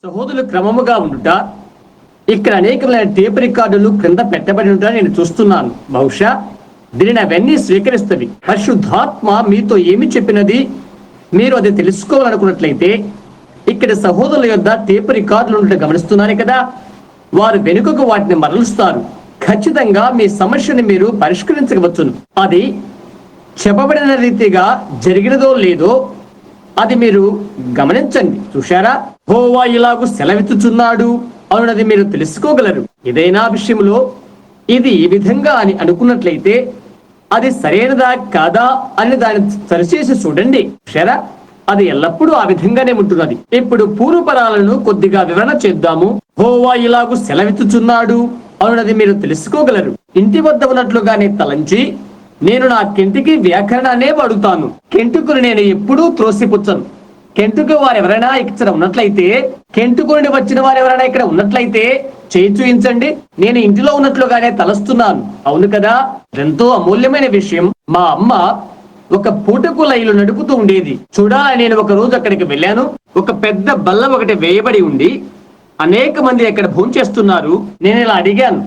సహోదరులు క్రమముగా ఉండుట, ఇక్కడ అనేకమైన టేప్ రికార్డులు క్రింద పెట్టబడి ఉంట నేను చూస్తున్నాను. బహుశా దీనిని అవన్నీ స్వీకరిస్తుంది. పరిశుద్ధాత్మ మీతో ఏమి చెప్పినది మీరు అది తెలుసుకోవాలనుకున్నట్లయితే ఇక్కడ సహోదరుల యొద్ద టేప్ రికార్డులు ఉండటం గమనిస్తున్నారే కదా, వారు వెనుకకు వాటిని మరలుస్తారు. ఖచ్చితంగా మీ సమస్యని మీరు పరిష్కరించవచ్చును. అది చెప్పబడిన రీతిగా జరిగినదో లేదో అది మీరు గమనించండి. చూశారా, యెహోవా ఇలాగు సెలవిచ్చుచున్నాడు అన్నది మీరు తెలుసుకోగలరు. ఏదైనా విషయంలో ఇది ఈ విధంగా అని అనుకున్నట్లయితే అది సరైనదా కాదా అని దాన్ని సరిచేసి చూడండి. చూశారా, అది ఎల్లప్పుడూ ఆ విధంగానే ఉంటున్నది. ఇప్పుడు పూర్వపరాలను కొద్దిగా వివరణ చేద్దాము. యెహోవా ఇలాగు సెలవిచ్చుచున్నాడు అన్నది మీరు తెలుసుకోగలరు. ఇంటి వద్ద ఉన్నట్లుగానే తలంచి నేను నా కెంటికి వ్యాకరణాన్నే వాడుతాను. కెంటుకుని నేను ఎప్పుడూ త్రోసిపుచ్చను. కెంటుకు వారు ఎవరైనా ఇక్కడ ఉన్నట్లయితే, కెంటుకుని వచ్చిన వారు ఎవరైనా ఇక్కడ ఉన్నట్లయితే చేయి చూయించండి. నేను ఇంటిలో ఉన్నట్లుగానే తలస్తున్నాను. అవును కదా, ఎంతో అమూల్యమైన విషయం. మా అమ్మ ఒక పూటకు రైలు నడుపుతూ ఉండేది. చూడాలని నేను ఒక రోజు అక్కడికి వెళ్ళాను. ఒక పెద్ద బల్ల ఒకటి వేయబడి ఉండి అనేక మంది అక్కడ భోంచేస్తున్నారు. నేను ఇలా అడిగాను,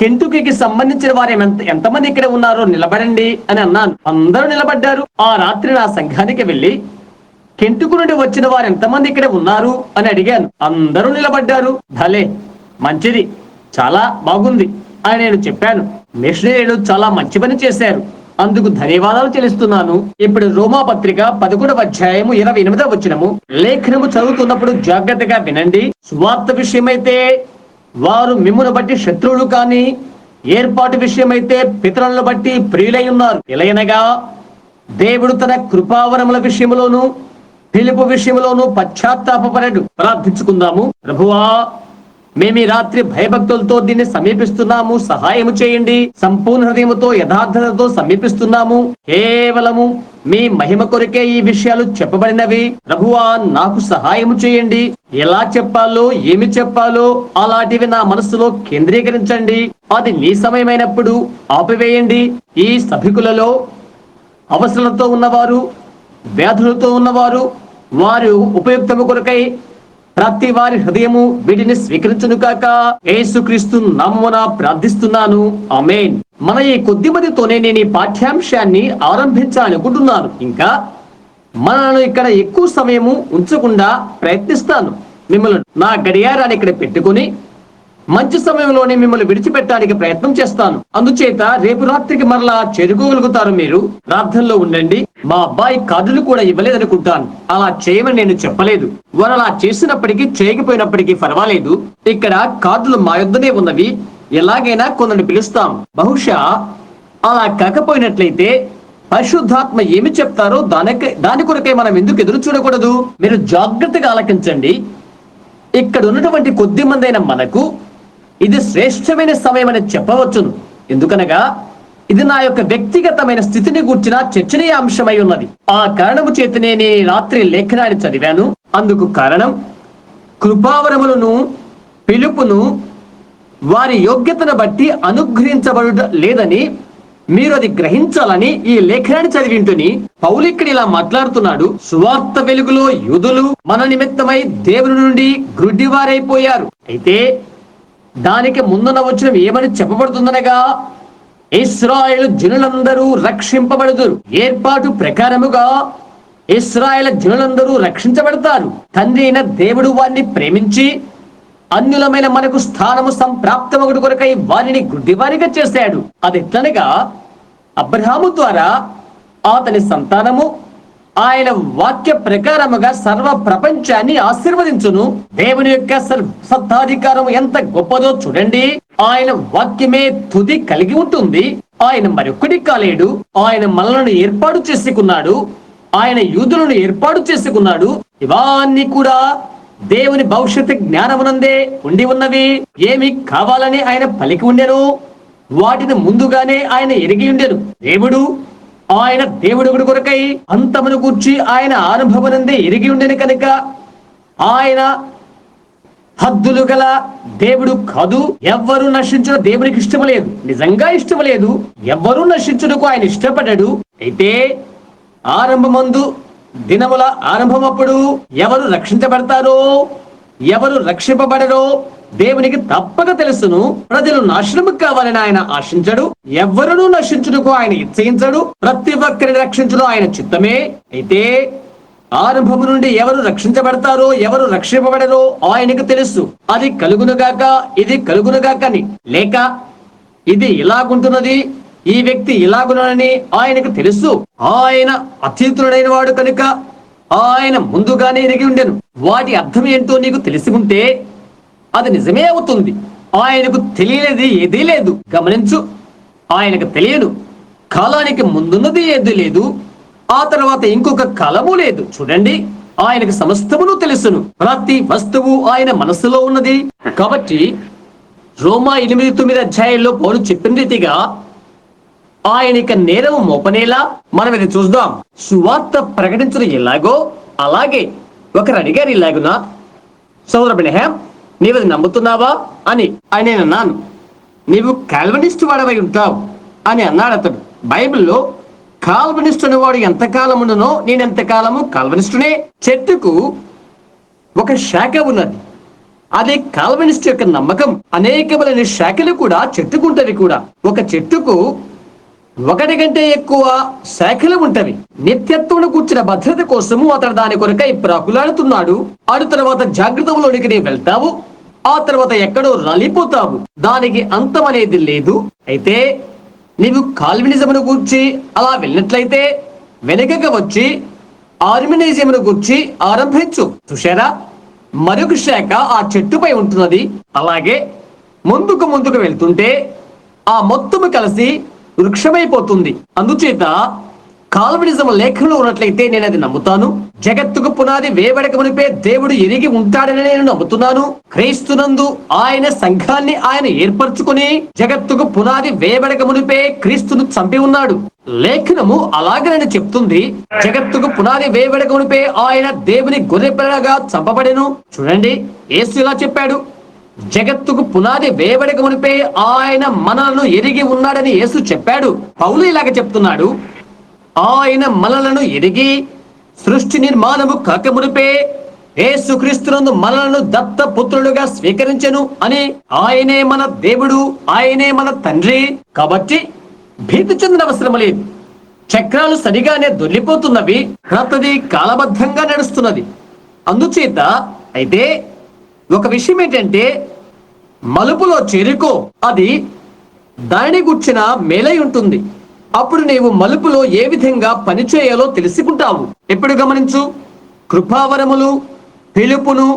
కెంటుకీకి సంబంధించిన వారు ఎంతమంది ఇక్కడ ఉన్నారో నిలబడండి అని అన్నాను. అందరూ నిలబడ్డారు. ఆ రాత్రి నా సంఘానికి వెళ్ళి కెంటుకు నుండి వచ్చిన వారు ఎంతమంది ఇక్కడ ఉన్నారు అని అడిగాను. అందరూ నిలబడ్డారు. భలే, మంచిది, చాలా బాగుంది అని నేను చెప్పాను. మిషనరీలు చాలా మంచి పని చేశారు, అందుకు ధన్యవాదాలు చెల్లిస్తున్నాను. ఇప్పుడు రోమా పత్రిక 11వ అధ్యాయము 28వ వచనము లేఖనము చదువుతున్నప్పుడు జాగ్రత్తగా వినండి. సువార్త విషయమైతే వారు మిమ్మును బట్టి శత్రువులు కాని ఏర్పాటు విషయమైతే పితరులను బట్టి ప్రియులై ఉన్నారు. ఎలయనగా దేవుడు తన కృపావరముల విషయంలోను పిలుపు విషయంలోను పశ్చాత్తాపపడడు. ప్రార్థించుకుందాము. ప్రభువా, మేము ఈ రాత్రి భయభక్తులతో దీన్ని సమీపిస్తున్నాము, సహాయము చేయండి. సంపూర్ణ హృదయముతో యథార్థతతో సమీపిస్తున్నాము. కేవలము మీ మహిమ కొరకే ఈ విషయాలు చెప్పబడినవి. ప్రభువా, నాకు సహాయము చేయండి. ఎలా చెప్పాలో, ఏమి చెప్పాలో అలాంటివి నా మనసులో కేంద్రీకరించండి. అది నీ సమయమైనప్పుడు ఆపివేయండి. ఈ సభికులలో అవసరాలతో ఉన్నవారు, వ్యాధులతో ఉన్నవారు, వారు ఉపయుక్తము కొరకై ప్రతి వారి హృదయము వీటిని స్వీకరించును కాక. యేసుక్రీస్తు నామమున ప్రార్థిస్తున్నాను, ఆమేన్. మన ఈ కొద్ది మందితోనే నేను ఈ పాఠ్యాంశాన్ని ఆరంభించాలనుకుంటున్నాను. ఇంకా మనను ఇక్కడ ఎక్కువ సమయము ఉంచకుండా ప్రయత్నిస్తాను. మిమ్మల్ని నా గడియారాన్ని ఇక్కడ పెట్టుకుని మంచి సమయంలోనే మిమ్మల్ని విడిచిపెట్టడానికి ప్రయత్నం చేస్తాను. అందుచేత రేపు రాత్రికి మరలా చేరుకోగలుగుతారు. మీరు ప్రార్థనలో ఉండండి. మా అబ్బాయి కార్డులు కూడా ఇవ్వలేదనుకుంటాను. అలా చేయమని నేను చెప్పలేదు. వారు అలా చేసినప్పటికీ చేయకపోయినప్పటికీ పర్వాలేదు. ఇక్కడ కార్డులు మా యొద్దనే ఉన్నవి. ఎలాగైనా కొందరిని పిలుస్తాం. బహుశా అలా కాకపోయినట్లయితే పరిశుద్ధాత్మ ఏమి చెప్తారో దాని కొరకై మనం ఎందుకు ఎదురు చూడకూడదు? మీరు జాగ్రత్తగా ఆలకించండి. ఇక్కడ ఉన్నటువంటి కొద్ది మంది అయిన మనకు ఇది శ్రేష్టమైన సమయం అని చెప్పవచ్చును. ఎందుకనగా ఇది నా యొక్క వ్యక్తిగతమైన స్థితిని గూర్చిన చర్చనీయాంశమై ఉన్నది. ఆ కారణము చేతనే నేను రాత్రి లేఖనాన్ని చదివాను. అందుకు కారణం కృపావరములను పిలుపును వారి యోగ్యతను బట్టి అనుగ్రహించబడుట లేదని మీరు అది గ్రహించాలని ఈ లేఖనాన్ని చదివింటుని పౌలు ఇక్కడ ఇలా మాట్లాడుతున్నాడు. సువార్త వెలుగులో యూదులు మన నిమిత్తమై దేవుని నుండి గ్రుడ్డివారైపోయారు. అయితే దానికి ముందున వచ్చిన ఏమని చెప్పబడుతుందనగా ఇశ్రాయేలు జనులందరూ రక్షింపబడుదురు. ఏర్పాటు ప్రకారముగా ఇశ్రాయేలు జనులందరూ రక్షించబడతారు. తండ్రి అయిన దేవుడు వారిని ప్రేమించి అన్యులమైన మనకు స్థానము సంప్రాప్తమగుడు కొరకై వారిని గుడ్డివారిగా చేశాడు. అది ఎట్లనగా అబ్రహాము ద్వారా అతని సంతానము ఆయన వాక్య ప్రకారముగా సర్వ ప్రపంచాన్ని ఆశీర్వదించును. దేవుని యొక్క సత్తాధికారం ఎంత గొప్పదో చూడండి. ఆయన వాక్యమే తుది కలిగి ఉంటుంది. ఆయన మరొకటి కాలేడు. ఆయన మనలను ఏర్పాటు చేసుకున్నాడు. ఆయన యూదులను ఏర్పాటు చేసుకున్నాడు. ఇవన్నీ కూడా దేవుని భవిష్యత్తు జ్ఞానమునందే ఉండి ఉన్నవి. ఏమి కావాలని ఆయన పలికి ఉండెను, వాటిని ముందుగానే ఆయన ఎరిగి ఉండెను. ఆయన దేవుడు కొరకై అంతమును గూర్చి ఆయన ఆరంభమునందే ఎరిగి ఉండెను కనుక ఆయన హద్దులు గల దేవుడు కాదు. ఎవ్వరూ నశించడం దేవునికి ఇష్టం లేదు. నిజంగా ఇష్టం లేదు. ఎవ్వరూ నశించుటకు ఆయన ఇష్టపడ్డాడు. అయితే ఆరంభమందు దినముల ఆరంభమప్పుడు ఎవరు రక్షించబడతారో ఎవరు రక్షింపబడరో దేవునికి తప్పక తెలుసును. ప్రజలు నాశనము కావాలని ఆయన ఆశించడు, ఎవరునూ నశించుటకు ఆయన ఇచ్చయించడు. ప్రతి ఒక్కరిని రక్షించడం ఆయన చిత్తమే. అయితే ఆరంభము నుండి ఎవరు రక్షించబడతారో ఎవరు రక్షింపబడరో ఆయనకు తెలుసు. అది కలుగునుగాక, ఇది కలుగునుగాకని, లేక ఇది ఇలాగుంటున్నది, ఈ వ్యక్తి ఇలాగునని ఆయనకు తెలుసు. ఆయన అతీతుడైన వాడు కనుక ఆయన ముందుగానే ఎరిగి ఉండెను. వాటి అర్థం ఏంటో నీకు తెలిసి ఉంటే అది నిజమే అవుతుంది. ఆయనకు తెలియనిది ఏదీ లేదు. గమనించు, ఆయనకు తెలియదు. కాలానికి ముందున్నది ఏదీ లేదు, ఆ తర్వాత ఇంకొక కాలము లేదు. చూడండి, ఆయనకు సమస్తమును తెలుసును. ప్రతి వస్తువు ఆయన మనసులో ఉన్నది. కాబట్టి రోమా 8:9 అధ్యాయంలో పౌలు చెప్పిన రీతిగా ఆయనక నేరము మోపనేలా మనం ఇది చూద్దాం. సువార్త ప్రకటించడం ఎలాగో అలాగే ఒకరు అడిగారు, ఇలాగునా సోదర బ్రహ్యాం, నీవు అది నమ్ముతున్నావా అని. ఆయన అన్నాను, నీవు కాల్వనిస్ట్ వాడవై ఉంటావు అని అన్నాడు అతడు. బైబిల్లో కాల్వనిస్ట్ అనేవాడు ఎంతకాలం ఉండునో నేను ఎంతకాలము కాల్వనిస్టునే. చెట్టుకు ఒక శాఖ ఉన్నది, అది కాల్వనిస్ట్ యొక్క నమ్మకం. అనేకమైన శాఖలు కూడా చెట్టుకుంటవి కూడా. ఒక చెట్టుకు ఒకటి కంటే ఎక్కువ శాఖలు ఉంటవి. నిత్యత్వం కూర్చున్న భద్రత కోసము అతడు దాని కొరకై ప్రాకులాడుతున్నాడు. ఆడు తర్వాత జాగ్రత్తలోనికి నీ వెళ్తావు, ఆ తర్వాత ఎక్కడో రాలిపోతావు. దానికి అంతం అనేది లేదు. అయితే నీవు కాల్వినిజమును గూర్చి అలా వెళ్ళినట్లయితే వెనుకగా వచ్చి ఆర్మినిజమును గూర్చి ఆరంభించు. చూశారా, మరొక శాఖ ఆ చెట్టుపై ఉంటున్నది. అలాగే ముందుకు వెళ్తుంటే ఆ మొత్తము కలిసి వృక్షమైపోతుంది. అందుచేత కాల్వినిజం లేఖనంలో ఉన్నట్లయితే నేను అది నమ్ముతాను. జగత్తుకు పునాది వేయబడక మునిపే దేవుడు ఎరిగి ఉంటాడని నేను నమ్ముతున్నాను. క్రీస్తునందు ఆయన సంఘాన్ని ఆయన ఏర్పరచుకుని జగత్తుకు పునాది వేయబడక మునిపే క్రీస్తును చంపి ఉన్నాడు. లేఖనము అలాగనని చెప్తుంది. జగత్తుకు పునాది వేయబడక మునిపే ఆయన దేవుని గొర్రెపిల్లగా చంపబడెను. చూడండి, యేసు ఇలా చెప్పాడు, జగత్తుకు పునాది వేయబడక మునిపే ఆయన మనలను ఎరిగి ఉన్నాడని యేసు చెప్పాడు. పౌలు ఇలాగ చెప్తున్నాడు, ఆయన మనలను ఎరిగి సృష్టి నిర్మాణము కాక మునిపే యేసుక్రీస్తునందు మనలను దత్త పుత్రులుగా స్వీకరించెను అని. ఆయనే మన దేవుడు, ఆయనే మన తండ్రి. కాబట్టి భీతి చెందిన అవసరం లేదు. చక్రాలు సరిగానే దొర్లిపోతున్నవి, ప్రతిదీ కాలబద్ధంగా నడుస్తున్నది. అందుచేత అయితే ఒక విషయం ఏంటంటే, మలుపులో చేరుకో, అది దాని గుర్చిన మేలై ఉంటుంది. అప్పుడు నీవు మలుపులో ఏ విధంగా పనిచేయాలో తెలుసుకుంటావు. ఎప్పుడు గమనించు, కృపావరములు పిలుపును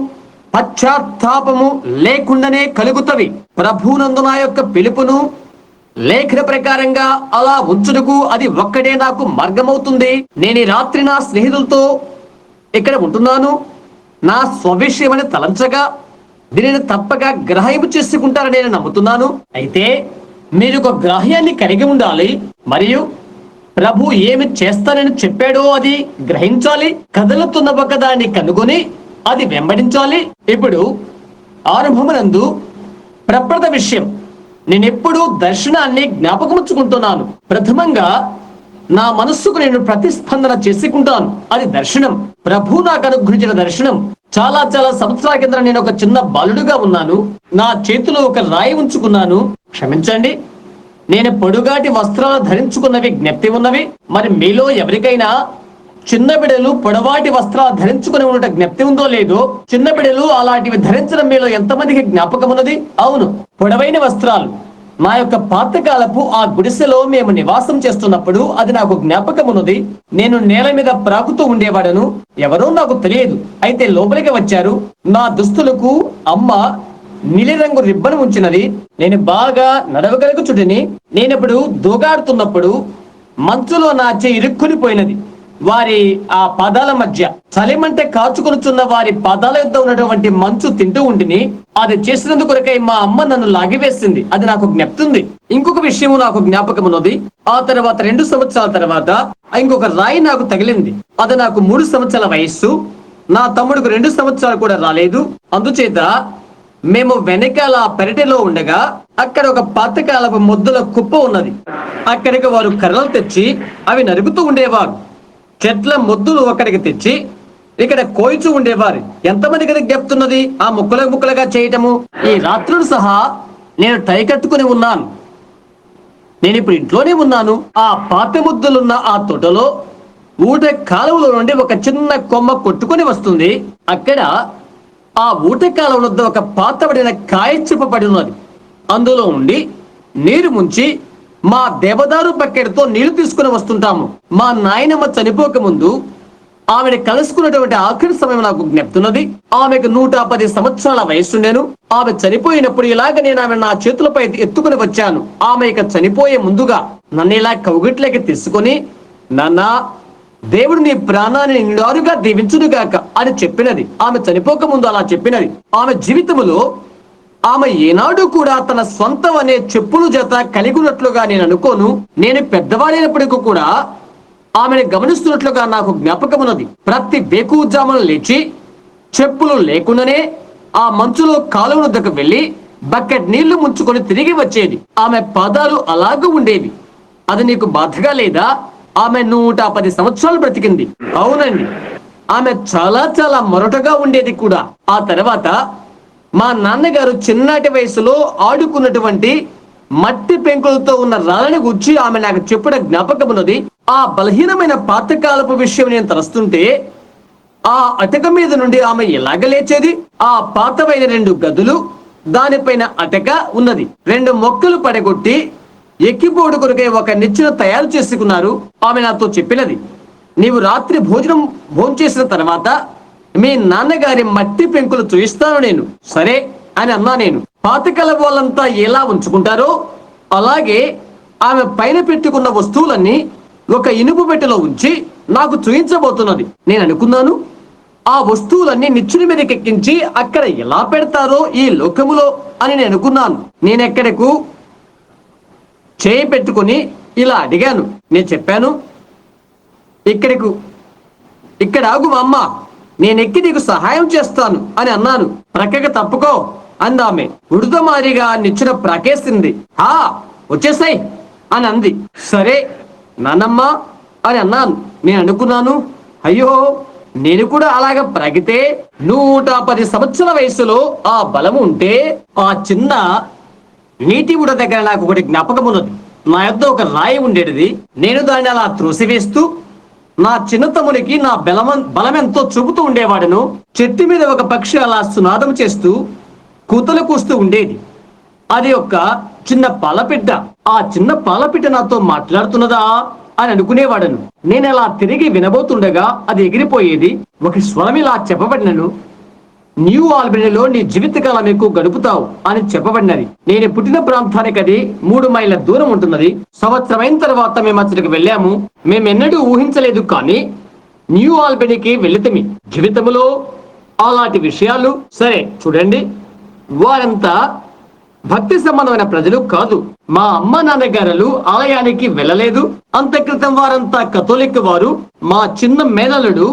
పశ్చాత్తాపము లేకుండానే కలుగుతవి. ప్రభువునందు నా యొక్క పిలుపును లేఖన ప్రకారంగా అలా ఉంచుటకు అది ఒక్కడే నాకు మార్గమవుతుంది. నేను ఈ రాత్రి నా స్నేహితులతో ఇక్కడ ఉంటున్నాను. నా స్వవిషయమని తలంచగా దీనిని తప్పక గ్రహింపు చేసుకుంటారని నేను నమ్ముతున్నాను. అయితే మీరు ఒక గ్రాహ్యాన్ని కలిగి ఉండాలి, మరియు ప్రభు ఏమి చేస్తానని చెప్పాడో అది గ్రహించాలి. కదలుతున్న ఒక దాన్ని కనుగొని అది వెంబడించాలి. ఇప్పుడు ఆరంభమునందు ప్రప్రథ విషయం, నేనెప్పుడు దర్శనాన్ని జ్ఞాపకముచ్చుకుంటున్నాను. ప్రథమంగా నా మనస్సుకు నేను ప్రతిస్పందన చేసుకుంటాను. అది దర్శనం, ప్రభు నాకు అనుగ్రహించిన దర్శనం. చాలా సంవత్సరాల కింద నేను ఒక చిన్న బాలుడుగా ఉన్నాను. నా చేతిలో ఒక రాయి ఉంచుకున్నాను. క్షమించండి, నేను పొడుగాటి వస్త్రాలు ధరించుకున్నవి జ్ఞప్తి ఉన్నవి. మరి మీలో ఎవరికైనా చిన్న బిడ్డలు పొడవాటి వస్త్రాలు ధరించుకుని ఉండటం జ్ఞప్తి ఉందో లేదో? చిన్న బిడ్డలు అలాంటివి ధరించడం మీలో ఎంతమందికి జ్ఞాపకం ఉన్నది? అవును, పొడవైన వస్త్రాలు. మా యొక్క పాతకాలపు ఆ గుడిసెలో మేము నివాసం చేస్తున్నప్పుడు అది నాకు జ్ఞాపకం ఉన్నది. నేను నేల మీద ప్రాకుతూ ఉండేవాడను. ఎవరో నాకు తెలియదు. అయితే లోపలికి వచ్చారు. నా దుస్తులకు అమ్మ నీలిరంగు రిబ్బన్ ఉంచినది. నేను బాగా నడవగలుగుచుడిని. నేనప్పుడు దూగాడుతున్నప్పుడు మంచులో నా చెయ్యి ఇరుక్కుని పోయినది. వారి ఆ పాదాల మధ్య చలిమంటే కాచుకొనుచున్న వారి పాదాల యొద్ద ఉన్నటువంటి మంచు తింటూ ఉంటిని. అది చేసినందుకు కొరకై మా అమ్మ నన్ను లాగివేసింది. అది నాకు జ్ఞప్తుంది. ఇంకొక విషయం నాకు జ్ఞాపకం ఉన్నది. ఆ తర్వాత 2 సంవత్సరాల తర్వాత ఇంకొక రాయి నాకు తగిలింది. అది నాకు 3 సంవత్సరాల వయస్సు. నా తమ్ముడికి 2 సంవత్సరాలు కూడా రాలేదు. అందుచేత మేము వెనకాల పెరటిలో ఉండగా అక్కడ ఒక పాతకాలపు మొద్దుల కుప్ప ఉన్నది. అక్కడికి వారు కర్రలు తెచ్చి అవి నరుకుతూ ఉండేవారు. చెట్ల మొద్దులు అక్కడికి తెచ్చి ఇక్కడ కోయిచు ఉండేవారు. ఎంతమంది కదా చెప్తున్నది ఆ ముక్కలుగా చేయటము. ఈ రాత్రులు సహా నేను టై కట్టుకుని ఉన్నాను. నేను ఇప్పుడు ఇంట్లోనే ఉన్నాను. ఆ పాత ముద్దులున్న ఆ తోటలో ఊట కాలువలో నుండి ఒక చిన్న కొమ్మ కొట్టుకొని వస్తుంది. అక్కడ ఆ ఊట కాలువ వద్ద ఒక పాతబడిన కాయ చెప్పబడి ఉన్నది. అందులో ఉండి నీరు ముంచి మా దేవదారు బకెట్తో నీళ్లు తీసుకుని వస్తుంటాము. మా నాయనమ్మ చనిపోక ముందు ఆమెను కలుసుకున్నటువంటి ఆఖరి సమయం నాకు జ్ఞప్తున్నది. ఆమెకు 110 సంవత్సరాల వయస్సుండేను. ఆమె చనిపోయినప్పుడు ఇలాగ నేను ఆమె నా చేతులపై ఎత్తుకుని వచ్చాను. ఆమె ఇక చనిపోయే ముందుగా నన్ను ఇలా కౌగిట్లోకి తీసుకుని, నాన్న, దేవుడు నీ ప్రాణాన్ని నిండారుగా దీవించునుగాక అని చెప్పినది. ఆమె చనిపోక ముందు అలా చెప్పినది. ఆమె జీవితంలో ఆమె ఏనాడు కూడా తన స్వంతం అనే చెప్పులు జత కలిగి ఉన్నట్లుగా నేను అనుకోను. నేను పెద్దవాడైనప్పటికీ కూడా ఆమెను గమనిస్తున్నట్లుగా నాకు జ్ఞాపకమున్నది. ప్రతి వేకువజామున లేచి చెప్పులు లేకుండానే ఆ మంచులో కాలువ వద్దకు వెళ్లి బకెట్ నీళ్లు ముంచుకొని తిరిగి వచ్చేది. ఆమె పాదాలు అలాగూ ఉండేవి. అది నీకు బాధగా లేదా? ఆమె 110 సంవత్సరాలు బ్రతికింది. అవునండి, ఆమె చాలా చాలా మొరటగా ఉండేది కూడా. ఆ తర్వాత మా నాన్నగారు చిన్నటి వయసులో ఆడుకున్నటువంటి మట్టి పెంకులతో ఉన్న రాళ్ళని గుచ్చి ఆమె నాకు చెప్పడం జ్ఞాపకం ఉన్నది. ఆ బలహీనమైన పాతకాలపు విషయం నేను తలుస్తుంటే ఆ అటక మీద నుండి ఆమె ఎలాగ లేచేది. ఆ పాతవైన 2 గదులు, దానిపైన అటక ఉన్నది. 2 మొక్కలు పడగొట్టి ఎక్కిపోడు కొరకై ఒక నిచ్చెన తయారు చేసుకున్నారు. ఆమె నాతో చెప్పినది, నీవు రాత్రి భోంచేసిన తర్వాత మీ నాన్నగారి మట్టి పెంకులు చూయిస్తాను నేను. సరే అని అన్నా నేను. పాతకాల వాళ్ళంతా ఎలా ఉంచుకుంటారో అలాగే ఆమె పైన పెట్టుకున్న వస్తువులన్నీ ఒక ఇనుపు పెట్టెలో ఉంచి నాకు చూయించబోతున్నది. నేను అనుకున్నాను, ఆ వస్తువులన్నీ నిచ్చెన మీదకి ఎక్కించి అక్కడ ఎలా పెడతారో ఈ లోకములో అని నేను అనుకున్నాను. నేనెక్కడకు చేయి పెట్టుకుని ఇలా అడిగాను. నేను చెప్పాను, ఇక్కడ ఆగు అమ్మ, నేనెక్కి నీకు సహాయం చేస్తాను అని అన్నాను. ప్రక్కకి తప్పుకో అందామె. ఉడుతమారిగా నిచ్చెన ప్రకేసింది. వచ్చేసాయి అని అంది. సరే నానమ్మ అని అన్నాను. నేను అనుకున్నాను, అయ్యో, నేను కూడా అలాగ ప్రగితే 110 సంవత్సరాల వయసులో ఆ బలము ఉంటే ఆ చిన్న నీటి ఊట దగ్గర నాకు ఒకటి జ్ఞాపకం ఉన్నది. నా యొద్ద ఒక రాయి ఉండేది. నేను దాన్ని అలా త్రోసివేస్తూ నా చిన్న తమ్మునికి నా బలమెంతో చూపుతూ ఉండేవాడును. చెట్టు మీద ఒక పక్షి అలా సునాదం చేస్తూ కూతలు కూస్తూ ఉండేది. అది ఒక చిన్న పాలపిట్ట. ఆ చిన్న పాలపిట్ట నాతో మాట్లాడుతున్నదా అని అనుకునేవాడను. నేను అలా తిరిగి వినబోతుండగా అది ఎగిరిపోయేది. ఒక స్వరం ఇలా చెప్పబడినను, న్యూ ఆల్బనీలో నీ జీవితకాలం ఎక్కువ గడుపుతావు అని చెప్పబడినది. నేను పుట్టిన ప్రాంతానికి అది 3 మైళ్ళ దూరం ఉంటున్నది. సంవత్సరం అయిన తర్వాత మేము అక్కడికి వెళ్ళాము. మేమెన్నడూ ఊహించలేదు, కానీ న్యూ ఆల్బనీకి వెళితమి. జీవితంలో అలాంటి విషయాలు. సరే చూడండి, వారంతా భక్తి సంబంధమైన ప్రజలు కాదు. మా అమ్మ నాన్నగారు ఆలయానికి వెళ్ళలేదు. అంత క్రితం వారంతా కథోలిక్ వారు. మా చిన్న మేనల్లుడు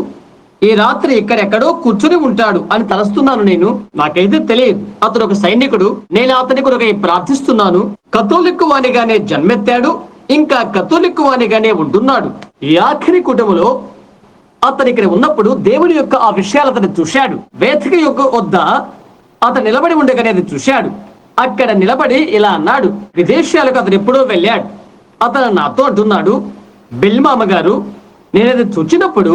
ఈ రాత్రి ఇక్కడెక్కడో కూర్చుని ఉంటాడు అని తలస్తున్నాను నేను. నాకైతే తెలియదు. అతడు ఒక సైనికుడు. నేను అతని కొరకై ప్రార్థిస్తున్నాను. కథోలిక్ వానిగానే జన్మెత్తాడు, ఇంకా కథోలిక్ వానిగానే ఉంటున్నాడు. ఈ ఆఖరి కుటుంబంలో అతను ఇక్కడ ఉన్నప్పుడు దేవుని యొక్క ఆ విషయాలు అతను చూశాడు. వేదిక యొక్క వద్ద అతను నిలబడి ఉండగానే అది చూశాడు. అక్కడ నిలబడి ఇలా అన్నాడు. విదేశాలకు అతను ఎప్పుడో వెళ్ళాడు. అతను నాతో అంటున్నాడు, బెల్మామ గారు, నేనది చూచినప్పుడు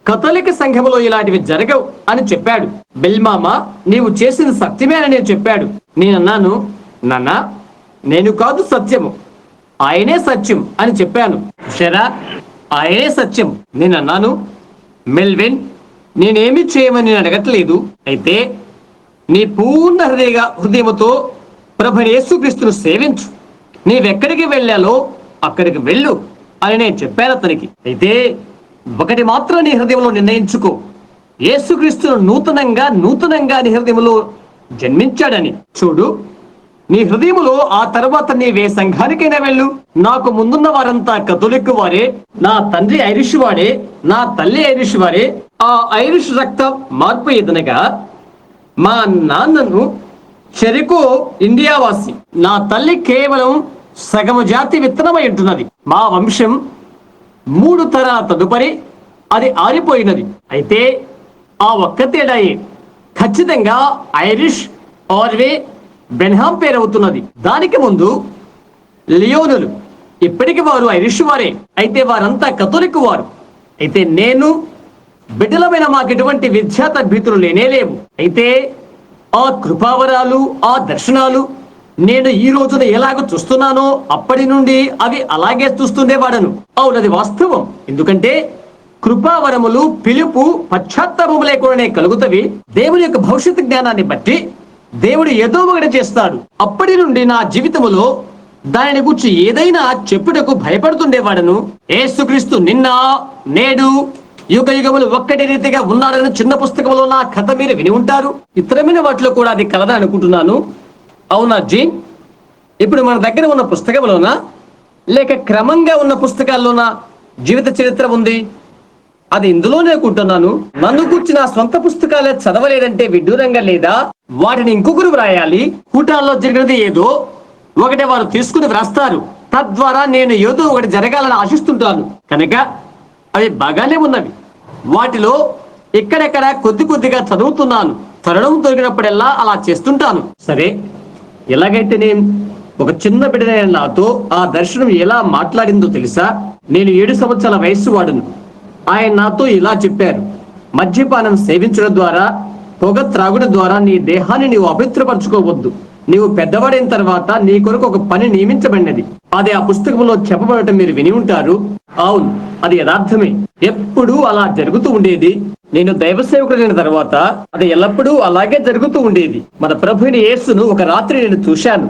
కథోలిక సంఘములో ఇలాంటివి జరగవు అని చెప్పాడు. బెల్మామ, నీవు చేసిన సత్యమే అని నేను చెప్పాడు. నేనన్నాను, నాన్న, నేను కాదు సత్యము, ఆయనే సత్యం అని చెప్పాను. షరా, ఆయనే సత్యం. నేనన్నాను, మెల్విన్, నేనేమి చేయమని నేను అడగట్లేదు. అయితే నీ పూర్ణ హృదయముతో ప్రభు యేసుక్రీస్తును సేవించు. నీవెక్కడికి వెళ్ళాలో అక్కడికి వెళ్ళు అని నేను చెప్పాను అతనికి. అయితే ఒకటి మాత్రం నీ హృదయంలో నిర్ణయించుకో, యేసుక్రీస్తును నూతనంగా నీ హృదయంలో జన్మించాడని. చూడు, నీ హృదయములో ఆ తర్వాత నీవే సంఘానికైనా వెళ్ళు. నాకు ముందున్న వారంతా కథోలిక్ వారే. నా తండ్రి ఐరిష్ వాడే, నా తల్లి ఐరిష్ వారే. ఆ ఐరిష్ రక్త మార్పు ఎదనగా మా నాన్నను చెరికో ఇండియావాసి, నా తల్లి కేవలం సగము జాతి విత్తనమై ఉంటున్నది. మా వంశం 3 తరాల తదుపరి అది ఆరిపోయినది. అయితే ఆ ఒక్క తేడాయే. ఖచ్చితంగా ఐరిష్, ఆర్వే, బెన్హాం పేరు అవుతున్నది. దానికి ముందు లియోనులు. ఇప్పటికి వారు ఐరిష్ వారే, అయితే వారంతా కథోలిక్ వారు. అయితే నేను బిడ్డలమైన మాకు ఎటువంటి విద్యా తరబీతులు లేనేలేవు. అయితే ఆ కృపావరాలు, ఆ దర్శనాలు నేను ఈ రోజున ఎలాగ చూస్తున్నానో అప్పటి నుండి అవి అలాగే చూస్తుండేవాడను. అవునది వాస్తవం. ఎందుకంటే కృపావరములు పిలుపు పశ్చాత్తాపము లేకుండానే కలుగుతవి. దేవుని యొక్క భవిష్యత్తు జ్ఞానాన్ని బట్టి దేవుడు ఏదో ఒకటి చేస్తాడు. అప్పటి నుండి నా జీవితంలో దానిని గురించి ఏదైనా చెప్పుటకు భయపడుతుండేవాడను. యేసుక్రీస్తు నిన్న నేడు యుగ యుగములు ఒక్కటి రీతిగా ఉన్నాడని చిన్న పుస్తకంలో నా కథ మీరు విని ఉంటారు. ఇతరమైన వాటిలో కూడా అది కలదని అనుకుంటున్నాను. అవునా జీ? ఇప్పుడు మన దగ్గర ఉన్న పుస్తకంలోనా లేక క్రమంగా ఉన్న పుస్తకాల్లోనా జీవిత చరిత్ర ఉంది? అది ఇందులోనే అనుకుంటున్నాను. నన్ను గురించి నా సొంత పుస్తకాలే చదవలేదంటే విడ్డూరంగా లేదా? వాటిని ఇంకొకరు వ్రాయాలి. కూటాల్లో జరిగినది ఏదో ఒకటి వారు తీసుకుని వ్రాస్తారు. తద్వారా నేను ఏదో ఒకటి జరగాలని ఆశిస్తుంటాను కనుక అవి బాగానే ఉన్నవి. వాటిలో ఎక్కడెక్కడ కొద్ది కొద్దిగా చదువుతున్నాను. తరుణం దొరికినప్పుడల్లా అలా చేస్తుంటాను. సరే, ఎలాగైతే నేను ఒక చిన్న బిడ్డనైన నాతో ఆ దర్శనం ఎలా మాట్లాడిందో తెలుసా? నేను 7 సంవత్సరాల వయస్సు వాడును. ఆయన నాతో ఇలా చెప్పారు: మద్యపానం సేవించడం ద్వారా, పొగ త్రాగుడం ద్వారా నీ దేహాన్ని నీవు అపవిత్రపరచుకోవద్దు. నీవు పెద్దవాడైన తర్వాత నీ కొరకు ఒక పని నియమించబడినది. అది ఆ పుస్తకంలో చెప్పబడటం మీరు విని ఉంటారు. అవును, అది యథార్థమే. ఎప్పుడూ అలా జరుగుతూ ఉండేది. నేను దైవ సేవకుడైన తర్వాత అది ఎల్లప్పుడూ అలాగే జరుగుతూ ఉండేది. మన ప్రభుని యేసును ఒక రాత్రి నేను చూశాను.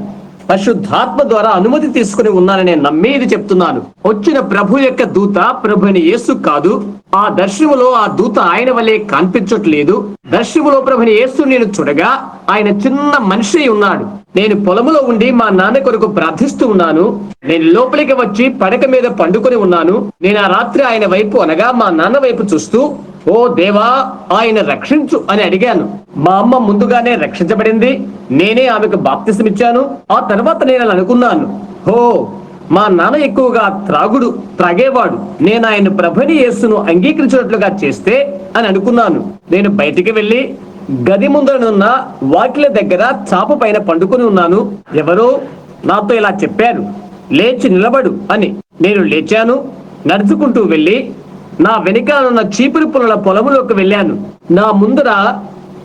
పరిశుద్ధాత్మ ద్వారా అనుమతి తీసుకుని ఉన్నానని నమ్మి ఇది చెప్తున్నాను. వచ్చిన ప్రభు యొక్క దూత ప్రభుని యేసు కాదు. ఆ దర్శనములో ఆ దూత ఆయన వల్లే కనిపించట్లేదు. దర్శనములో ప్రభుని యేసు నేను చూడగా ఆయన చిన్న మనిషి ఉన్నాడు. నేను పొలములో ఉండి మా నాన్న కొరకు ప్రార్థిస్తూ ఉన్నాను. నేను లోపలికి వచ్చి పడక మీద పండుకొని ఉన్నాను. నేను ఆ రాత్రి ఆయన వైపు అనగా మా నాన్న వైపు చూస్తూ, ఓ దేవా, ఆయన రక్షించు అని అడిగాను. మా అమ్మ ముందుగానే రక్షించబడింది. నేనే ఆమెకు బాప్తిసం ఇచ్చాను. ఆ తర్వాత నేను అలా అనుకున్నాను, ఓ మా నాన్న ఎక్కువగా త్రాగేవాడు. నేను ఆయన ప్రభుని యేసును అంగీకరించినట్లుగా చేస్తే అని అనుకున్నాను. నేను బయటికి వెళ్లి గది ముందరనున్న వాకిల దగ్గర చాప పైన పండుకొని ఉన్నాను. ఎవరో నాతో ఇలా చెప్పారు, లేచి నిలబడు అని. నేను లేచాను. నడుచుకుంటూ వెళ్లి నా వెనకాలన్న చీపురు పుల్లల పొలములోకి వెళ్ళాను. నా ముందర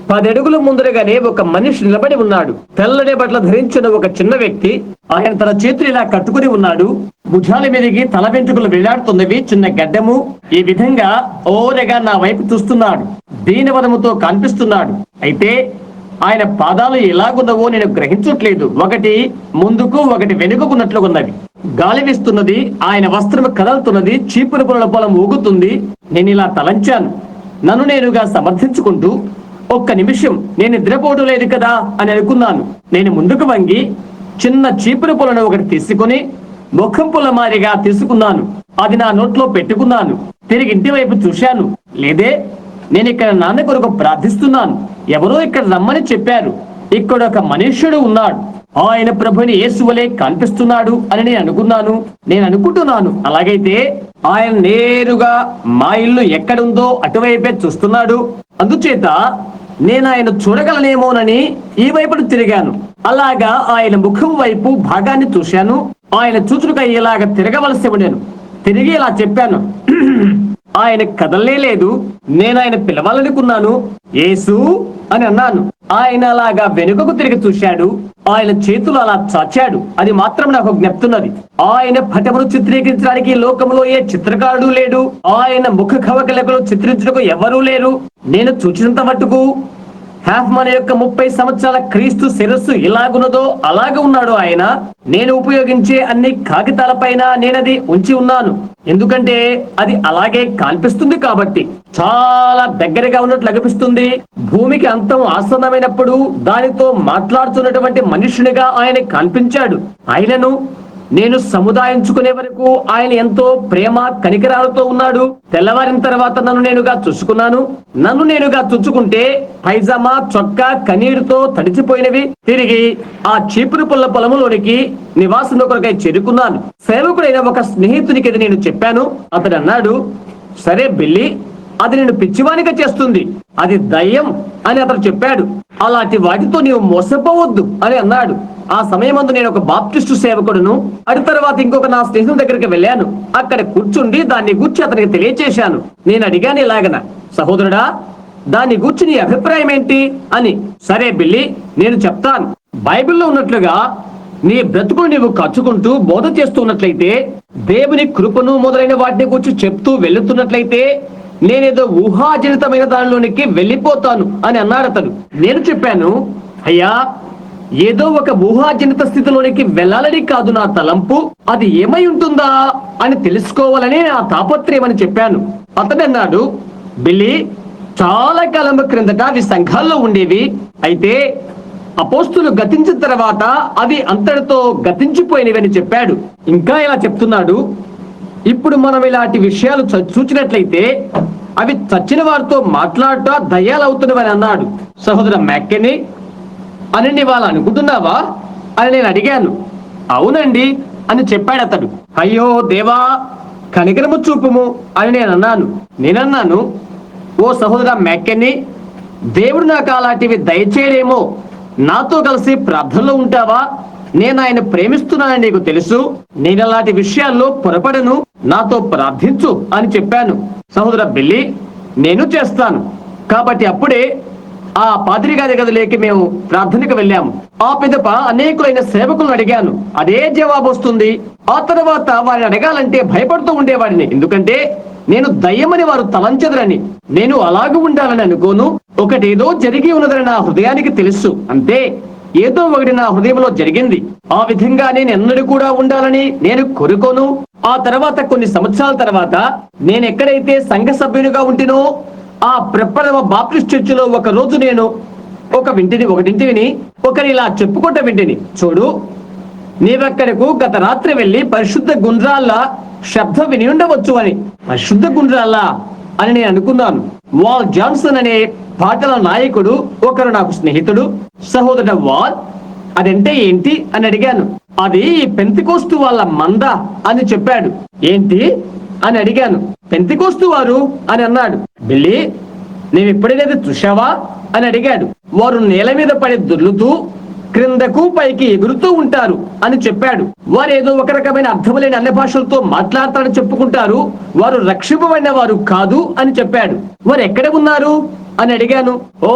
10 అడుగుల ముందరగానే ఒక మనిషి నిలబడి ఉన్నాడు. తెల్లటి బట్టలు ధరించిన ఒక చిన్న వ్యక్తి. ఆయన తన చేతులు ఇలా కట్టుకుని ఉన్నాడు. భుజాల మీదకి తల వెంట్రుకలు వెళ్లాడుతున్నవి, చిన్న గడ్డము. ఈ విధంగా ఓరగా నా వైపు చూస్తున్నాడు. దీనవదముతో కనిపిస్తున్నాడు. అయితే ఆయన పాదాలు ఎలాగున్నవో నేను గ్రహించట్లేదు. ఒకటి ముందుకు, ఒకటి వెనుకకున్నట్లు ఉన్నవి. గాలి వీస్తున్నది. ఆయన వస్త్రం కదలుతున్నది. చీపురు పుల్లల పొలం ఊగుతుంది. నేను ఇలా తలంచాను, నన్ను నేనుగా సమర్థించుకుంటూ, ఒక్క నిమిషం, నేను నిద్రపోవడం లేదు కదా అని అనుకున్నాను. నేను ముందుకు వంగి చిన్న చీపురు పుల్లను ఒకటి తీసుకుని ముఖం పుల్ల మారిగా తీసుకున్నాను. అది నా నోట్లో పెట్టుకున్నాను. తిరిగి ఇంటి వైపు చూశాను. లేదే, నేను ఇక్కడ నాన్న కొరకు ప్రార్థిస్తున్నాను. ఎవరో ఇక్కడ రమ్మని చెప్పారు. ఇక్కడ ఒక మనుష్యుడు ఉన్నాడు. ఆయన ప్రభుని యేసు వలె కనిపిస్తున్నాడు అని నేను అనుకున్నాను. నేను అనుకుంటున్నాను, అలాగైతే ఆయన నేరుగా మా ఇల్లు ఎక్కడుందో అటువైపే చూస్తున్నాడు. అందుచేత నేను ఆయన చూడగలనేమోనని ఈ వైపును తిరిగాను. అలాగా ఆయన ముఖం వైపు భాగాన్ని చూశాను. ఆయన చూచుడుగా ఇలాగ తిరగవలసి ఉండేను. తిరిగి ఇలా చెప్పాను, ఆయన కదలనే లేదు. నేను ఆయన పిలవాలనుకున్నాను. యేసు అని అన్నాను. ఆయన అలాగా వెనుకకు తిరిగి చూశాడు. ఆయన చేతులు అలా చాచాడు. అది మాత్రం నాకు జ్ఞప్తున్నది. ఆయన పటమును చిత్రీకరించడానికి లోకంలో ఏ చిత్రకారుడు లేడు. ఆయన ముఖ కవకలకు చిత్రించడానికి ఎవరూ లేరు. నేను చూచినంత మట్టుకు హాఫ్మన్ యొక్క 30 సంవత్సరాల క్రీస్తు శిరస్సు ఎలాగున్నదో అలాగ ఉన్నాడు ఆయన. నేను ఉపయోగించే అన్ని కాగితాలపైన నేనది ఉంచి ఉన్నాను. ఎందుకంటే అది అలాగే కనిపిస్తుంది కాబట్టి. చాలా దగ్గరగా ఉన్నట్లు అనిపిస్తుంది. భూమికి అంతం ఆసన్నమైనప్పుడు దానితో మాట్లాడుతున్నటువంటి మనుషునిగా ఆయన కనిపించాడు. ఆయనను నేను సముదాయించుకునే వరకు ఆయన ఎంతో ప్రేమ కనికరాలతో ఉన్నాడు. తెల్లవారిన తర్వాత నన్ను నేనుగా చూసుకున్నాను. నన్ను నేనుగా చుచ్చుకుంటే పైజామా, చొక్కా కన్నీరుతో తడిచిపోయినవి. తిరిగి ఆ చీపురు పుల్ల పొలములోనికి నివాసం కొరకై చేరుకున్నాను. సేవకుడైన ఒక స్నేహితునికి నేను చెప్పాను. అతడు అన్నాడు, సరే బిల్లి, అది నిన్ను పిచ్చివానిగా చేస్తుంది, అది దయ్యం అని అతను చెప్పాడు. అలాంటి వాటితో నీవు మోసపోవద్దు అని అన్నాడు. ఆ సమయమందు నేను ఒక బాప్టిస్టు సేవకుడును, అటు తర్వాత ఇంకొక నా స్నేహితుడి దగ్గరికి వెళ్ళాను. అక్కడ కూర్చుండి దాన్ని గూర్చి అతనికి తెలియచేశాను. నేను అడిగాను ఇలాగన, సహోదరుడా, దాన్ని గూర్చి నీ అభిప్రాయం ఏంటి అని. సరే బిల్లి, నేను చెప్తాను. బైబిల్లో ఉన్నట్లుగా నీ బ్రతుకును నీవు కచ్చుకుంటూ బోధ చేస్తున్నట్లయితే, దేవుని కృపను మొదలైన వాటిని గురించి చెప్తూ వెళుతున్నట్లయితే, నేనేదో ఊహాజనితమైన దానిలోనికి వెళ్ళిపోతాను అని అన్నాడు అతను. నేను చెప్పాను, అయ్యా, ఏదో ఒక ఊహాజనిత స్థితిలోనికి వెళ్ళాలని కాదు నా తలంపు, అది ఏమై ఉంటుందా అని తెలుసుకోవాలని నా తాపత్రయం అని చెప్పాను. అతను అన్నాడు, బిల్లి, చాలా కాలం క్రిందట అవి సంఘాల్లో ఉండేవి. అయితే అపోస్తులు గతించిన తర్వాత అవి అంతటితో గతించిపోయినవి అని చెప్పాడు. ఇంకా ఇలా చెప్తున్నాడు, ఇప్పుడు మనం ఇలాంటి విషయాలు చూచినట్లయితే అవి చచ్చిన వారితో మాట్లాడుతూ దయ్యాలవుతున్నవని అన్నాడు. సహోదర మ్యాకెనీ, అని నీ వాళ్ళు అనుకుంటున్నావా అని నేను అడిగాను. అవునండి అని చెప్పాడు అతడు. అయ్యో దేవా, కనికరము చూపుము అని నేను అన్నాను. నేనన్నాను, ఓ సహోదర మ్యాకెనీ, దేవుడు నాకు అలాంటివి దయచేయడేమో, నాతో కలిసి ప్రార్థనలో ఉంటావా? నేను ఆయన ప్రేమిస్తున్నానని నీకు తెలుసు, నేను అలాంటి విషయాల్లో పొరపడను, నాతో ప్రార్థించు అని చెప్పాను. సహోదర బిల్లి, నేను చేస్తాను. కాబట్టి అప్పుడే ఆ పాద్రి గారి గదిలోకి మేము ప్రార్థనకు వెళ్ళాము. ఆ పిదప అనేకులైన సేవకులను అడిగాను, అదే జవాబు వస్తుంది. ఆ తర్వాత వారిని అడగాలంటే భయపడుతూ ఉండేవాడిని, ఎందుకంటే నేను దయ్యమని వారు తలంచదురని. నేను అలాగూ ఉండాలని అనుకోను, ఒకటేదో జరిగి ఉన్నదని నా హృదయానికి తెలుసు, అంతే. ఏదో ఒకటి నా హృదయంలో జరిగింది. ఆ విధంగా నేను ఎన్నడూ కూడా ఉండాలని నేను కోరుకోను. ఆ తర్వాత కొన్ని సంవత్సరాల తర్వాత నేను ఎక్కడైతే సంఘ సభ్యునిగా ఉంటినో ఆ ప్రప్రథమ బాప్టిస్ట్ చర్చిలో ఒక రోజు నేను ఒకటింటి విని ఒకరి ఇలా చెప్పుకుంటా వింటిని, చూడు, నీవెక్కడకు గత రాత్రి వెళ్లి పరిశుద్ధ గుండ్రాళ్ళ శబ్దం విని ఉండవచ్చు అని. పరిశుద్ధ గుండ్రాళ్ళ అని నేను అనుకున్నాను. వాల్ జాన్సన్ అనే పాటల నాయకుడు ఒకరు నాకు స్నేహితుడు. సహోదరుడు వాల్, అదంటే ఏంటి అని అడిగాను. అది పెంతెకోస్తు వాళ్ళ మంద అని చెప్పాడు. ఏంటి అని అడిగాను. పెంతెకోస్తు వారు అని అన్నాడు. బిల్లి, నేను ఎప్పుడైనా చూశావా అని అడిగాడు. వారు నేల మీద పడి దొర్లుతూ క్రిందకు పైకి ఎగురుతూ ఉంటారు అని చెప్పాడు. వారు ఏదో ఒక రకమైన అర్థం లేని అన్ని భాషలతో మాట్లాడతారని చెప్పుకుంటారు. వారు రక్షింపబడిన వారు కాదు అని చెప్పాడు. వారు ఎక్కడ ఉన్నారు అని అడిగాను. ఓ,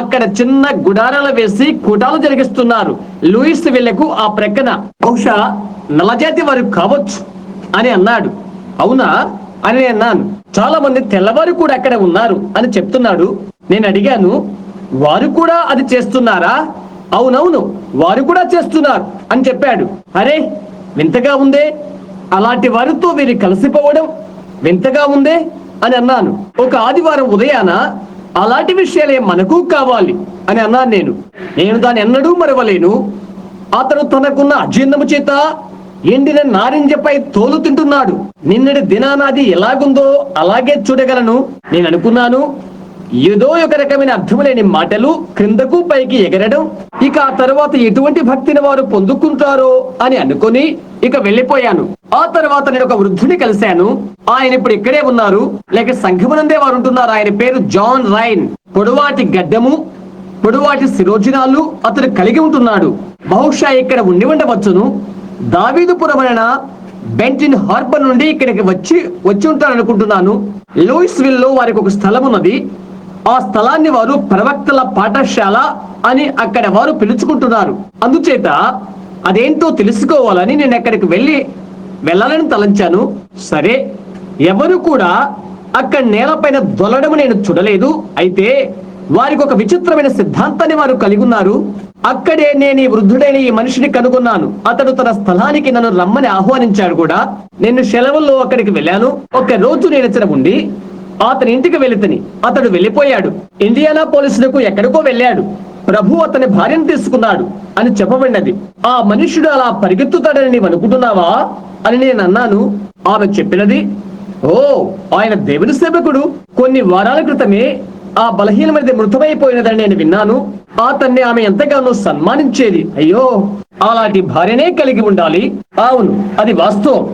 అక్కడ చిన్న గుడారాలు వేసి కూటాలు జరిగిస్తున్నారు, లూయిస్ విల్లకు ఆ ప్రక్కన. బహుశా నల్లజాతి వారు కావచ్చు అని అన్నాడు. అవునా అని అన్నాను. చాలా మంది తెల్లవారు కూడా అక్కడ ఉన్నారు అని చెప్తున్నాడు. నేను అడిగాను, వారు కూడా అది చేస్తున్నారా? అవునవును, వారు కూడా చేస్తున్నారు అని చెప్పాడు. అరే, వింతగా ఉందే, అలాంటి వారితో వీరు కలిసిపోవడం వింతగా ఉందే అని అన్నాను. ఒక ఆదివారం ఉదయాన అలాంటి విషయాలే మనకు కావాలి అని అన్నాను. నేను దాన్ని ఎన్నడూ మరవలేను. అతను తనకున్న అజీర్ణము చేత ఎండిన నారింజపై తోలు తింటున్నాడు. నిన్నటి దినానాది ఎలాగుందో అలాగే చూడగలను. నేను అనుకున్నాను, ఏదో ఒక రకమైన అర్థం లేని మాటలు క్రిందకు పైకి ఎగరడం, ఇక ఆ తర్వాత ఎటువంటి భక్తిని వారు పొందుకుంటారో అని అనుకుని ఇక వెళ్ళిపోయాను. ఆ తర్వాత నేను ఒక వృద్ధుని కలిశాను. ఆయన ఇప్పుడు ఇక్కడే ఉన్నారు, లేక సంఘమునందే వారు ఉంటున్నారు. ఆయన పేరు జాన్ రైన్. పొడవాటి గడ్డము, పొడవాటి శిరోజనాలు అతను కలిగి ఉంటున్నాడు. బహుశా ఇక్కడ ఉండి ఉండవచ్చును. దావీదుపురమైన బెంటిన్ హార్బర్ నుండి ఇక్కడికి వచ్చి ఉంటారు అనుకుంటున్నాను. లూయిస్ విల్ లో వారికి ఒక స్థలం ఉన్నది. ఆ స్థలాన్ని వారు ప్రవక్తల పాఠశాల అని అక్కడ వారు పిలుచుకుంటున్నారు. అందుచేత అదేంటో తెలుసుకోవాలని నేను అక్కడికి వెళ్ళాలని తలంచాను. సరే, ఎవరు కూడా అక్కడ నేలపైన దొల్లడం నేను చూడలేదు. అయితే వారికి ఒక విచిత్రమైన సిద్ధాంతాన్ని వారు కలిగి ఉన్నారు. అక్కడే నేను ఈ వృద్ధుడైన ఈ మనిషిని కనుగొన్నాను. అతడు తన స్థలానికి నన్ను రమ్మని ఆహ్వానించాడు కూడా. నేను సెలవుల్లో అక్కడికి వెళ్ళాను. ఒక రోజు నేను ఇచ్చట ఉండి అతని ఇంటికి వెళితని అతడు వెళ్ళిపోయాడు. ఇండియానా పోలీసులకు ఎక్కడికో వెళ్ళాడు. ప్రభు అతని భార్యను తీసుకున్నాడు అని చెప్పబడినది. ఆ మనుష్యుడు అలా పరిగెత్తుతాడని నీవు అనుకుంటున్నావా అని నేను అన్నాను. ఆమె చెప్పినది, ఓ, ఆయన దేవుని సేవకుడు. కొన్ని వారాల క్రితమే ఆ బలహీనమైనది మృతమైపోయినదని నేను విన్నాను. అతన్ని ఆమె ఎంతగానో సన్మానించేది. అయ్యో, అలాంటి భార్యనే కలిగి ఉండాలి. అవును, అది వాస్తవం.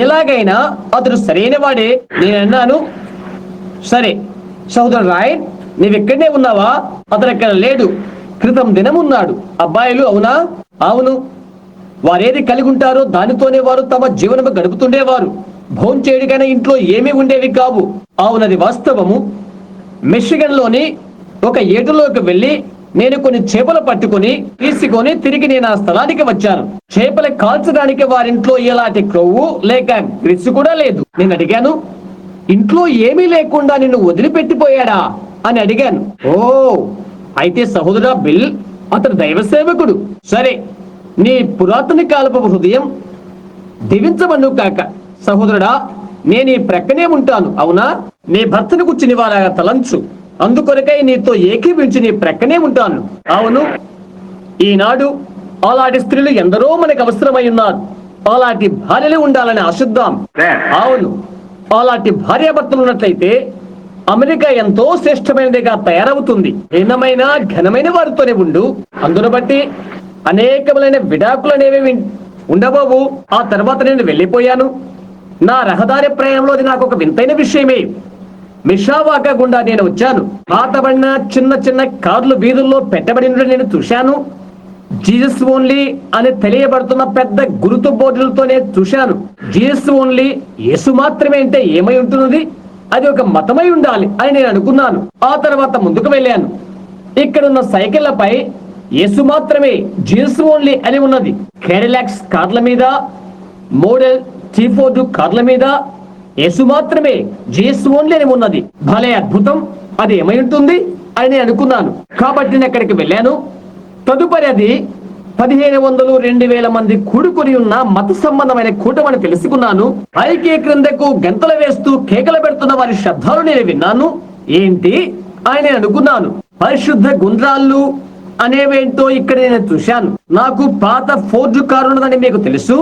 ఎలాగైనా అతడు సరైన వాడే. నేను అన్నాను, సరే సహోదరు రాయ్, నీవిక్కడనే ఉన్నావా? అతను ఇక్కడ లేడు, క్రితం దినం ఉన్నాడు. అబ్బాయిలు అవునా? అవును. వారేది కలిగి ఉంటారో దానితోనే వారు తమ జీవనము గడుపుతుండేవారు. భోంచేయడికైనా ఇంట్లో ఏమీ ఉండేవి కావు. అవునది వాస్తవము. మిషిగన్ లోని ఒక ఏటులోకి వెళ్లి నేను కొన్ని చేపలు పట్టుకుని తీసుకొని తిరిగి నేను ఆ స్థలానికి వచ్చాను. చేపలు కాల్చడానికి వారింట్లో ఎలాంటి క్రొవ్వు లేక గ్రిస్సు కూడా లేదు. నేను అడిగాను, ఇంట్లో ఏమీ లేకుండా నిన్ను వదిలిపెట్టిపోయాడా అని అడిగాను. ఓ, అయితే సహోదరా బిల్ అతడు దైవ సేవకుడు. సరే, నీ పురాతన కాలపు హృదయం దీవించమను కాక. సహోదరుడా, నేను ఈ ప్రక్కనే ఉంటాను. అవునా? నీ భర్తను కూర్చుని వారా తలంచు. అందుకొరకై నీతో ఏకీభించి నీ ప్రక్కనే ఉంటాను. అవును, ఈనాడు అలాంటి స్త్రీలు ఎందరో మనకు అవసరమై ఉన్నారు. అలాంటి భార్యలు ఉండాలని ఆశిద్దాం. అవును, అలాంటి భార్యాభర్తలు ఉన్నట్లయితే అమెరికా ఎంతో శ్రేష్టమైనదిగా తయారవుతుంది. భిన్నమైన ఘనమైన వారితోనే ఉండు. అందును బట్టి అనేకములైన విడాకులు అనేవి ఉండబోవు. ఆ తర్వాత నేను వెళ్ళిపోయాను. నా రహదారి ప్రయాణంలో అది నాకు ఒక వింతైన విషయమే. మిషావాకా గుండా నేను వచ్చాను. పాతబడిన చిన్న చిన్న కార్లు వీధుల్లో పెట్టబడిన నేను చూశాను. జీసస్ ఓన్లీ అని తెలియబడుతున్న పెద్ద గురుతు బోర్డులతోనే చూశాను. జీసస్ ఓన్లీ, యేసు మాత్రమే అంటే ఏమై ఉంటున్నది? అది ఒక మతమై ఉండాలి అని నేను అనుకున్నాను. ఆ తర్వాత ముందుకు వెళ్ళాను. ఇక్కడున్న సైకిళ్లపై యేసు మాత్రమే, జీసస్ ఓన్లీ అని ఉన్నది. కేడిలాక్స్ కార్ల మీద, మోడల్ T4 కార్ల మీద యేసు మాత్రమే, జీసస్ ఓన్లీ అని ఉన్నది. భలే అద్భుతం, అది ఏమై ఉంటుంది అని నేను అనుకున్నాను. కాబట్టి నేను అక్కడికి వెళ్ళాను. తదుపరి అది 1500 2000 మంది కూడుకొని ఉన్న మత సంబంధమైన కూటమని తెలుసుకున్నాను. పైకి క్రిందకు గంతలు వేస్తూ కేకలు పెడుతున్న వారి శబ్దాలు నేను విన్నాను. ఏంటి అని నేను అనుకున్నాను. పరిశుద్ధ గుండ్రాళ్ళు అనేవేంటో ఇక్కడ నేను చూశాను. నాకు పాత ఫోర్డ్ కారు ఉన్నదని మీకు తెలుసు.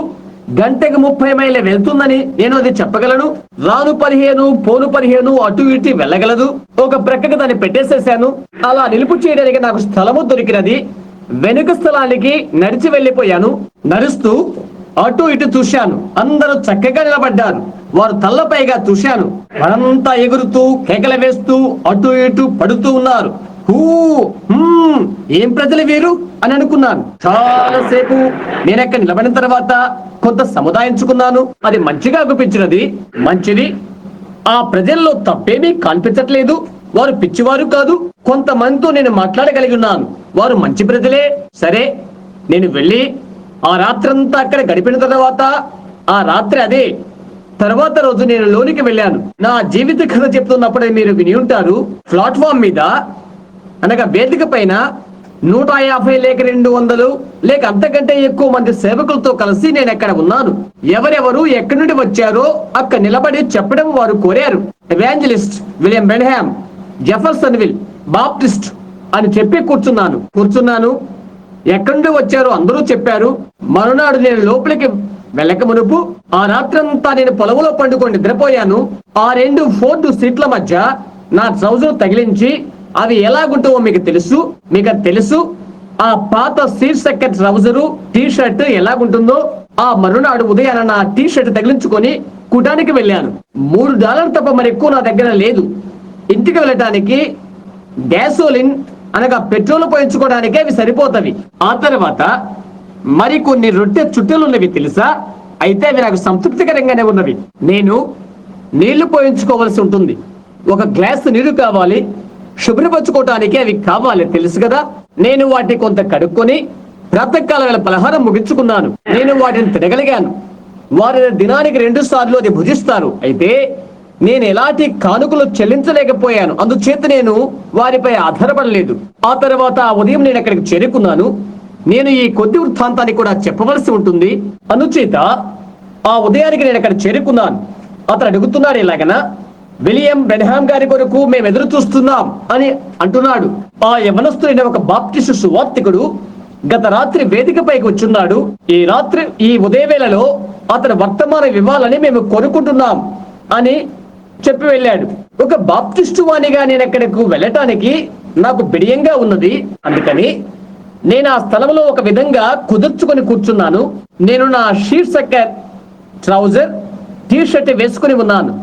గంటకు 30 మైళ్ళ వెళ్తుందని నేను అది చెప్పగలను. రాను 15 పోను 15 అటు ఇటు వెళ్ళగలదు. ఒక ప్రక్కకు దాన్ని పెట్టేసేసాను. అలా నిలుపు చేయడానికి నాకు స్థలము దొరికినది. వెనుక స్థలానికి నడిచి వెళ్ళిపోయాను. నడుస్తూ అటు ఇటు చూశాను. అందరూ చక్కగా నిలబడ్డారు. వారు తల్లపైగా చూశాను. వారంతా ఎగురుతూ కేకలు వేస్తూ అటు ఇటు పడుతూ ఉన్నారు. ఏం ప్రజలు వీరు అని అనుకున్నాను. చాలాసేపు నేను అక్కడ నిలబడిన తర్వాత కొంత సముదాయించుకున్నాను. అది మంచిగా అనిపించినది. మంచిది. ఆ ప్రజల్లో తప్పేమీ కనిపించట్లేదు. వారు పిచ్చివారు కాదు. కొంతమందితో నేను మాట్లాడగలిగి ఉన్నాను. వారు మంచి ప్రజలే. సరే, నేను వెళ్ళి ఆ రాత్రంతా అక్కడ గడిపిన తర్వాత ఆ రాత్రి అదే తర్వాత రోజు నేను లోనికి వెళ్ళాను. నా జీవిత కథ చెప్తున్నప్పుడే మీరు విని ఉంటారు. ప్లాట్ఫామ్ మీద అనగా వేదిక పైన 150 లేక 200 లేక అంతకంటే ఎక్కువ మంది సేవకులతో కలిసి నేను అక్కడ ఉన్నాను. ఎవరెవరు ఎక్కడి నుండి వచ్చారో అక్కడ నిలబడి చెప్పడం వారు కోరారు. Evangelist William Benham, Jefferson will, Baptist అని చెప్పి కూర్చున్నాను. ఎక్కడి నుండి వచ్చారో అందరూ చెప్పారు. మరునాడు నేను లోపలికి వెళ్ళక మునుపు ఆ రాత్రంతా నేను పొలంలో పండుకొని నిద్రపోయాను. ఆ 2 ఫోర్డ్ సీట్ల మధ్య నా ట్రౌజర్ తగిలించి, అవి ఎలాగుంటావో మీకు తెలుసు. ఆ పాత శీర్షక ట్రౌజరు టీ షర్ట్ ఎలాగుంటుందో ఆ మరునాడు ఉదయాన నా టీ షర్ట్ తగిలించుకొని కూటానికి వెళ్ళాను. $3 తప్ప మరి ఎక్కువ నా దగ్గర లేదు. ఇంటికి వెళ్ళటానికి గ్యాసోలిన్ అనగా పెట్రోల్ పోయించుకోవడానికి అవి సరిపోతవి. ఆ తర్వాత మరికొన్ని రొట్టె చుట్టెలు ఉన్నవి తెలుసా? అయితే అవి నాకు సంతృప్తికరంగానే ఉన్నవి. నేను నీళ్లు పోయించుకోవాల్సి ఉంటుంది. ఒక గ్లాసు నీళ్లు కావాలి. శుభ్రపరచుకోవటానికి అవి కావాలి, తెలుసు కదా. నేను వాటిని కొంత కడుక్కొని ప్రాతకాల పలహారం ముగించుకున్నాను. నేను వాటిని తినగలిగాను. వారి దినానికి 2 సార్లు అది భుజిస్తారు. అయితే నేను ఎలాంటి కానుకలు చెల్లించలేకపోయాను. అందుచేత నేను వారిపై ఆధారపడలేదు. ఆ తర్వాత ఆ ఉదయం నేను అక్కడికి చేరుకున్నాను. నేను ఈ కొద్ది వృత్తాంతాన్ని కూడా చెప్పవలసి ఉంటుంది. అనుచేత ఆ ఉదయానికి నేను అక్కడ చేరుకున్నాను. అతను అడుగుతున్నాడు, ఇలాగనా విలియం బెన్హామ్ గారి కొరకు మేము ఎదురు చూస్తున్నాం అని అంటున్నాడు. ఆ యవనస్తుడైన ఒక బాప్టిస్టు సువార్తికుడు గత రాత్రి వేదికపైకి వచ్చున్నాడు. ఈ ఉదయవేళలో అతను వర్తమానం ఇవ్వాలని మేము కోరుకుంటున్నాం అని చెప్పి వెళ్ళాడు. ఒక బాప్టిస్టు వాణిగా నేను అక్కడకు వెళ్ళటానికి నాకు బిడియంగా ఉన్నది. అందుకని నేను ఆ స్థలంలో ఒక విధంగా కుదుర్చుకొని కూర్చున్నాను. నేను నా శీర్షక ట్రౌజర్ టీ షర్ట్ వేసుకుని ఉన్నాను.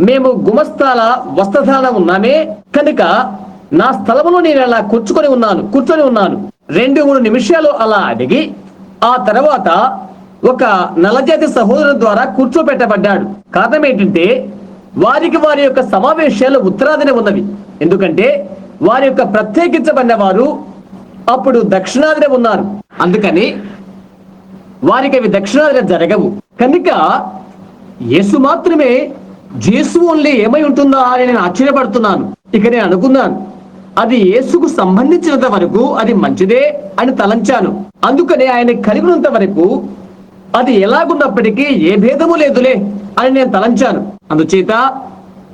మేము గుమస్తాల వస్త్రధారణ ఉన్నామే కనుక నా స్థలములో నేను అలా కూర్చుని ఉన్నాను. 2-3 నిమిషాలు అలా అడిగి ఆ తర్వాత ఒక నల్లజాతి సహోదరుల ద్వారా కూర్చోబెట్టబడ్డాడు. కారణం ఏంటంటే వారి యొక్క సమావేశాలు ఉత్తరాదిన ఉన్నవి. ఎందుకంటే వారి యొక్క ప్రత్యేకించబడిన వారు అప్పుడు దక్షిణాదిన ఉన్నారు. అందుకని వారికి అవి దక్షిణాదిన జరగవు. కనుక యేసు మాత్రమే యేసు ఓన్లీ ఏమై ఉంటుందా అని నేను ఆశ్చర్యపడుతున్నాను. ఇక నేను అనుకున్నాను, అది యేసుకు సంబంధించినంత వరకు అది మంచిదే అని తలంచాను. అందుకని ఆయన కలిగినంత వరకు అది ఎలాగున్నప్పటికీ ఏ భేదము లేదులే అని నేను తలంచాను. అందుచేత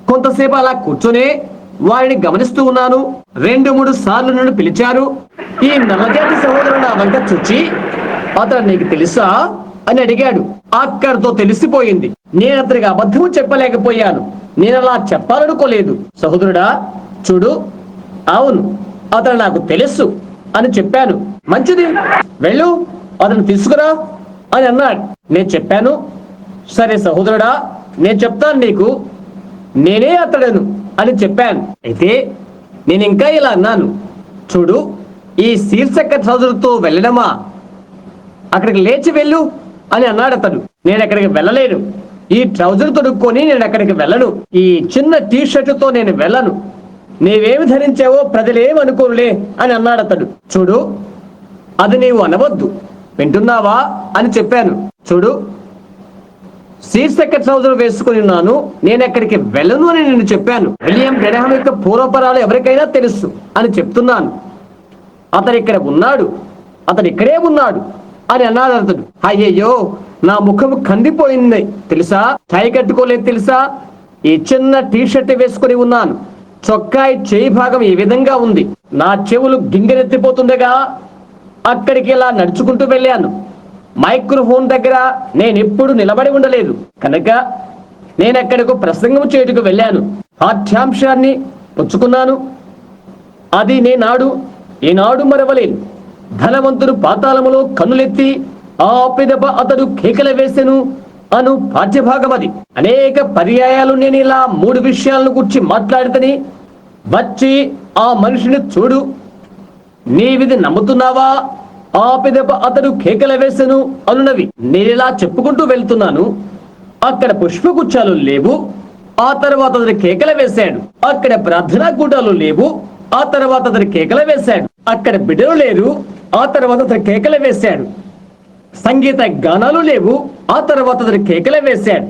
కొంతసేపు అలా కూర్చొని వారిని గమనిస్తూ ఉన్నాను. 2-3 సార్లు నన్ను పిలిచారు. ఈ నల్లజాతి సహోదరుడు నా వంక చూచి, అతను నీకు తెలుసా అని అడిగాడు. అక్కడితో తెలిసిపోయింది. నేను అతనికి అబద్ధము చెప్పలేకపోయాను. నేను అలా చెప్పాలనుకోలేదు. సహోదరుడా చూడు, అవును అతను నాకు తెలుసు అని చెప్పాను. మంచిది, వెళ్ళు అతను తీసుకురా అని అన్నాడు. నేను చెప్పాను, సరే సహోదరుడా నేను చెప్తాను నీకు, నేనే అతడను అని చెప్పాను. అయితే నేను ఇంకా ఇలా అన్నాను, చూడు ఈ శీర్షక ట్రౌజర్తో వెళ్ళడమా, అక్కడికి లేచి వెళ్ళు అని అన్నాడు అతడు. నేను అక్కడికి వెళ్ళలేను. ఈ ట్రౌజర్ తొడుక్కొని నేను అక్కడికి వెళ్ళను. ఈ చిన్న టీ షర్టుతో నేను వెళ్ళను. నీవేమి ధరించావో ప్రజలేమనుకోరులే అని అన్నాడు అతడు. చూడు అది నీవు అనవద్దు, వింటున్నావా అని చెప్పాను. చూడు శీర్షక ట్రౌజర్ వేసుకుని ఉన్నాను, నేను ఎక్కడికి వెళ్ళను అని నేను చెప్పాను. విలియం బ్రెనహాం యొక్క పూర్వపరాలు ఎవరికైనా తెలుసు అని చెప్తున్నాను. అతడు ఇక్కడ ఉన్నాడు, అతడు ఇక్కడే ఉన్నాడు అని అన్నాడు అతడు. అయ్యయ్యో నా ముఖం కందిపోయింది తెలుసా, టై కట్టుకోలేదు తెలుసా, ఈ చిన్న టీ షర్ట్ వేసుకుని ఉన్నాను, చొక్కాయి చేయి భాగం ఈ విధంగా ఉంది, నా చెవులు గింగరెత్తిపోతుండగా అక్కడికి ఇలా నడుచుకుంటూ వెళ్ళాను. మైక్రోఫోన్ దగ్గర నేను ఎప్పుడు నిలబడి ఉండలేదు కనుక నేను అక్కడకు ప్రసంగం చేయుటకు వెళ్ళాను. పాఠ్యాంశాన్ని పుచ్చుకున్నాను. అది ఈనాడు మరవలేను. ధనవంతుడు పాతాళములో కన్నులెత్తి ఆ పిదప అతడు కేకలు వేసెను అను పాఠ్యభాగం అది. అనేక పర్యాయాలు నేను ఇలా 3 విషయాలను గురించి మాట్లాడితని వచ్చి ఆ మనిషిని చూడు, నీవిది నమ్ముతున్నావా, ఆ పిదప అతడు కేకలు వేసెను అనునవి నేనిలా చెప్పుకుంటూ వెళ్తున్నాను. అక్కడ పుష్పగుచ్చాలు లేవు, ఆ తర్వాత అతడు కేకలు వేశాడు. అక్కడ ప్రార్థనా కూటాలు లేవు, ఆ తర్వాత అతడు కేకలు వేశాడు. అక్కడ బిడ్డలు లేరు, ఆ తర్వాత అతడు కేకలు వేశాడు. సంగీత గానాలు లేవు, ఆ తర్వాత అతడు కేకలు వేశాడు.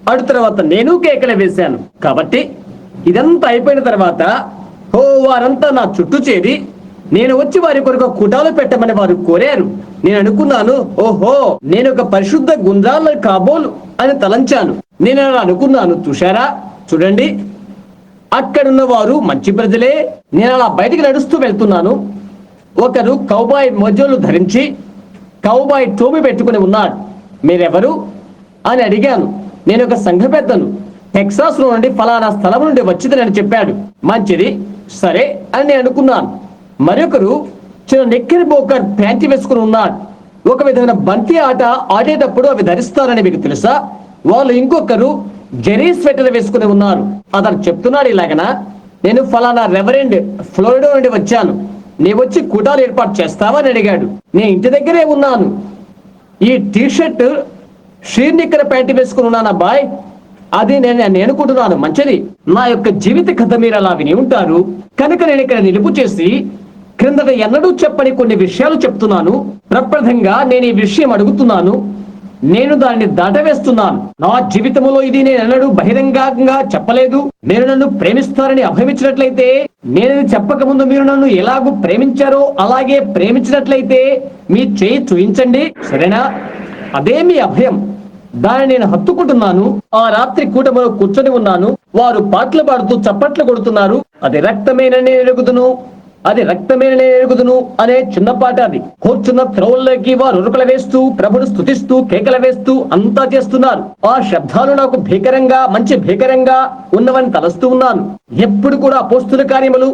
అటు తర్వాత నేను కేకలు వేశాను. కాబట్టి ఇదంతా అయిపోయిన తర్వాత వారంతా నా చుట్టూ చేరి నేను వచ్చి వారి కొరకు కూటాలు పెట్టమని వారు కోరారు. నేను అనుకున్నాను, ఓహో నేను ఒక పరిశుద్ధ గుండ్రాల కాబోలు అని తలంచాను. నేను అలా అనుకున్నాను. చూడండి అక్కడున్న వారు మంచి ప్రజలే. నేను అలా బయటికి నడుస్తూ వెళ్తున్నాను. ఒకరు కౌబాయ్ మొజోలు ధరించి కౌబాయ్ టోపీ పెట్టుకుని ఉన్నాడు. మీరెవరు అని అడిగాను. నేను ఒక సంఘ పెద్దను, టెక్సాస్ లో నుండి ఫలానా స్థలం నుండి వచ్చిందని చెప్పాడు. మంచిది, సరే అని నేను అనుకున్నాను. మరొకరు చిన్న నెక్కెరి బోకర్ ప్యాంటీ వేసుకుని ఉన్నాడు. ఒక విధమైన బంతి ఆట ఆడేటప్పుడు అవి ధరిస్తారని మీకు తెలుసా. వాళ్ళు ఇంకొకరు జెరీ స్వెటర్ వేసుకుని ఉన్నారు. అతను చెప్తున్నాడు ఇలాగనా, నేను ఫలానా రెవరెండ్ ఫ్లోరిడా నుండి వచ్చాను, నీ వచ్చి కూటాలు ఏర్పాటు చేస్తావా అని అడిగాడు. నేను ఇంటి దగ్గరే ఉన్నాను, ఈ టీ షర్ట్ షీర్నిక్కర ప్యాంటు వేసుకుని ఉన్నాను అబ్బాయ్, అది నేను అనుకుంటున్నాను. మంచిది, నా యొక్క జీవిత కథ మీరు అలా విని ఉంటారు కనుక నేను ఇక్కడ నిలుపు చేసి క్రిందట ఎన్నడూ చెప్పని కొన్ని విషయాలు చెప్తున్నాను. ప్రప్రథంగా నేను ఈ విషయం అడుగుతున్నాను, నేను దాన్ని దాటవేస్తున్నాను. నా జీవితంలో ఇది నేను ఎన్నడూ బహిరంగంగా చెప్పలేదు. మీరు నన్ను ప్రేమిస్తారని అభయమిచ్చినట్లయితే, నేను చెప్పక ముందు మీరు నన్ను ఎలాగూ ప్రేమించారో అలాగే ప్రేమించినట్లయితే మీ చేయి చూయించండి, సరేనా? అదే మీ అభయం. దాన్ని నేను హత్తుకుంటున్నాను. ఆ రాత్రి కూటమిలో కూర్చొని ఉన్నాను. వారు పాటలు పాడుతూ చప్పట్లు కొడుతున్నారు. అది రక్తమేనని ఎరుగుదును, అది రక్తమేనని ఎరుగుదును అనే చిన్న పాట. అది కూర్చున్న త్రోవల్లోకి వారు ఉరుకులు వేస్తూ ప్రభును స్తుతిస్తూ కేకలు వేస్తూ అంతా చేస్తున్నారు. ఆ శబ్దాలు నాకు మంచి భీకరంగా ఉన్నవని తలస్తూ ఉన్నాను. ఎప్పుడు కూడా అపోస్తుల కార్యములు,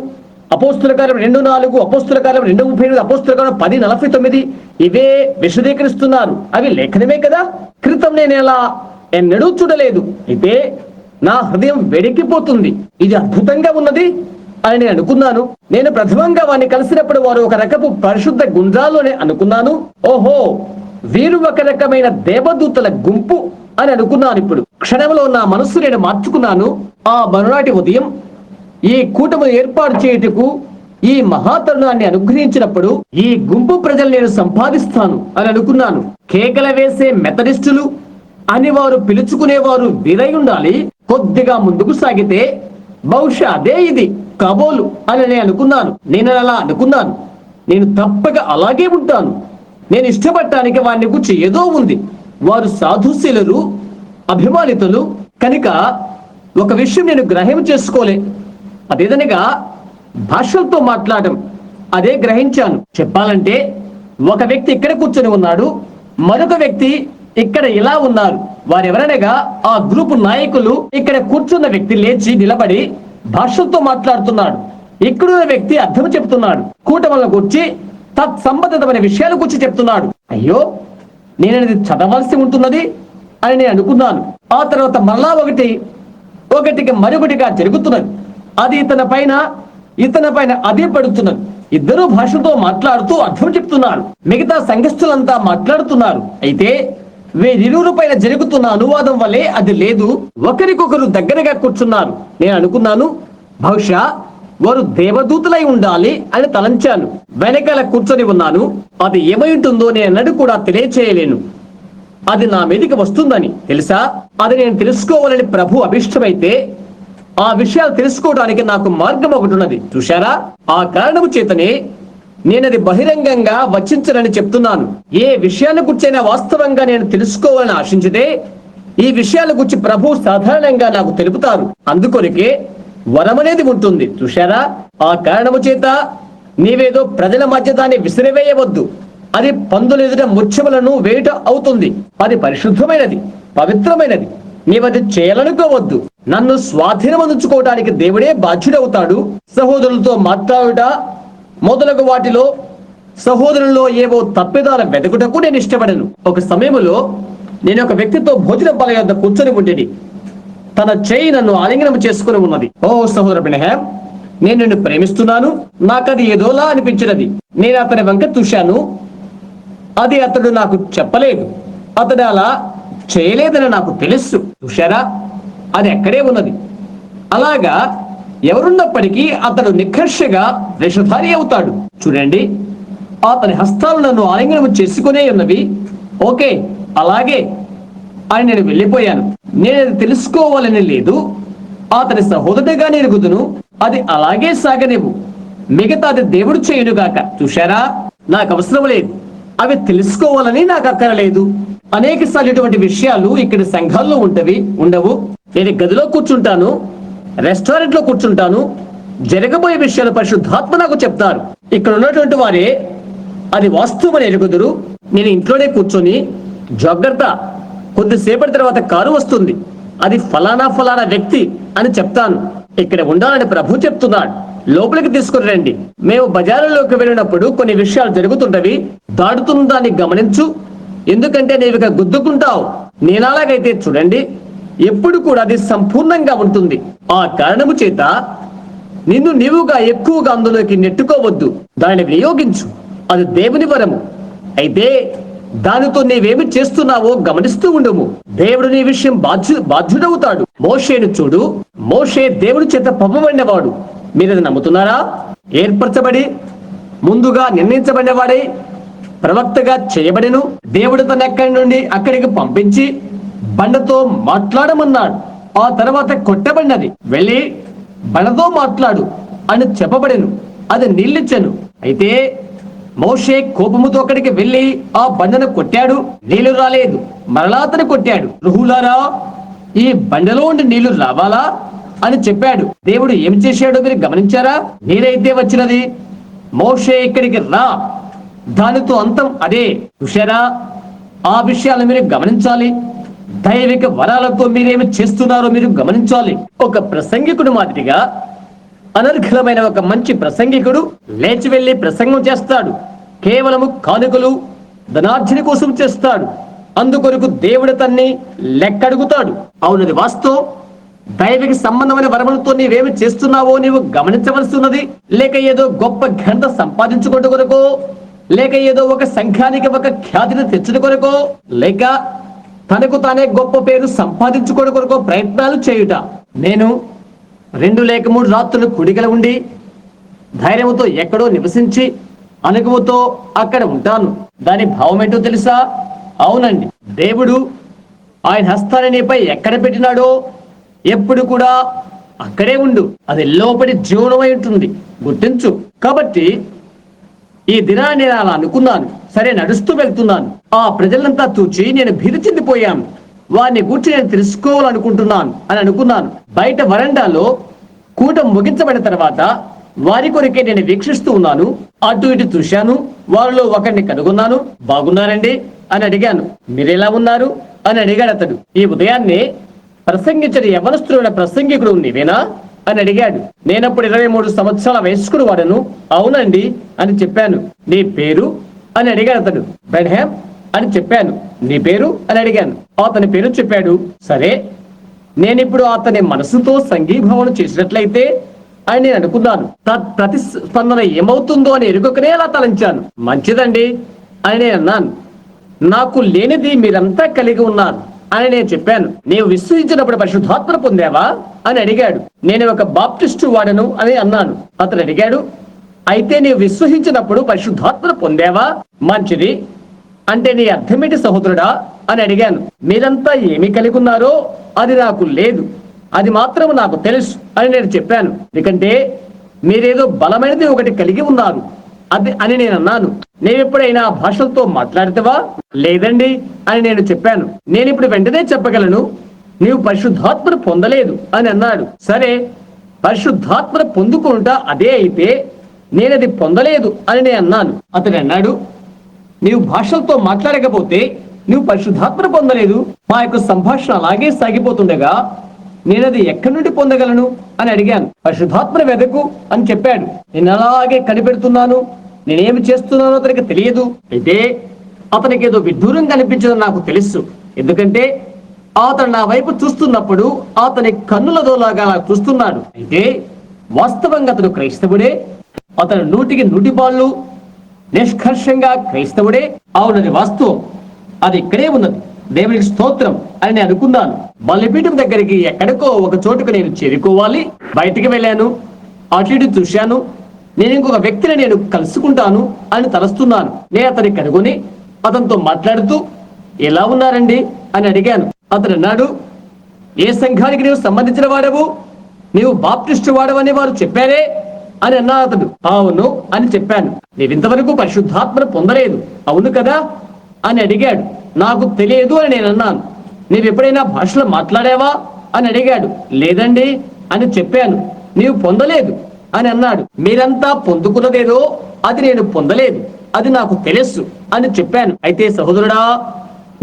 అపోస్తుల కార్యం 2:4, అపోస్తుల కార్యం 2:38, అపోస్తుల కార్యం 10:49 ఇవే విశదీకరిస్తున్నారు. అవి లేఖనమే కదా. క్రితం నేను ఎలా ఎన్నడూ చూడలేదు. అయితే నా హృదయం వెడికిపోతుంది. ఇది అద్భుతంగా ఉన్నది అని నేను అనుకున్నాను. నేను ప్రథమంగా వారిని కలిసినప్పుడు వారు ఒక రకపు పరిశుద్ధ గుండ్రాలోనే అనుకున్నాను. ఓహో, వీరు ఒక రకమైన దేవదూతల గుంపు అని అనుకున్నాను. ఇప్పుడు క్షణంలో నా మనస్సు నేను మార్చుకున్నాను. ఆ మరునాటి ఉదయం ఈ కూటమి ఏర్పాటు చేయుటకు ఈ మహాతరుణాన్ని అనుగ్రహించినప్పుడు ఈ గుంపు ప్రజలు నేను సంపాదిస్తాను అని అనుకున్నాను. కేకల వేసే మెథడిస్టులు అని వారు పిలుచుకునేవారు వీరై ఉండాలి. కొద్దిగా ముందుకు సాగితే బహుశా అదే ఇది కాబోలు అని నేను అనుకున్నాను. నేను అలా అనుకున్నాను. నేను తప్పక అలాగే ఉంటాను. నేను ఇష్టపడటానికి వారిని గురించి ఏదో ఉంది. వారు సాధుశీలురు, అభిమానితులు కనుక ఒక విషయం నేను గ్రహం చేసుకోలే. అదేదనగా భాషలతో మాట్లాడడం. అదే గ్రహించాను. చెప్పాలంటే ఒక వ్యక్తి ఇక్కడ కూర్చొని ఉన్నాడు, మరొక వ్యక్తి ఇక్కడ ఇలా ఉన్నారు. వారెవరనగా ఆ గ్రూపు నాయకులు. ఇక్కడ కూర్చున్న వ్యక్తి లేచి నిలబడి భాషలతో మాట్లాడుతున్నాడు. ఇక్కడున్న వ్యక్తి అర్థం చెప్తున్నాడు. కూటమిల గురించి తత్సంబంధితమైన విషయాల గురించి చెప్తున్నాడు. అయ్యో, నేను చదవాల్సి ఉంటున్నది అని నేను అనుకున్నాను. ఆ తర్వాత మరలా ఒకటికి మరొకటిగా జరుగుతున్నది. అది ఇతని పైన అదే పడుతున్నది. ఇద్దరు భాషతో మాట్లాడుతూ అర్థం చెప్తున్నారు. మిగతా సంఘస్థులంతా మాట్లాడుతున్నారు. అయితే వీరిరువురు పైన జరుగుతున్న అనువాదం వల్లే అది లేదు. ఒకరికొకరు దగ్గరగా కూర్చున్నారు. నేను అనుకున్నాను, బహుశా వారు దేవదూతులై ఉండాలి అని తలంచాను. వెనకాల కూర్చొని ఉన్నాను. అది ఏమై ఉంటుందో నేను కూడా తెలియచేయలేను. అది నా మీదకి వస్తుందని తెలుసా. అది నేను తెలుసుకోవాలని ప్రభు అభిష్టమైతే ఆ విషయాలు తెలుసుకోవడానికి నాకు మార్గం ఒకటి ఉన్నది. చూశారా, ఆ కారణము చేతనే నేనది బహిరంగంగా వచించనని చెప్తున్నాను. ఏ విషయాన్ని గుర్చైనా వాస్తవంగా నేను తెలుసుకోవాలని ఆశించితే ఈ విషయాల గురించి ప్రభు సాధారణంగా నాకు తెలుపుతారు. అందుకొనికే వరమనేది ఉంటుంది. చూశారా, ఆ కారణము చేత నీవేదో ప్రజల మధ్య దాన్ని విసిరివేయవద్దు. అది పందుల ఎదుట ముత్యములను వేయుట అవుతుంది. అది పరిశుద్ధమైనది, పవిత్రమైనది. నీవది చేయాలనుకోవద్దు. నన్ను స్వాధీనమందుకోవడానికి దేవుడే బాధ్యుడవుతాడు. సహోదరులతో మాట్లాడుట మొదలగు వాటిలో సహోదరుల్లో ఏవో తప్పిదాల వెతకుటకు నేను ఇష్టపడను. ఒక సమయంలో నేను ఒక వ్యక్తితో భోజన బల యొద్ద కూర్చొని ఉండేది. తన చేయి నన్ను ఆలింగనం చేసుకుని ఉన్నది. ఓ సహోదర బ్రహ్యాం, నేను నిన్ను ప్రేమిస్తున్నాను. నాకది ఏదోలా అనిపించినది. నేను అతని వంక చూశాను. అది అతడు నాకు చెప్పలేదు. అతడు అలా చేయలేదని నాకు తెలుసు. చూశారా, అది అక్కడే ఉన్నది. అలాగా ఎవరున్నప్పటికీ అతడు నిఖర్షగా వేషధారి అవుతాడు. చూడండి, అతని హస్తాలు నన్ను ఆలింగనం చేసుకునే ఉన్నవి. ఓకే, అలాగే అని నేను వెళ్ళిపోయాను. నేను అది తెలుసుకోవాలని లేదు. అతని సహోదరుడిగా నేను ఎరుగుదును. అది అలాగే సాగనివ్వు. మిగతా అది దేవుడు చేయునుగాక. చూశారా, నాకు అవసరం లేదు. అవి తెలుసుకోవాలని నాకు అక్కరలేదు. అనేక సార్లు ఇటువంటి విషయాలు ఇక్కడ సంఘాల్లో ఉండవు. నేను గదిలో కూర్చుంటాను, రెస్టారెంట్ లో కూర్చుంటాను. జరగబోయే విషయాలు పరిశుద్ధాత్మ నాకు చెప్తారు. ఇక్కడ ఉన్నటువంటి వారే అది వాస్తవమని ఎరుగుదురు. నేను ఇంట్లోనే కూర్చొని జాగ్రత్త, కొద్దిసేపటి తర్వాత కారు వస్తుంది, అది ఫలానా వ్యక్తి అని చెప్తాను. ఇక్కడ ఉండాలని ప్రభు చెప్తున్నాడు. లోపలికి తీసుకుని రండి. మేము బజారులోకి వెళ్ళినప్పుడు కొన్ని విషయాలు జరుగుతుంటవి. దాడుతున్న దాన్ని గమనించు, ఎందుకంటే నీవు ఇక గుద్దుకుంటావు. నేనలాగైతే చూడండి, ఎప్పుడు కూడా అది సంపూర్ణంగా ఉంటుంది. ఆ కారణము చేత నిన్ను నీవుగా ఎక్కువగా అందులోకి నెట్టుకోవద్దు. దానిని వినియోగించు. అది దేవుని వరము. అయితే దానితో నీవేమి చేస్తున్నావో గమనిస్తూ ఉండము. దేవుడు నీ విషయం బాధ్యుడవుతాడు. మోషేను చూడు. మోషే దేవుడి చేత పంపబడినవాడు. మీరు అది నమ్ముతున్నారా? ఏర్పరచబడి ముందుగా నిర్ణయించబడినవాడై ప్రవక్తగా చేయబడిను. దేవుడు తన ఎక్కడి నుండి అక్కడికి పంపించి బండతో మాట్లాడమన్నాడు. ఆ తర్వాత కొట్టబడినది. వెళ్ళి బండతో మాట్లాడు అని చెప్పబడెను. అది నీళ్ళిచ్చాను. అయితే మోషే కోపముతో అక్కడికి వెళ్ళి ఆ బండను కొట్టాడు. నీళ్లు రాలేదు. మరలా అతను కొట్టాడు. రుహులారా, ఈ బండలో ఉండి నీళ్లు రావాలా అని చెప్పాడు. దేవుడు ఏం చేశాడో మీరు గమనించారా? నీరైతే వచ్చినది. మోషే ఇక్కడికి రా, దానితో అంతం అదే. చూశారా? ఆ విషయాలను మీరు గమనించాలి. దైవిక వరాలతో మీరేమి చేస్తున్నారో మీరు గమనించాలి. ఒక ప్రసంగికుడు మాదిరిగా అనర్ఘలమైన ఒక మంచి ప్రసంగికుడు లేచి వెళ్లి ప్రసంగం చేస్తాడు. కేవలము కానుకలు ధనార్జన కోసం చేస్తాడు. అందుకొరకు దేవుడు తన్ని లెక్కడుగుతాడు. అవునది వాస్తవం. దైవిక సంబంధమైన వరములతో నీవేమి చేస్తున్నావో నీవు గమనించవలసి ఉన్నది. లేక ఏదో గొప్ప ఘనత సంపాదించుకోవడం కొరకో, లేక ఏదో ఒక సంఘానికి ఒక ఖ్యాతిని తెచ్చుట కొరకో, లేక తనకు తానే గొప్ప పేరు సంపాదించుకోవడం కొరకో ప్రయత్నాలు చేయుట. నేను 2 లేక 3 రాత్రులు కుడిగల ఉండి ధైర్యంతో ఎక్కడో నివసించి అనుభవంతో అక్కడ ఉంటాను. దాని భావం ఏంటో తెలుసా? అవునండి, దేవుడు ఆయన హస్తాన్ని నీపై ఎక్కడ పెట్టినాడో ఎప్పుడు కూడా అక్కడే ఉండు. అది లోపలి జీవనమై ఉంటుంది, గుర్తించు. కాబట్టి ఈ దినాన్ని నేను అలా అనుకున్నాను. సరే, నడుస్తూ వెళ్తున్నాను. ఆ ప్రజలంతా చూచి నేను భీతి చెందిపోయాను. వారిని గురించి నేను తెలుసుకోవాలనుకుంటున్నాను అని అనుకున్నాను. బయట వరండాలో కూటం ముగించబడిన తర్వాత వారి కొరికే నేను వీక్షిస్తూ ఉన్నాను. అటు ఇటు చూశాను. వారిలో ఒకరిని కనుగొన్నాను. బాగున్నారండి అని అడిగాను. మీరెలా ఉన్నారు అని అడిగాడు అతడు. ఈ ఉదయాన్నే ప్రసంగించిన యవనస్తుడైన ప్రసంగికుడు నీవేనా అని అడిగాడు. నేనప్పుడు 23 సంవత్సరాల వయస్కుడు వాడను. అవునండి అని చెప్పాను. నీ పేరు అని అడిగాడు అతడు. బ్రెన్హామ్ అని చెప్పాను. నీ పేరు అని అడిగాను. అతని పేరు చెప్పాడు. సరే, నేనిప్పుడు అతని మనసుతో సంఘీభావన చేసినట్లయితే అని నేను అనుకున్నాను. ప్రతిస్పందన ఏమవుతుందో అని ఎరుకనే అలా తలంచాను. మంచిదండి అని నేను అన్నాను. నాకు లేనిది మీరంతా కలిగి ఉన్నారు అని నేను చెప్పాను. నీవు విశ్వసించినప్పుడు పరిశుద్ధాత్మ పొందావా అని అడిగాడు. నేను ఒక బాప్టిస్టు వాడను అని అన్నాను. అతను అడిగాడు, అయితే నీవు విశ్వసించినప్పుడు పరిశుద్ధాత్మ పొందావా? మంచిది. అంటే నీ అర్థమేంటి సహోదరుడా అని అడిగాను. మీరంతా ఏమి కలిగి ఉన్నారో అది నాకు లేదు, అది మాత్రం నాకు తెలుసు అని నేను చెప్పాను. ఎందుకంటే మీరేదో బలమైనది ఒకటి కలిగి ఉన్నారు అది అని నేను అన్నాను. నేనెప్పుడైనా భాషలతో మాట్లాడితేవా? లేదండి అని నేను చెప్పాను. నేను ఇప్పుడు వెంటనే చెప్పగలను, నీవు పరిశుద్ధాత్మను పొందలేదు అని అన్నాడు. సరే, పరిశుద్ధాత్మను పొందుకుంటా అదే అయితే నేనది పొందలేదు అని నేను అన్నాను. అతడు అన్నాడు, నీవు భాషలతో మాట్లాడకపోతే నువ్వు పరిశుద్ధాత్మను పొందలేదు. మా యొక్క సంభాషణ అలాగే సాగిపోతుండగా నేనది ఎక్కడి నుండి పొందగలను అని అడిగాను. పరిశుద్ధాత్మను వెదకు అని చెప్పాడు. నేను అలాగే కనిపెడుతున్నాను. నేనేమి చేస్తున్నానో అతనికి తెలియదు. అయితే అతనికి ఏదో విడ్డూరం కనిపించదని నాకు తెలుసు. ఎందుకంటే అతను నా వైపు చూస్తున్నప్పుడు అతని కన్నులదోలాగా చూస్తున్నాడు. అయితే వాస్తవంగా అతడు క్రైస్తవుడే. అతను 100కి 100 పాళ్ళు నిష్కర్షంగా క్రైస్తవుడే. అవునది వాస్తవం. అది ఇక్కడే ఉన్నది. దేవునికి స్తోత్రం అని నేను అనుకున్నాను. బలిపీఠం దగ్గరికి ఎక్కడికో ఒక చోటుకు నేను చేరుకోవాలి. బయటికి వెళ్ళాను. అటు ఇటు చూశాను. నేను ఇంకొక వ్యక్తిని నేను కలుసుకుంటాను అని తలస్తున్నాను. నేను అతన్ని కనుగొని అతనితో మాట్లాడుతూ, ఎలా ఉన్నారండి అని అడిగాను. అతను అన్నాడు, ఏ సంఘానికి నీవు సంబంధించిన వాడవు? నీవు బాప్టిస్టు వాడవని వారు చెప్పారే అని అన్నా అతడు. అవును అని చెప్పాను. నీవింతవరకు పరిశుద్ధాత్మను పొందలేదు అవును కదా అని అడిగాడు. నాకు తెలియదు అని నేను అన్నాను. నీవు ఎప్పుడైనా భాషలో మాట్లాడావా అని అడిగాడు. లేదండి అని చెప్పాను. నీవు పొందలేదు అని అన్నాడు. మీరంతా పొందుకున్నదేదో అది నేను పొందలేదు, అది నాకు తెలుసు అని చెప్పాను. అయితే సహోదరుడా,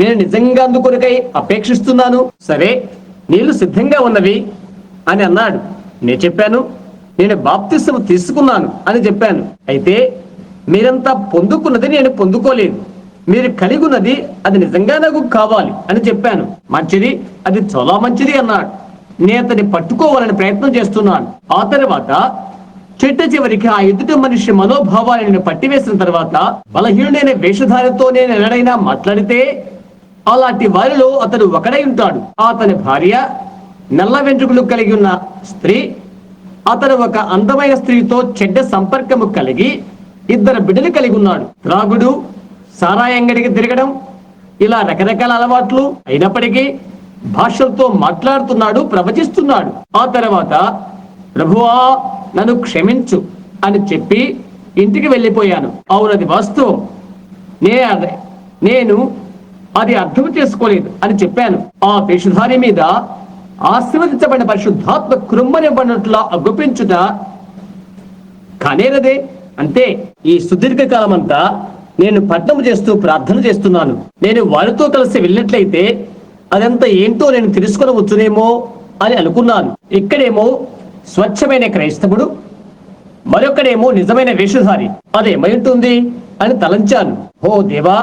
నేను నిజంగా అందుకొరకై అపేక్షిస్తున్నాను. సరే, నీళ్లు సిద్ధంగా ఉన్నవి అని అన్నాడు. నేను చెప్పాను, నేను బాప్తిస్మం తీసుకున్నాను అని చెప్పాను. అయితే మీరంతా పొందుకున్నది నేను పొందుకోలేదు, మీరు కలిగి ఉన్నది అది నిజంగా నాకు కావాలి అని చెప్పాను. మంచిది, అది చాలా మంచిది అన్నాడు. నేను అతన్ని పట్టుకోవాలని ప్రయత్నం చేస్తున్నాను. ఆ తర్వాత చెట్టు చివరికి ఆ ఎదుటి మనిషి మనోభావాన్ని నేను పట్టివేసిన తర్వాత బలహీనుడైన వేషధారితో నేను ఎవరైనా మాట్లాడితే అలాంటి వారిలో అతడు ఒకడై ఉంటాడు. అతని భార్య నల్ల వెంట్రుకలు కలిగి ఉన్న స్త్రీ. అతడు ఒక అందమైన స్త్రీతో చెడ్డ సంపర్కము కలిగి 2 బిడ్డలు కలిగి ఉన్నాడు. త్రాగుడు, సారాయి అంగడికి తిరగడం, ఇలా రకరకాల అలవాట్లు. అయినప్పటికీ భాషలతో మాట్లాడుతున్నాడు, ప్రవచిస్తున్నాడు. ఆ తర్వాత ప్రభువా నన్ను క్షమించు అని చెప్పి ఇంటికి వెళ్ళిపోయాను. అవునది వాస్తవం, నేను అది అర్థం చేసుకోలేదు అని చెప్పాను. ఆ వేషధారి మీద ఆశీర్వదించబడిన పరిశుద్ధాత్మ కృమ్మనివ్వనట్లా అగుపించుట కానేరదే. అంతే. ఈ సుదీర్ఘ కాలం అంతా నేను పట్టణం చేస్తూ ప్రార్థన చేస్తున్నాను. నేను వారితో కలిసి వెళ్ళినట్లయితే అదంతా ఏంటో నేను తెలుసుకొనవచ్చునేమో అని అనుకున్నాను. ఇక్కడేమో స్వచ్ఛమైన క్రైస్తవుడు, మరొకడేమో నిజమైన వేషధారి. అదేమై ఉంటుంది అని తలంచాను. ఓ దేవా,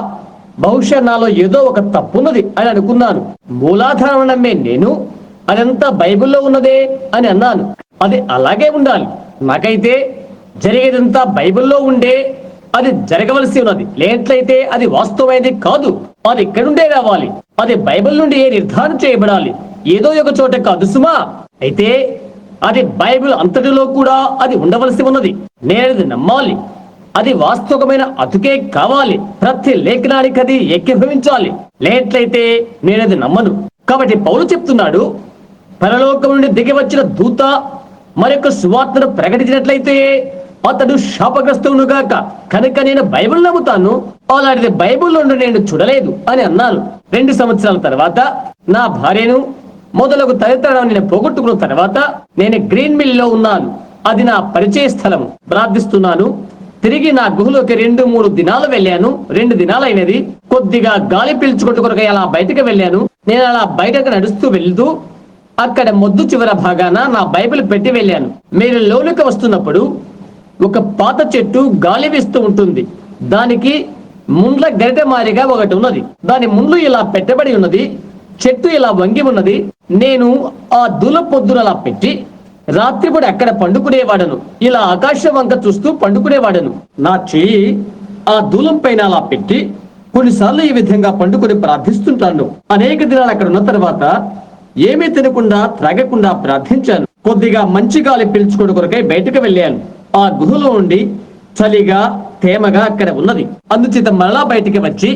బహుశా నాలో ఏదో ఒక తప్పున్నది అని అనుకున్నాను. మూలాధారం నమ్మే నేను అదంతా బైబిల్లో ఉన్నదే అని అన్నాను. అది అలాగే ఉండాలి. నాకైతే జరిగేదంతా బైబిల్లో ఉండే అది జరగవలసి ఉన్నది. లేనట్లయితే అది వాస్తవమైనది కాదు. అది ఎక్కడుండే రావాలి. అది బైబిల్ నుండి నిర్ధారణ చేయబడాలి. ఏదో ఒక చోట కాదు సుమా. అయితే అది బైబిల్ అంతటిలో కూడా అది ఉండవలసి ఉన్నది. నేనది నమ్మాలి. అది వాస్తవమైన అతుకే కావాలి. ప్రతి లేఖనానికి అది ఏకీభవించాలి. లేనట్లయితే నేనది నమ్మను. కాబట్టి పౌలు చెప్తున్నాడు, పరలోకం నుండి దిగి వచ్చిన దూత మరొక సువార్తను ప్రకటించినట్లయితే అతడు శాపగ్రస్తుడుగాక. కనుక నేను బైబిల్ నమ్ముతాను. అలాంటిది బైబిల్లో నేను చూడలేదు అని అన్నాను. 2 సంవత్సరాల తర్వాత నా భార్యను మొదలగు తదితరం నేను పోగొట్టుకున్న తర్వాత నేను గ్రీన్ మిల్ లో ఉన్నాను. అది నా పరిచయ స్థలం. ప్రార్థిస్తున్నాను. తిరిగి నా గుహలోకి 2-3 దినాలు వెళ్ళాను. 2 దినాలైనది. కొద్దిగా గాలి పీల్చుకుంటూ కొరకు అలా బయటకు వెళ్ళాను. నేను అలా బయటకు నడుస్తూ వెళ్తూ అక్కడ మొద్దు చివర భాగాన నా బైబిల్ పెట్టి వెళ్ళాను. మీరు లోనికి వస్తున్నప్పుడు ఒక పాత చెట్టు గాలి వీస్తూ ఉంటుంది. దానికి ముండ్ల గరిటె మారిగా ఒకటి ఉన్నది. దాని ముండ్లు ఇలా పెట్టబడి ఉన్నది. చెట్టు ఇలా వంగి ఉన్నది. నేను ఆ దూల పొద్దున అలా పెట్టి రాత్రిపూట అక్కడ పండుకునేవాడను. ఇలా ఆకాశం వంక చూస్తూ పండుకునేవాడను. నా చెయ్యి ఆ దూలం పైన అలా పెట్టి కొన్నిసార్లు ఈ విధంగా పండుకొని ప్రార్థిస్తుంటాను. అనేక దినాలు అక్కడ ఉన్న తర్వాత ఏమీ తినకుండా త్రాగకుండా ప్రార్థించాను. కొద్దిగా మంచి గాలి పీల్చుకోవడం కొరకై బయటకు వెళ్ళాను. ఆ గుహలో ఉండి చలిగా తేమగా అక్కడ ఉన్నది. అందుచేత మరలా బయటికి వచ్చి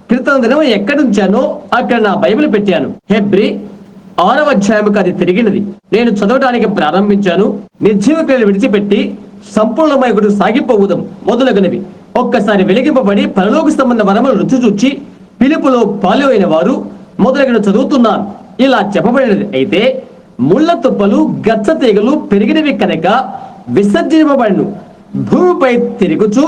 క్రితం దినం ఎక్కడుంచానో అక్కడ నా బైబిల్ పెట్టాను. హెబ్రీ 6వ అధ్యాయముకు అది తిరిగినది. నేను చదవడానికి ప్రారంభించాను. నిర్జీవ క్రియలు విడిచిపెట్టి సంపూర్ణమైనకు సాగిపోవుదాం మొదలగునవి. ఒక్కసారి వెలిగింపబడి పరలోక సంబంధ వరములు రుచి చూచి పిలుపులో పాలు అయిన వారు మొదలగున చదువుతున్నాను. ఇలా చెప్పబడినది. అయితే ముళ్ళ తుప్పలు గచ్చ తీగలు పెరిగినవి కనుక విసర్జింపబడిను. భూమిపై తిరుగుచు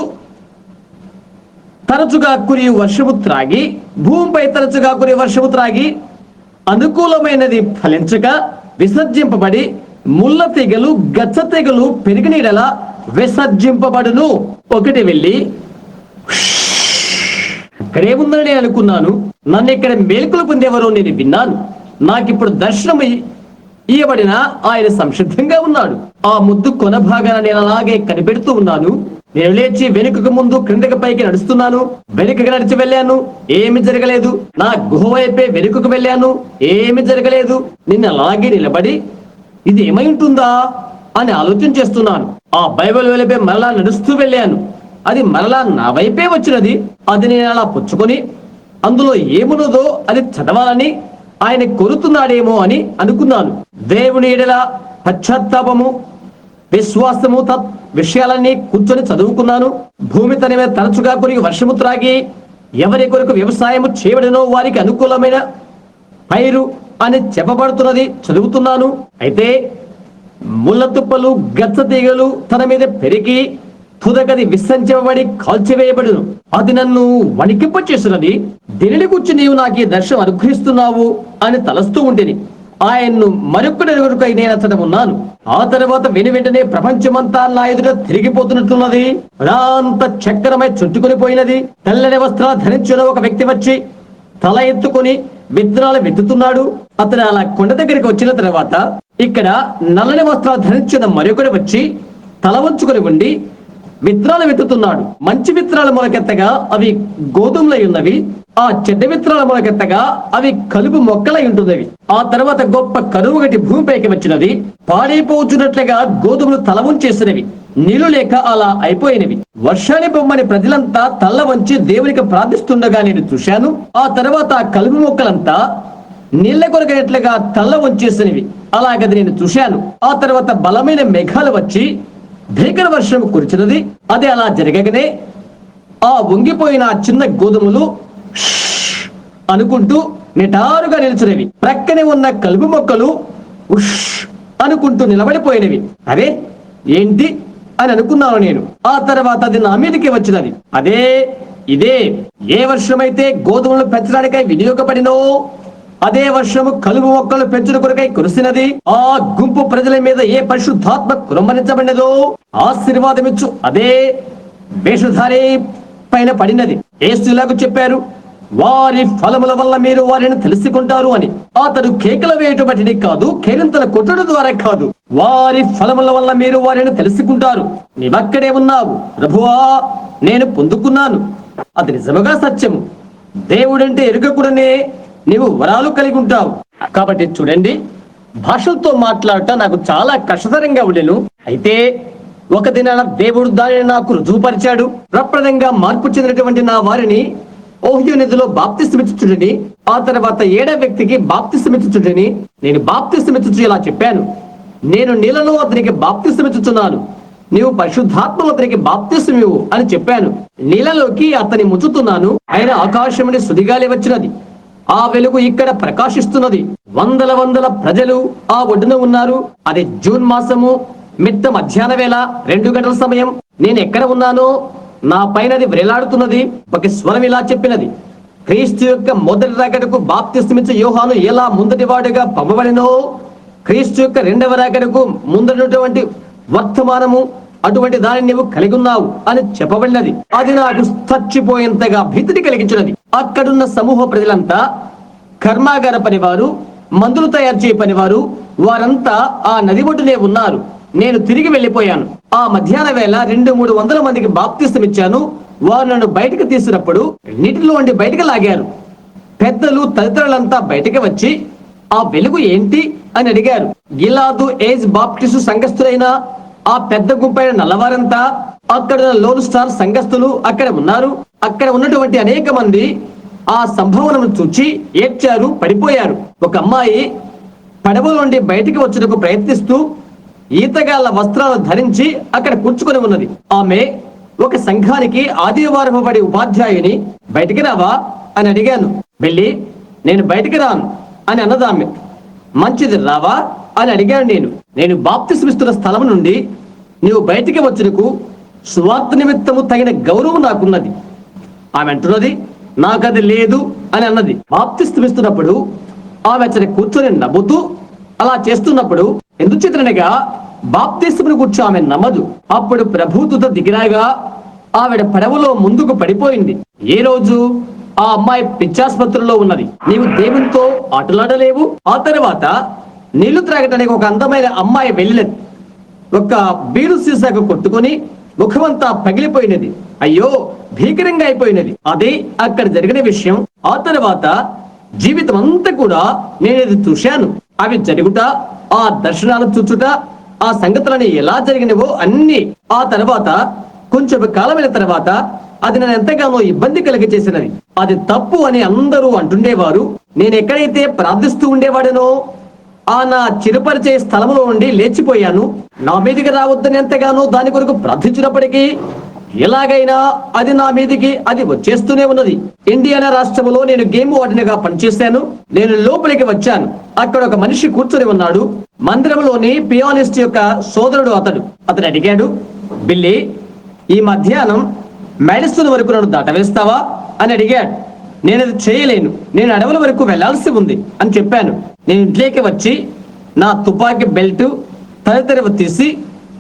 తరచుగా కురియు వర్షము త్రాగి భూమిపై తరచుగా కురియు వర్షము త్రాగి అనుకూలమైనది ఫలించక విసర్జింపబడి ముళ్ళ తీగలు గచ్చ తీగలు పెరిగిన యెడల విసర్జింపబడును. ఒకటి వెళ్ళి అక్కడేముందని నేను అనుకున్నాను. నన్ను ఇక్కడ మేల్కొలు పొందేవారో నేను విన్నాను. నాకిప్పుడు దర్శనం ఇయ్యబడిన ఆయన సంసిద్ధంగా ఉన్నాడు. ఆ ముద్దు కొన భాగాన నేను అలాగే కనిపెడుతూ ఉన్నాను. నేను లేచి వెనుకకు ముందు క్రిందకి పైకి నడుస్తున్నాను. వెనుకకి నడిచి వెళ్ళాను. ఏమి జరగలేదు. నా గుహ వైపే వెనుకకు వెళ్ళాను. ఏమి జరగలేదు. నిన్న అలాగే నిలబడి ఇది ఏమై ఉంటుందా అని ఆలోచన చేస్తున్నాను. ఆ బైబిల్ వైపే మరలా నడుస్తూ వెళ్ళాను. అది మరలా నా వైపే వచ్చినది. అది నేను అలా పుచ్చుకొని అందులో ఏమున్నదో అది చదవాలని ఆయన కోరుతున్నాడేమో అని అనుకున్నాను. దేవుని ఎడల పశ్చాత్తాపము విశ్వాసము విషయాలన్నీ కూర్చొని చదువుకున్నాను. భూమి తన మీద తరచుగా కొరికి వర్షము త్రాగి ఎవరి కొరకు వ్యవసాయము చేయబడినో వారికి అనుకూలమైన పైరు అని చెప్పబడుతున్నది చదువుతున్నాను. అయితే ముళ్ళ తుప్పలు గచ్చ తీగలు తన మీద పెరిగి తుదకది విసర్జించబడి కాల్చివేయబడును. అది నన్ను వణికింపచేస్తున్నది. దీనిని గురించి నీవు నాకు ఈ దర్శనం అనుగ్రహిస్తున్నావు అని తలస్తూ ఉంటేని ఆయన్ను మరొక్కడి కొరకై నేను అతడు ఉన్నాను. ఆ తర్వాత వెంటనే ప్రపంచమంతా నా ఎదుట తిరిగిపోతున్నట్లున్నది. అంత చక్రమై చుట్టుకుని పోయినది. తెల్లని వస్త్రాలు ధరించిన ఒక వ్యక్తి వచ్చి తల ఎత్తుకుని విత్తనాలు వెతుకుతున్నాడు. అతను అలా కొండ దగ్గరికి వచ్చిన తర్వాత ఇక్కడ నల్లని వస్త్రాలు ధరించిన మరొకడు వచ్చి తల వంచుకొని ఉండి విత్తనాలు వెతుకుతున్నాడు. మంచి విత్తనాలు మొలకెత్తగా అవి గోధుమలై ఉన్నవి. ఆ చెడ్డ విత్తనాలు మొలకెత్తగా అవి కలుపు మొక్కలై ఉంటున్నవి. ఆ తర్వాత గొప్ప కరువు గట్టి భూమిపైకి వచ్చినది. పాడైపోతున్నట్లుగా గోధుమలు తల వంచేసినవి. నీళ్లు లేక అలా అయిపోయినవి. వర్షాన్ని పొమ్మని ప్రజలంతా తల్ల వంచి దేవునికి ప్రార్థిస్తుండగా నేను చూశాను. ఆ తర్వాత ఆ కలుపు మొక్కలంతా నీళ్ల కొరకైనట్లుగా తల్ల వంచేసినవి. అలాగది నేను చూశాను. ఆ తర్వాత బలమైన మేఘాలు వచ్చి భీకర వర్షం కురిచినది. అది అలా జరగగానే ఆ వంగిపోయిన చిన్న గోధుమలు అనుకుంటూ నిటారుగా నిలిచినవి. ప్రక్కనే ఉన్న కలుపు మొక్కలు ఉష్ అనుకుంటూ నిలబడిపోయినవి. అరే ఏంటి అని అనుకున్నాను నేను. ఆ తర్వాత అది నా మీదకి వచ్చినది. ఇదే ఏ వర్షమైతే గోధుమలు పెంచడానికై వినియోగపడినో అదే వర్షము కలుపు మొక్కలు పెంచుట కొరకై కురిసినది. ఆ గుంపు ప్రజల మీద ఏ పరిశుద్ధాత్మ కురంబరించబడినదో ఆశీర్వాదమిచ్చు అదే వేషధారి పైన పడినది. యేసు ఇలాగ చెప్పారు, వారి ఫలముల వల్ల మీరు వారిని తెలుసుకుంటారు అని. అతడు కేకలు వేయటం బట్టి కాదు, కేరింతల కొట్టడం ద్వారా కాదు, వారి ఫలముల వల్ల మీరు వారిని తెలుసుకుంటారు. నీవక్కడే ఉన్నావు ప్రభువా, నేను పొందుకున్నాను. అది నిజముగా సత్యము. దేవుడంటే ఎరుగకూడనే నీవు వరాలు కలిగి ఉంటావు. కాబట్టి చూడండి, భాషలతో మాట్లాడటం నాకు చాలా కష్టతరంగా ఉండెను. అయితే ఒక దినాన దేవుడు దానిని నాకు రుజువుపరిచాడు. ప్రప్రదంగా మార్పు చెందినటువంటి నా వారిని ఓహియో నదిలో బాప్తిస్మిచ్చుచుడని, ఆ తర్వాత 7వ వ్యక్తికి బాప్తిస్మిచ్చుచుడని, నేను బాప్తిస్మిచ్చుచు ఇలా చెప్పాను, నేను నీళ్ళలో అతనికి బాప్తిస్మిచ్చుచున్నాను, నీవు పరిశుద్ధాత్మలో అతనికి బాప్తిస్మివు అని చెప్పాను. నీళ్ళలోకి అతని ముంచుతున్నాను, ఆయన ఆకాశం నుండి సుడిగాలి వచ్చినది, ఆ వెలుగు ఇక్కడ ప్రకాశిస్తున్నది. వందల వందల ప్రజలు ఆ ఒడ్డున ఉన్నారు. అది జూన్ మాసము, మిట్ట మధ్యాహ్న వేళ 2 గంటల సమయం. నేను ఎక్కడ ఉన్నానో నా పైనది వ్రేలాడుతున్నది. ఒక స్వరం ఇలా చెప్పినది, క్రీస్తు యొక్క మొదటి రాకడకు బాప్తిస్మిచ్చే యోహాను ఎలా ముందటివాడుగా పంపబడినో, క్రీస్తు యొక్క 2వ రాకడకు ముందటువంటి వర్తమానము అటువంటి దానిని నీవు కలిగి ఉన్నావు అని చెప్పబడినది. అది నాకు చచ్చిపోయేంతగా భీతిని కలిగించినది. అక్కడున్న సమూహ ప్రజలంతా కర్మాగార పనివారు, మందులు తయారు చేయ పనివారు, వారంతా ఆ నది ఒడ్డునే ఉన్నారు. నేను తిరిగి వెళ్ళిపోయాను. ఆ మధ్యాహ్న వేళ 200-300 మందికి బాప్తిస్తం ఇచ్చాను. వారు నన్ను బయటకు తీసినప్పుడు నీటిలో ఉండి బయటకు లాగారు. పెద్దలు తదితరులంతా బయటకు వచ్చి ఆ వెలుగు ఏంటి అని అడిగారు. గిలాదు ఏజ్ బాప్టిస్టు సంఘస్థులైన ఆ పెద్ద గుంపైన నల్లవారంతా, అక్కడ లోన్ స్టార్ సంఘస్థులు అక్కడ ఉన్నారు. అక్కడ ఉన్నటువంటి అనేక మంది ఆ సంభవనము చూచి ఏడ్చారు, పడిపోయారు. ఒక అమ్మాయి పడవ నుండి బయటికి వచ్చేందుకు ప్రయత్నిస్తూ ఈతగాళ్ల వస్త్రాలు ధరించి అక్కడ కూర్చుకొని ఉన్నది. ఆమె ఒక సంఘానికి ఆదివారం పడి ఉపాధ్యాయుని, బయటికి రావా అని అడిగాను. వెళ్ళి నేను బయటికి రాను అని అన్నదామె. మంచిది, రావా అని అడిగాను. నేను బాప్తిస్మిస్తున్న స్థలం నుండి నీవు బయటికి వచ్చుటకు సువార్త నిమిత్తము తగిన గౌరవం నాకున్నది. ఆమె అంటున్నది, నాకది లేదు అని అన్నది. బాప్తిస్మిస్తున్నప్పుడు ఆమె అచ్చట కూర్చొని నవ్వుతూ అలా చేస్తున్నప్పుడు ఎందుచేతనగా బాప్తిస్మును కూర్చో ఆమె నమ్మదు. అప్పుడు ప్రభుదూత దిగిరాగా ఆవిడ పడవలో ముందుకు పడిపోయింది. ఏ రోజు ఆ అమ్మాయి పిచ్చాసుపత్రిలో ఉన్నది. నీవు దేవునితో ఆటలాడలేవు. ఆ తర్వాత నీళ్లు త్రాగటానికి ఒక అందమైన అమ్మాయి వెళ్ళినది. ఒక బీరు సీసాకు కొట్టుకొని ముఖమంతా పగిలిపోయినది. అయ్యో, భీకరంగా అయిపోయినది. అదే అక్కడ జరిగిన విషయం. ఆ తర్వాత జీవితం అంతా కూడా నేను ఇది చూశాను. అవి జరుగుట, ఆ దర్శనాలు చూచుట, ఆ సంగతులని ఎలా జరిగినవో అన్ని. ఆ తర్వాత కొంచెం కాలమైన తర్వాత అది నన్ను ఎంతగానో ఇబ్బంది కలిగి చేసినది. అది తప్పు అని అందరూ అంటుండేవారు. నేను ఎక్కడైతే ప్రార్థిస్తూ ఉండేవాడనో ఆ నా చిరుపరిచే స్థలంలో ఉండి లేచిపోయాను. నా మీదికి రావద్దని ఎంతగానో దాని కొరకు ప్రార్థించినప్పటికీ ఎలాగైనా అది నా మీదికి అది వచ్చేస్తూనే ఉన్నది. ఇండియానా రాష్ట్రంలో నేను గేమ్ వార్డెన్గా పనిచేశాను. నేను లోపలికి వచ్చాను. అక్కడ ఒక మనిషి కూర్చొని ఉన్నాడు. మందిరంలోని పియానిస్ట్ యొక్క సోదరుడు అతడు అడిగాడు, బిల్లి, ఈ మధ్యాహ్నం మ్యాడిసన్ వరకు నన్ను దాటవేస్తావా అని అడిగాడు. నేను అది చేయలేను, నేను అడవుల వరకు వెళ్లాల్సి ఉంది అని చెప్పాను. నేను ఇంట్లోకి వచ్చి నా తుపాకీ బెల్ట్ తదితరవి తీసి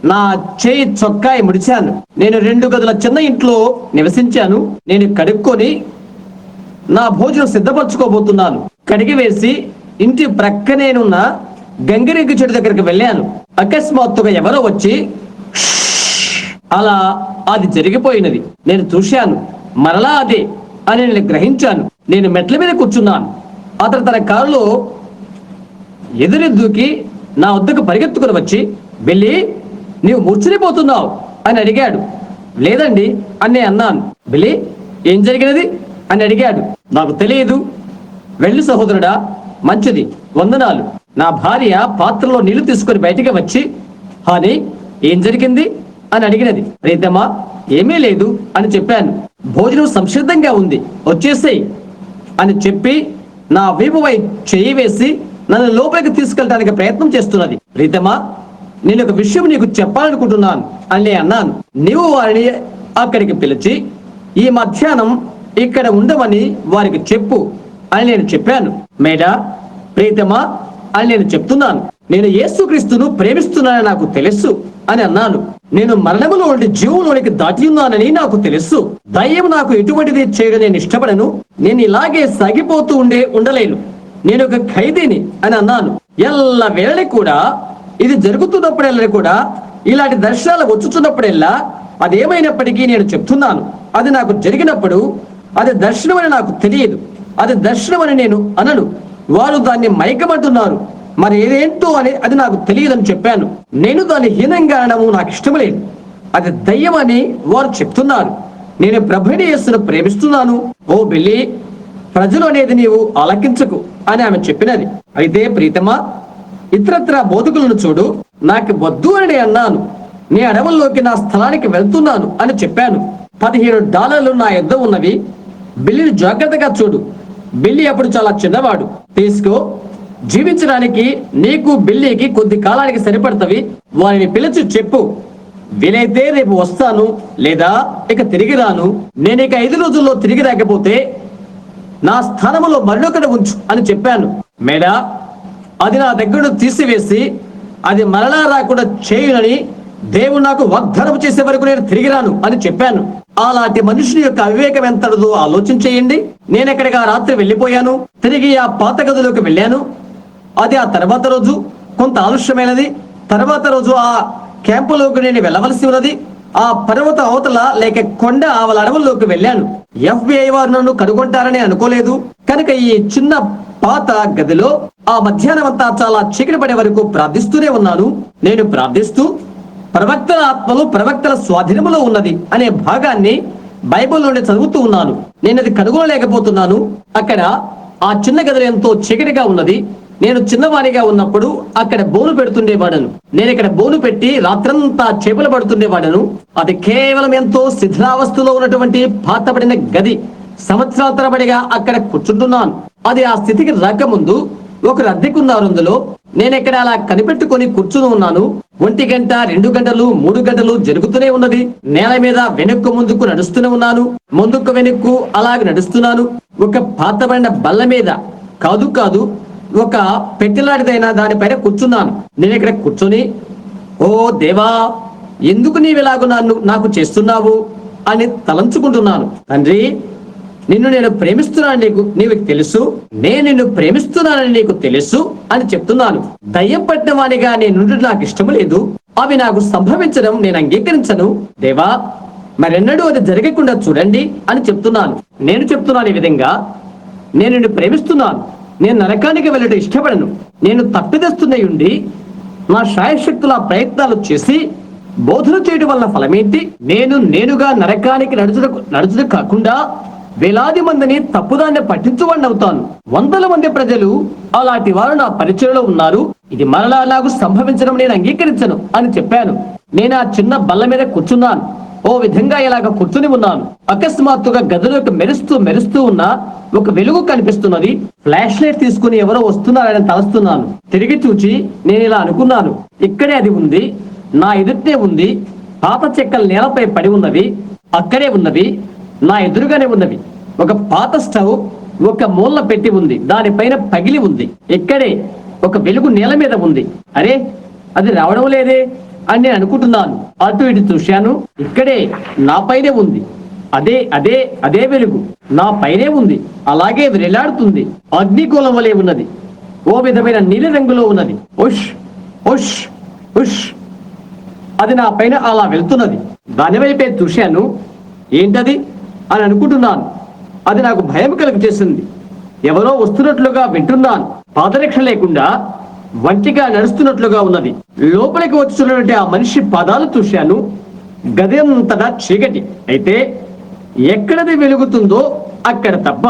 నా చేయి చొక్కాయి ముడిచాను. నేను 2 గదుల చిన్న ఇంట్లో నివసించాను. నేను కడుక్కొని నా భోజనం సిద్ధపరచుకోబోతున్నాను. కడిగి వేసి ఇంటి ప్రక్కనేనున్న గంగిరెగ్గు చెట్టు దగ్గరికి వెళ్ళాను. అకస్మాత్తుగా ఎవరో వచ్చి అలా అది జరిగిపోయినది. నేను చూశాను. మరలా అదే అని నేను గ్రహించాను. నేను మెట్ల మీద కూర్చున్నాను. అతను తన కారులో ఎదురెద్దుకి నా వద్దకు పరిగెత్తుకుని వచ్చి, వెళ్ళి నీవు మూర్ఛనిపోతున్నావు అని అడిగాడు. లేదండి అని నేను అన్నాను. వెళ్ళి ఏం జరిగినది అని అడిగాడు. నాకు తెలియదు. వెళ్ళి సహోదరుడా, మంచిది, వందనాలు. నా భార్య పాత్రలో నీళ్లు తీసుకొని బయటికి వచ్చి, హాని ఏం జరిగింది అని అడిగినది. ప్రీతమా, ఏమీ లేదు అని చెప్పాను. భోజనం సంసిద్ధంగా ఉంది, వచ్చేసేయి అని చెప్పి నా వీపుపై చెయ్యి వేసి నన్ను లోపలికి తీసుకెళ్ళడానికి ప్రయత్నం చేస్తున్నది. ప్రీతమా, నేను ఒక విషయం నీకు చెప్పాలనుకుంటున్నాను అని అన్నాను. నీవు వారిని అక్కడికి పిలిచి ఈ మధ్యాహ్నం ఇక్కడ ఉండమని వారికి చెప్పు అని నేను చెప్పాను. మేడా, ప్రీతమా అని నేను చెప్తున్నాను. నేను యేసుక్రీస్తును ప్రేమిస్తున్నానని నాకు తెలుసు అని అన్నాను. నేను మరణములో నుండి జీవంలోనికి దాటి ఉన్నానని నాకు తెలుసు. దయ్యం నాకు ఎటువంటిది చేయడం నేను ఇష్టపడను. నేను ఇలాగే సాగిపోతూ ఉండలేను. నేను ఒక ఖైదీని అని అన్నాను. ఎల్ల వేళ కూడా ఇది జరుగుతున్నప్పుడల్లా కూడా ఇలాంటి దర్శనాలు వచ్చుతున్నప్పుడల్లా అదేమైనప్పటికీ నేను చెప్తున్నాను, అది నాకు జరిగినప్పుడు అది దర్శనం అని నాకు తెలియదు, అది దర్శనం అని నేను అనను. వారు దాన్ని మైకమంటున్నారు, మరి ఏదేంటో అని అది నాకు తెలియదని చెప్పాను. నేను దాన్ని హీనంగా అనడము నాకు ఇష్టం లేదు. అది దయ్యం అని వారు చెప్తున్నారు. నేను ప్రభుని యేసును ప్రేమిస్తున్నాను. ఓ బెల్లి, ప్రజలు అనేది నీవు ఆలకించకు అని ఆమె చెప్పినది. అయితే ప్రీతమా, ఇతరత్ర బోధకులను చూడు, నాకు వద్దు అని అన్నాను. నీ అడవుల్లోకి నా స్థలానికి వెళ్తున్నాను అని చెప్పాను. $15 నా యొద్ద ఉన్నవి. బిల్లిని జాగ్రత్తగా చూడు. బిల్లి అప్పుడు చాలా చిన్నవాడు. తీసుకో, జీవించడానికి నీకు బిల్లికి కొద్ది కాలానికి సరిపడతవి. వారిని పిలిచి చెప్పు, వీలైతే రేపు వస్తాను, లేదా ఇక తిరిగి రాను. నేను ఇక 5 రోజుల్లో తిరిగి రాకపోతే నా స్థానంలో మరొకటి ఉంచు అని చెప్పాను. మేడా, అది నా దగ్గర తీసివేసి అది మరలా రాకుండా చేయునని దేవుడు నాకు వాగ్దానం చేసే వరకు నేను తిరిగి రాను అని చెప్పాను. అలాంటి మనుషుని యొక్క అవివేకం ఎంతదో ఆలోచించేయండి. నేను ఎక్కడికి ఆ రాత్రి వెళ్ళిపోయాను, తిరిగి ఆ పాత గదిలోకి వెళ్ళాను. అది ఆ తర్వాత రోజు కొంత ఆలస్యమైనది. తర్వాత రోజు ఆ క్యాంపులోకి నేను వెళ్ళవలసి ఉన్నది. ఆ పర్వత అవతల లేక కొండ ఆవల అడవుల్లోకి వెళ్ళాను. FBI వారు నన్ను కనుగొంటారని అనుకోలేదు. కనుక ఈ చిన్న పాత గదిలో ఆ మధ్యాహ్నం అంతా చాలా చీకటి పడే వరకు ప్రార్థిస్తూనే ఉన్నాను. నేను ప్రార్థిస్తూ ప్రవక్తల ఆత్మలు ప్రవక్తల స్వాధీనములో ఉన్నది అనే భాగాన్ని బైబిల్ నుండి చదువుతూ ఉన్నాను. నేను అది కనుగొనలేకపోతున్నాను. అక్కడ ఆ చిన్న గదిలో ఎంతో చీకటిగా ఉన్నది. నేను చిన్నవాడిగా ఉన్నప్పుడు అక్కడ బోను పెడుతుండేవాడను. నేను ఇక్కడ బోను పెట్టి రాత్రంతా చేపలు పడుతుండేవాడను. అది కేవలం ఎంతో శిథిలావస్థలో ఉన్నటువంటి పాతబడిన గది. సంవత్సరాల తరబడిగా అక్కడ కూర్చుంటున్నాను. అది ఆ స్థితికి రాకముందు ఒకరు అద్దెకున్నారు అందులో. నేను ఇక్కడ అలా కనిపెట్టుకొని కూర్చుని ఉన్నాను. 1 గంట, 2 గంటలు, 3 గంటలు జరుగుతూనే ఉన్నది. నేల మీద వెనక్కు ముందుకు నడుస్తూనే ఉన్నాను. ముందుకు వెనక్కు అలాగే నడుస్తున్నాను. ఒక పాతబడిన బల్ల మీద కాదు ఒక పెట్టెలాంటిదైనా దానిపైన కూర్చున్నాను. నేను ఇక్కడ కూర్చొని, ఓ దేవా, ఎందుకు నీవిలాగు నాకు చేస్తున్నావు అని తలంచుకుంటున్నాను. తండ్రి, నిన్ను నేను ప్రేమిస్తున్నాను, నీకు తెలుసు. నేను నిన్ను ప్రేమిస్తున్నానని నీకు తెలుసు అని చెప్తున్నాను. దయ్యం పట్టిన వానిగా నేను నాకు ఇష్టం లేదు. అవి నాకు సంభవించడం నేను అంగీకరించను. దేవా, మరెన్నడూ అది జరగకుండా చూడండి అని చెప్తున్నాను. నేను చెప్తున్నాను ఈ విధంగా, నేను నిన్ను ప్రేమిస్తున్నాను. నేను నరకానికి వెళ్ళటం ఇష్టపడను. నేను తప్పిదస్తున్నయుండి నా శాయశక్తుల ప్రయత్నాలు చేసి బోధన చేయడం వల్ల ఫలమేంటి? నేనుగా నరకానికి నడుచుడు కాకుండా వేలాది మందిని తప్పుదాన్ని పట్టించువాడిని అవుతాను. 100ల మంది ప్రజలు అలాంటి వారు నా పరిచయంలో ఉన్నారు. ఇది మరలా నాకు సంభవించడం నేను అంగీకరించను అని చెప్పాను. నేను ఆ చిన్న బల్ల మీద కూర్చున్నాను. ఓ విధంగా ఇలాగ కూర్చుని ఉన్నాను. అకస్మాత్తుగా గదిలోకి మెరుస్తూ ఉన్న ఒక వెలుగు కనిపిస్తున్నది. ఫ్లాష్ లైట్ తీసుకుని ఎవరో వస్తున్నారని తలస్తున్నాను. తిరిగి చూచి నేను ఇలా అనుకున్నాను, ఇక్కడే అది ఉంది, నా ఎదుటే ఉంది. పాత చెక్కలు నేలపై పడి ఉన్నవి, అక్కడే ఉన్నవి, నా ఎదురుగానే ఉన్నవి. ఒక పాత స్టవ్ ఒక మూల పెట్టి ఉంది, దానిపైన పగిలి ఉంది. ఇక్కడే ఒక వెలుగు నేల మీద ఉంది. అరే, అది రావడం లేదే అని నేను అనుకుంటున్నాను. అటు ఇటు చూశాను, ఇక్కడే నా పైనే ఉంది. అదే వెలుగు నా పైనే ఉంది. అలాగే వేలాడుతుంది. అగ్నిగోళం వలె ఉన్నది. ఓ విధమైన నీలి రంగులో ఉన్నది. ఉష్ ఉష్ ఉష్ అది నా పైన అలా వెళ్తున్నది. దాని వైపే చూశాను. ఏంటది అని అనుకుంటున్నాను. అది నాకు భయం కలుగజేసింది. ఎవరో వస్తున్నట్లుగా వింటున్నాను. పాదరక్ష లేకుండా వంటిగా నడుస్తున్నట్లుగా ఉన్నది. లోపలికి వచ్చున్నటువంటి ఆ మనిషి పాదాలు చూశాను. గది అంతటా చీకటి. అయితే ఎక్కడది వెలుగుతుందో అక్కడ తప్ప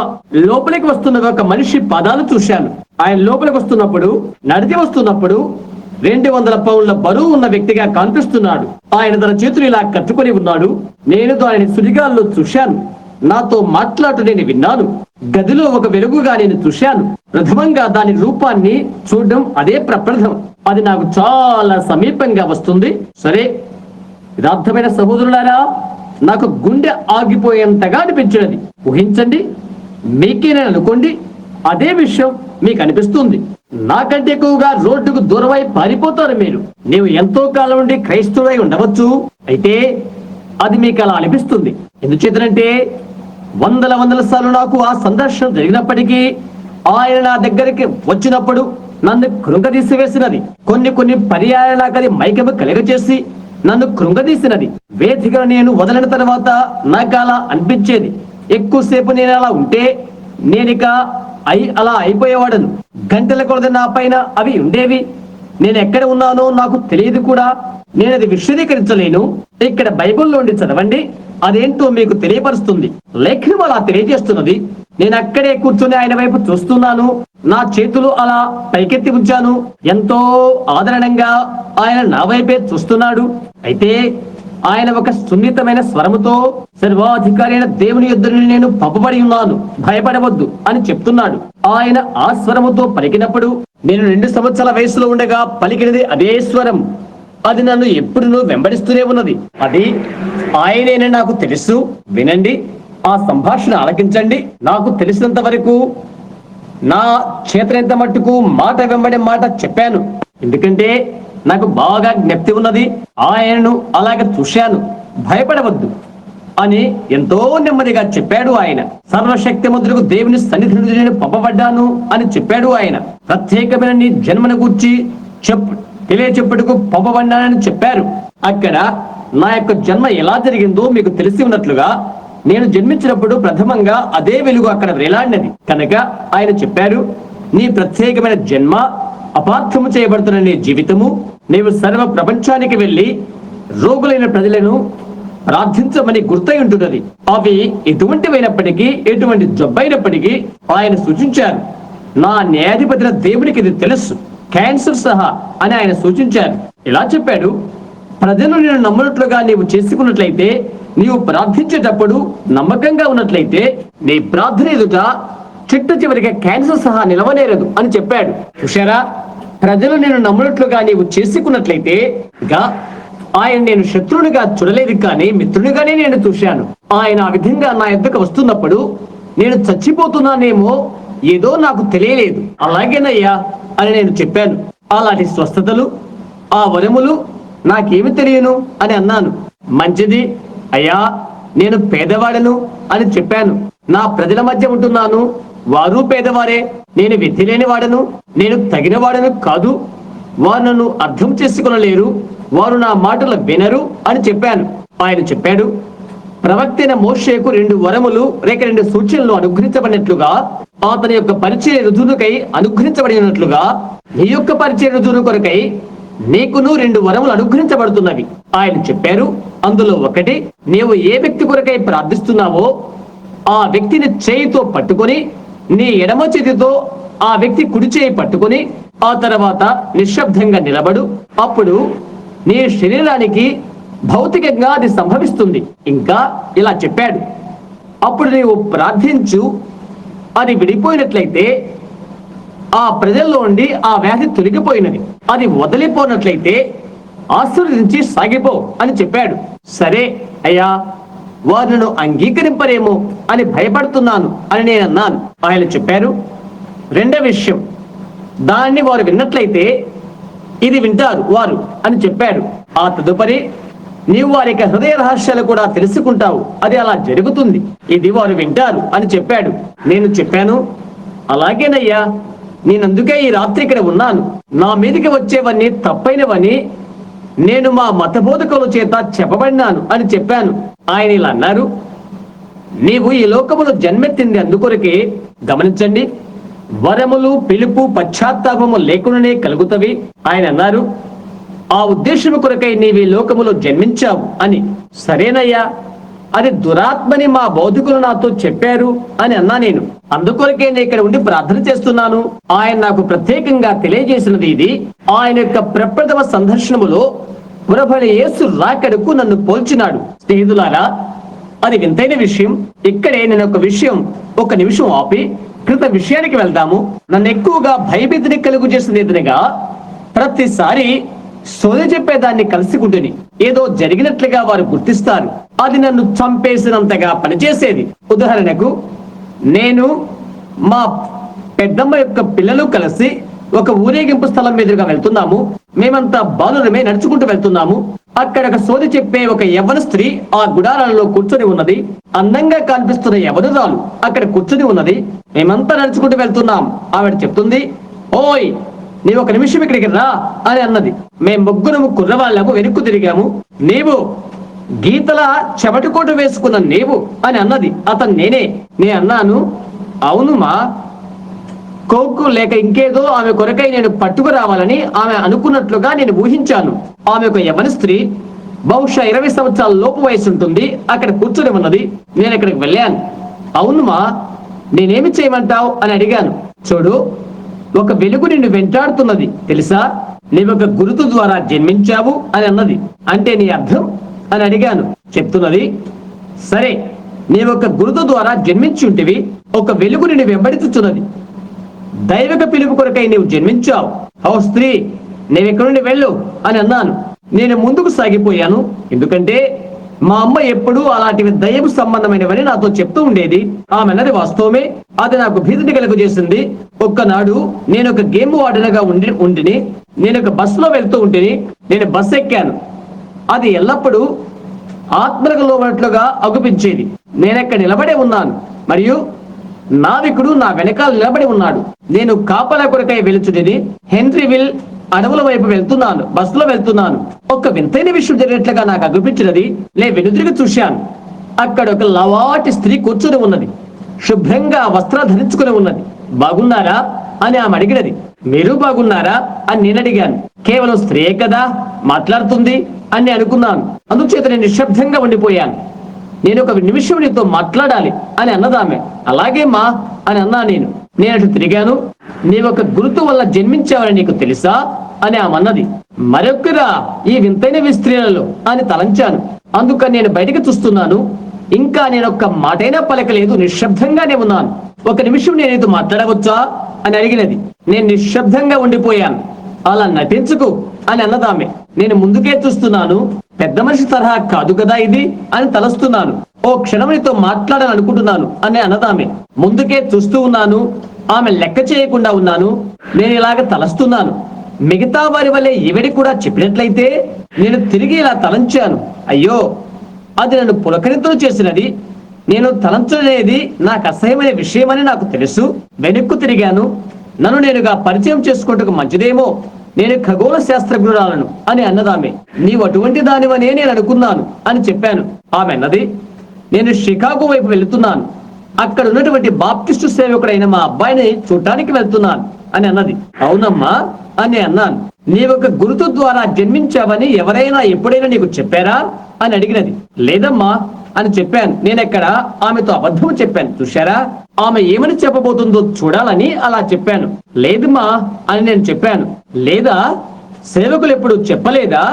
లోపలికి వస్తున్న ఒక మనిషి పాదాలు చూశాను. ఆయన లోపలికి వస్తున్నప్పుడు, నడిచి వస్తున్నప్పుడు 200 పౌండ్ల బరువు ఉన్న వ్యక్తిగా కనిపిస్తున్నాడు. ఆయన తన చేతులు ఇలా కట్టుకొని ఉన్నాడు. నేను దానిని సుడిగాల్లో చూశాను. నాతో మాట్లాడుతూ నేను విన్నాను. గదిలో ఒక వెలుగుగా నేను చూశాను. ప్రథమంగా దాని రూపాన్ని చూడడం అదే ప్రప్రథం. అది నాకు చాలా సమీపంగా వస్తుంది. సరే, యథార్థమైన సహోదరులారా, నాకు గుండె ఆగిపోయేంతగా అనిపించినది. ఊహించండి, మీకే నేను అనుకోండి, అదే విషయం మీకు అనిపిస్తుంది. నాకంటే ఎక్కువగా రోడ్డుకు దూరమై పారిపోతారు మీరు. నీవు ఎంతో కాలం నుండి క్రైస్తవుడై ఉండవచ్చు, అయితే అది మీకు అలా అనిపిస్తుంది. ఎందుచేతనంటే వందల సార్లు నాకు ఆ సందర్శన జరిగినప్పటికీ ఆయన నా దగ్గరికి వచ్చినప్పుడు నన్ను కృంగదీసివేసినది. కొన్ని పర్యాయాలు నాకు అది మైకము కలగచేసి నన్ను కృంగదీసినది. వేదికను నేను వదిలిన తర్వాత నాకు అలా అనిపించేది. ఎక్కువసేపు నేను అలా ఉంటే నేనిక అలా అయిపోయేవాడను. గంటల కొలది నా పైన అవి ఉండేవి. నేను ఎక్కడ ఉన్నానో నాకు తెలియదు కూడా. నేను అది విశదీకరించలేను. ఇక్కడ బైబిల్లోండి చదవండి, అదేంటో మీకు తెలియపరుస్తుంది. లేఖనం అలా తెలియజేస్తున్నది. నేను అక్కడే కూర్చొని ఆయన వైపు చూస్తున్నాను. నా చేతులు అలా పైకెత్తి ఉంచాను. ఎంతో ఆదరణంగా ఆయన నా వైపే చూస్తున్నాడు. అయితే ఆయన ఒక సున్నితమైన స్వరముతో, సర్వాధికారి అయిన దేవుని యొద్దకు నేను పంపబడి ఉన్నాను, భయపడవద్దు అని చెప్తున్నాడు. ఆయన ఆ స్వరముతో పలికినప్పుడు నేను 2 సంవత్సరాల వయసులో ఉండగా పలికినది అదే స్వరం. అది నన్ను ఎప్పుడూ వెంబడిస్తూనే ఉన్నది. అది ఆయనేనని నాకు తెలుసు. వినండి, ఆ సంభాషణ ఆలకించండి. నాకు తెలిసినంత వరకు నా చేతనంత మట్టుకు మాట వెంబడి మాట చెప్పాను. ఎందుకంటే నాకు బాగా జ్ఞప్తి ఉన్నది. ఆయనను అలాగే చూశాను. భయపడవద్దు అని ఎంతో నెమ్మదిగా చెప్పాడు ఆయన. సర్వశక్తిమంతులకు దేవుని సన్నిధి నుండి నేను పంపబడ్డాను అని చెప్పాడు ఆయన. ప్రత్యేకమైన నీ జన్మను గూర్చి తెలియచెప్పుటకు పంపబడ్డానని చెప్పారు. అక్కడ నా యొక్క జన్మ ఎలా జరిగిందో మీకు తెలిసి ఉన్నట్లుగా నేను జన్మించినప్పుడు ప్రథమంగా అదే వెలుగు అక్కడ వేలాడినది. కనుక ఆయన చెప్పారు, నీ ప్రత్యేకమైన జన్మ, అపార్థము చేయబడుతున్న నీ జీవితము, నీవు సర్వ ప్రపంచానికి వెళ్లి రోగులైన ప్రజలను ప్రార్థించమని గుర్తై ఉంటున్నది. అవి ఎటువంటివైనప్పటికీ, ఎటువంటి జబ్బైనప్పటికీ ఆయన సూచించారు. నా న్యాయాధిపతిన దేవునికి ఇది తెలుసు, క్యాన్సర్ సహా అని ఆయన సూచించారు. ఇలా చెప్పాడు, ప్రజలు నేను నమ్మునట్లుగా నీవు చేసుకున్నట్లయితే, నీవు ప్రార్థించేటప్పుడు నమ్మకంగా ఉన్నట్లయితే, నీ ప్రార్థన ఎదుట చిట్ట చివరికి క్యాన్సర్ సహా నిలవనేరదు అని చెప్పాడు. చూశారా, ప్రజలు నేను నమ్మునట్లుగా నీవు చేసుకున్నట్లయితే, ఆయన నేను శత్రువునిగా చూడలేదు, కానీ మిత్రునిగానే నేను చూశాను. ఆయన ఆ విధంగా నా యొద్దకు వస్తున్నప్పుడు నేను చచ్చిపోతున్నానేమో, ఏదో నాకు తెలియలేదు. అలాగేనయ్యా అని నేను చెప్పాను. అలాంటి స్వస్థతలు, ఆ వరములు నాకేమి తెలియను అని అన్నాను. మంచిది అయ్యా, నేను పేదవాడను అని చెప్పాను. నా ప్రజల మధ్య ఉంటున్నాను, వారు పేదవారే. నేను విధి లేని వాడను, నేను తగిన వాడను కాదు. వారు నన్ను అర్థం చేసుకునలేరు, వారు నా మాటలు వినరు అని చెప్పాను. ఆయన చెప్పాడు, ప్రవక్తైన మోషేకు 2 వరములు లేక 2 సూచనలు అనుగ్రహించబడినట్లుగా, అతని యొక్క పరిచయ రుజువుకై అనుగ్రహించబడినట్లుగా, నీ యొక్క పరిచయ రుజువు కొరకై నీకును 2 వరములు అనుగ్రహించబడుతున్నవి. ఆయన చెప్పారు, అందులో ఒకటి, నీవు ఏ వ్యక్తి కొరకై ప్రార్థిస్తున్నావో ఆ వ్యక్తిని చేయితో పట్టుకొని, నీ ఎడమ చేతితో ఆ వ్యక్తి కుడి చేయి పట్టుకొని, ఆ తర్వాత నిశ్శబ్దంగా నిలబడు. అప్పుడు నీ శరీరానికి భౌతికంగా అది సంభవిస్తుంది. ఇంకా ఇలా చెప్పాడు, అప్పుడు నీవు ప్రార్థించు, అది విడిపోయినట్లయితే ఆ ప్రజల్లో ఉండి ఆ వ్యాధి తొలగిపోయినది. అది వదిలిపోయినట్లయితే ఆశీర్వదించి సాగిపో అని చెప్పాడు. సరే అయ్యా, వారు నన్ను అంగీకరింపరేమో అని భయపడుతున్నాను అని నేను అన్నాను. ఆయన చెప్పారు, 2వ విషయం, దాన్ని వారు విన్నట్లయితే ఇది వింటారు వారు అని చెప్పాడు. ఆ తదుపరి, నీవు వారి యొక్క హృదయ రహస్యాలు కూడా తెలుసుకుంటావు, అది అలా జరుగుతుంది, ఇది వారు వింటారు అని చెప్పాడు. నేను చెప్పాను, అలాగేనయ్యా, నేనందుకే ఈ రాత్రి ఇక్కడ ఉన్నాను. నా మీదకి వచ్చేవన్నీ తప్పైనవని నేను మా మతబోధకుల చేత చెప్పబడినాను అని చెప్పాను. ఆయన ఇలా అన్నారు, నీవు ఈ లోకములో జన్మెత్తింది అందుకొరకే. గమనించండి, వరములు, పిలుపు, పశ్చాత్తాపము లేకుండానే కలుగుతవి. ఆయన అన్నారు, ఆ ఉద్దేశము కొరకై నీవు ఈ లోకములో జన్మించావు అని. సరేనయ్యా, అది దురాత్మని మా బౌద్ధికులు నాతో చెప్పారు అని అన్నా నేను. అందుకొరకే నేను ఇక్కడ ఉండి ప్రార్థన చేస్తున్నాను. ఆయన నాకు ప్రత్యేకంగా తెలియజేసినది ఇది. ఆయన యొక్క ప్రప్రథమ సందర్శనములో ప్రభువైన యేసు రాకడకు నన్ను పోల్చినాడు. స్నేహితులారా, అది వింతైన విషయం. ఇక్కడే నేను ఒక నిమిషం ఆపి కృత విషయానికి వెళ్దాము. నన్ను ఎక్కువగా భయభీతిని కలుగు చేసిన ఎదురుగా ప్రతిసారి సోద చెప్పేదాన్ని కలుసుకుంటుని ఏదో జరిగినట్లుగా వారు గుర్తిస్తారు. అది నన్ను చంపేసినంతగా పనిచేసేది. ఉదాహరణకు, నేను మా పెద్దమ్మ యొక్క పిల్లలు కలిసి ఒక ఊరేగింపు స్థలం మీదుగా వెళ్తున్నాము. మేమంతా బాలురమే నడుచుకుంటూ వెళ్తున్నాము. అక్కడ ఒక సోది చెప్పే ఒక యవ్వన స్త్రీ ఆ గుడారాలలో కూర్చొని ఉన్నది. అందంగా కనిపిస్తున్న యవ్వనురాలు అక్కడ కూర్చొని ఉన్నది. మేమంతా నడుచుకుంటూ వెళ్తున్నాం. ఆవిడ చెప్తుంది, ఓయ్ నీవు ఒక నిమిషం ఇక్కడికి రా అని అన్నది. మేము ముగ్గురము కుర్రవాళ్ళము వెనుక్కు తిరిగాము. నీవు గీతల చెమటి కోటు వేసుకున్న నీవు అని అన్నది. అతను నేనే. నే అన్నాను, అవును మా, కోక్కు లేక ఇంకేదో ఆమె కొరకై నేను పట్టుకురావాలని ఆమె అనుకున్నట్లుగా నేను ఊహించాను. ఆమె ఒక యవ్వన స్త్రీ, బహుశా 20 సంవత్సరాల లోపు వయసు ఉంటుంది. అక్కడ కూర్చొని ఉన్నది. నేను అక్కడికి వెళ్ళాను. అవును మా, నేనేమి చేయమంటావు అని అడిగాను. చూడు, ఒక వెలుగు నిన్ను వెంటాడుతున్నది తెలుసా? నీవు ఒక గురుతు ద్వారా జన్మించావు అని అన్నది. అంటే నీ అర్థం అని అడిగాను. చెప్తున్నది, సరే, నీవు ఒక గురుతు ద్వారా జన్మించి ఉంటివి. ఒక వెలుగు నిన్ను వెంబడించుచున్నది. దైవిక పిలుపు కొరకై నీవు జన్మించావు. ఓ స్త్రీ, నీవెక్కడి నుండి వెళ్ళు అని అన్నాను. నేను ముందుకు సాగిపోయాను. ఎందుకంటే మా అమ్మ ఎప్పుడూ అలాంటివి దైవ సంబంధమైనవని నాతో చెప్తూ ఉండేది. ఆమె అన్నది వాస్తవమే. అది నాకు భీతిని కలుగు చేసింది. ఒక్కనాడు నేను ఒక గేమ్ వార్డెన్గా ఉండిని. నేను ఒక బస్సులో వెళ్తూ ఉంటిని. నేను బస్సు ఎక్కాను. అది ఎల్లప్పుడూ ఆత్మలకు లోబడినట్లుగా అగుపించేది. నేనక్కడ నిలబడే ఉన్నాను మరియు నావికుడు నా వెనకాల నిలబడి ఉన్నాడు. నేను కాపలా కొరకై వెలుచుడిని. హెన్రీవిల్ అడవుల వైపు వెళ్తున్నాను. బస్సులో వెళ్తున్నాను. ఒక వింతైన విషయం జరిగినట్లుగా నాకు అగుపించినది. నేను వెనుదిరిగి చూశాను. అక్కడ ఒక లవాటి స్త్రీ కూర్చొని ఉన్నది. శుభ్రంగా వస్త్రాలు ధరించుకుని ఉన్నది. బాగున్నారా అని ఆమె అడిగినది. మీరు బాగున్నారా అని నేను అడిగాను. కేవలం స్త్రీయే కదా మాట్లాడుతుంది అని అనుకున్నాను. అందుచేత నేను నిశ్శబ్దంగా ఉండిపోయాను. నేను ఒక నిమిషం నీతో మాట్లాడాలి అని అన్నదామె. అలాగే మా అని అన్నా. నేను అటు తిరిగాను. నీవొక గురుతు వల్ల జన్మించావని నీకు తెలుసా అని ఆమె అన్నది. మరొకరా ఈ వింతైన స్త్రీలలో అని తలంచాను. అందుకని నేను బయటకు చూస్తున్నాను. ఇంకా నేను ఒక్క మాటైనా పలకలేదు. నిశ్శబ్దంగానే ఉన్నాను. ఒక నిమిషం నేను నీతో మాట్లాడవచ్చా అని అడిగినది. నేను నిశ్శబ్దంగా ఉండిపోయాను. అలా నటించుకు అని అన్నదామె. నేను ముందుకే చూస్తున్నాను. పెద్ద మనిషి తరహా కాదు కదా ఇది అని తలస్తున్నాను. ఓ క్షణం నీతో మాట్లాడాలనుకుంటున్నాను అని అన్నదామె. ముందుకే చూస్తూ ఉన్నాను. ఆమె లెక్క చేయకుండా ఉన్నాను. నేను ఇలాగ తలస్తున్నాను. మిగతా వారి వల్లే ఈవిడి కూడా చెప్పినట్లయితే నేను తిరిగి ఇలా తలంచాను. అయ్యో, అది నన్ను పులకరింతలు చేసినది. నేను తలంచలేది నాకు అసహ్యమైన విషయమని నాకు తెలుసు. వెనక్కు తిరిగాను. నన్ను నేనుగా పరిచయం చేసుకుంటూ మంచిదేమో. నేను ఖగోళ శాస్త్రజ్ఞురాలను అని అన్నదామె. నీవు అటువంటి దానివనే నేను అనుకున్నాను అని చెప్పాను. ఆమె అన్నది, నేను షికాగో వైపు వెళుతున్నాను. అక్కడ ఉన్నటువంటి బాప్టిస్టు సేవకుడైన మా అబ్బాయిని చూడటానికి వెళ్తున్నాను అని అన్నది. అవునమ్మా అని అన్నాను. నీవొక గురుతు ద్వారా జన్మించావని ఎవరైనా ఎప్పుడైనా నీకు చెప్పారా అని అడిగినది. లేదమ్మా అని చెప్పాను. నేనెక్కడ ఆమెతో అబద్ధం చెప్పాను. చూశారా, ఆమె ఏమని చెప్పబోతుందో చూడాలని అలా చెప్పాను. లేదమ్మా అని నేను చెప్పాను. లేదా సేవకులు ఎప్పుడు చెప్పలేదా